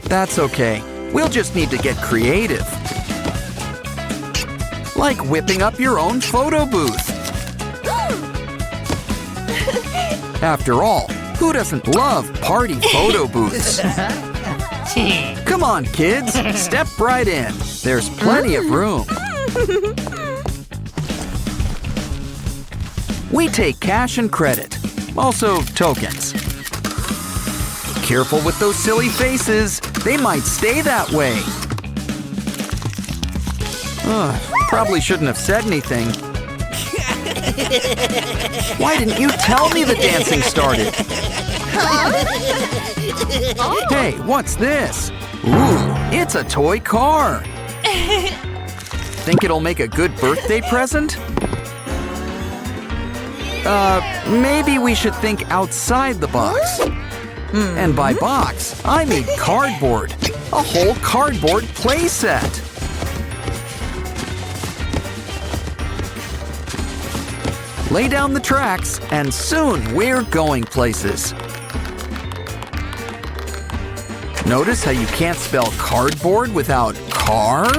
That's okay. We'll just need to get creative. Like whipping up your own photo booth. After all, who doesn't love party photo booths? Come on, kids, step right in. There's plenty of room. We take cash and credit, also tokens. Careful with those silly faces. They might stay that way. Probably shouldn't have said anything. Why didn't you tell me the dancing started? Hey, what's this? Ooh, it's a toy car. Think it'll make a good birthday present? Maybe we should think outside the box. And by box, I mean cardboard. A whole cardboard playset. Lay down the tracks, and soon we're going places. Notice how you can't spell cardboard without car?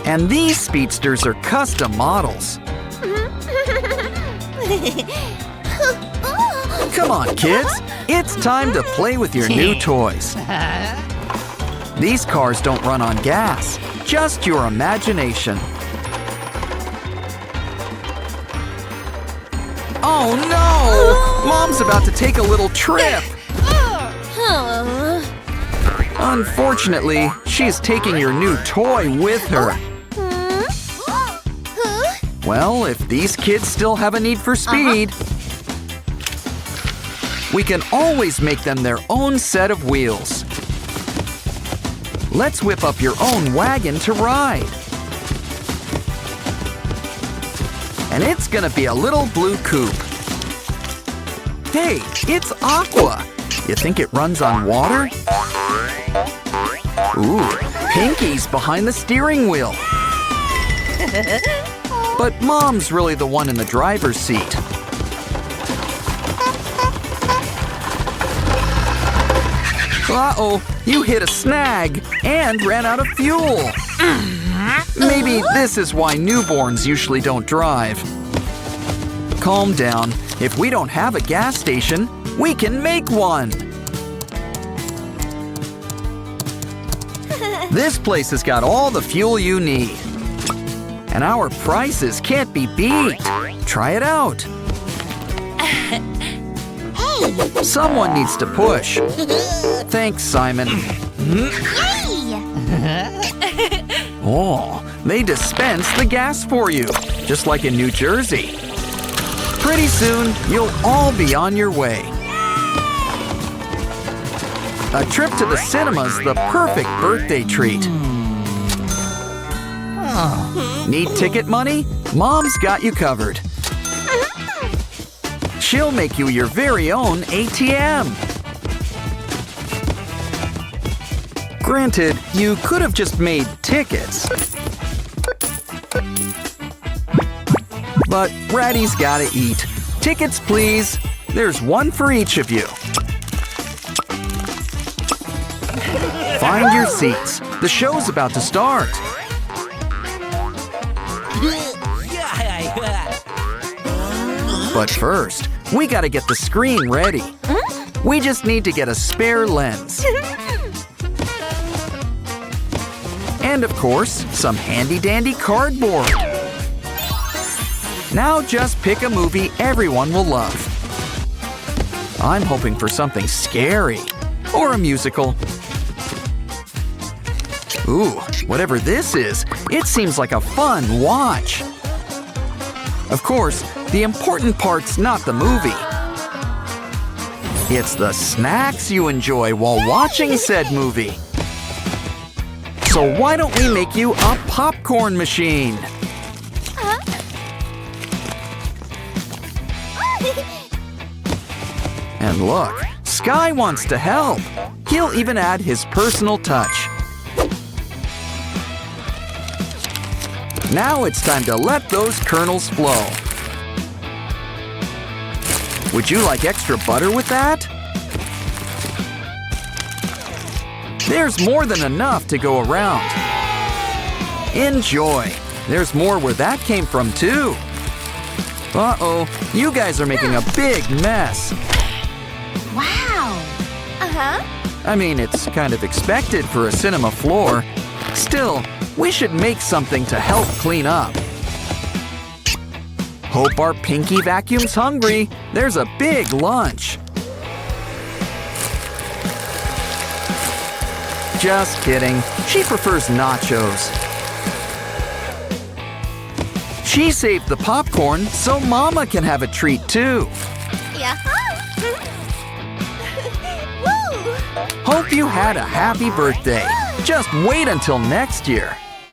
And these speedsters are custom models. Come on, kids. It's time to play with your new toys. These cars don't run on gas, just your imagination. Oh no! Mom's about to take a little trip. Unfortunately, she's taking your new toy with her. Well, if these kids still have a need for speed, we can always make them their own set of wheels. Let's whip up your own wagon to ride. And it's gonna be a little blue coupe. Hey, it's Aqua. You think it runs on water? Ooh, Pinky's behind the steering wheel. But Mom's really the one in the driver's seat. Uh-oh, you hit a snag and ran out of fuel. Maybe this is why newborns usually don't drive. Calm down. If we don't have a gas station, we can make one. This place has got all the fuel you need. And our prices can't be beat. Try it out. Hey! Someone needs to push. Thanks, Simon. Oh, they dispense the gas for you, just like in New Jersey. Pretty soon, you'll all be on your way. A trip to the cinema's the perfect birthday treat. Need ticket money? Mom's got you covered. She'll make you your very own ATM. Granted, you could have just made tickets. But Ratty's gotta eat. Tickets, please. There's one for each of you. Find your seats. The show's about to start. But first, we gotta get the screen ready. We just need to get a spare lens. And of course, some handy-dandy cardboard. Now just pick a movie everyone will love. I'm hoping for something scary or a musical. Ooh, whatever this is, it seems like a fun watch. Of course, the important part's not the movie. It's the snacks you enjoy while watching said movie. So why don't we make you a popcorn machine? And look, Sky wants to help. He'll even add his personal touch. Now it's time to let those kernels flow. Would you like extra butter with that? There's more than enough to go around. Enjoy. There's more where that came from, too. Uh-oh, you guys are making a big mess. Wow! I mean, it's kind of expected for a cinema floor. Still, we should make something to help clean up. Hope our Pinky vacuum's hungry. There's a big lunch. Just kidding. She prefers nachos. She saved the popcorn so Mama can have a treat too. Hope you had a happy birthday. Just wait until next year.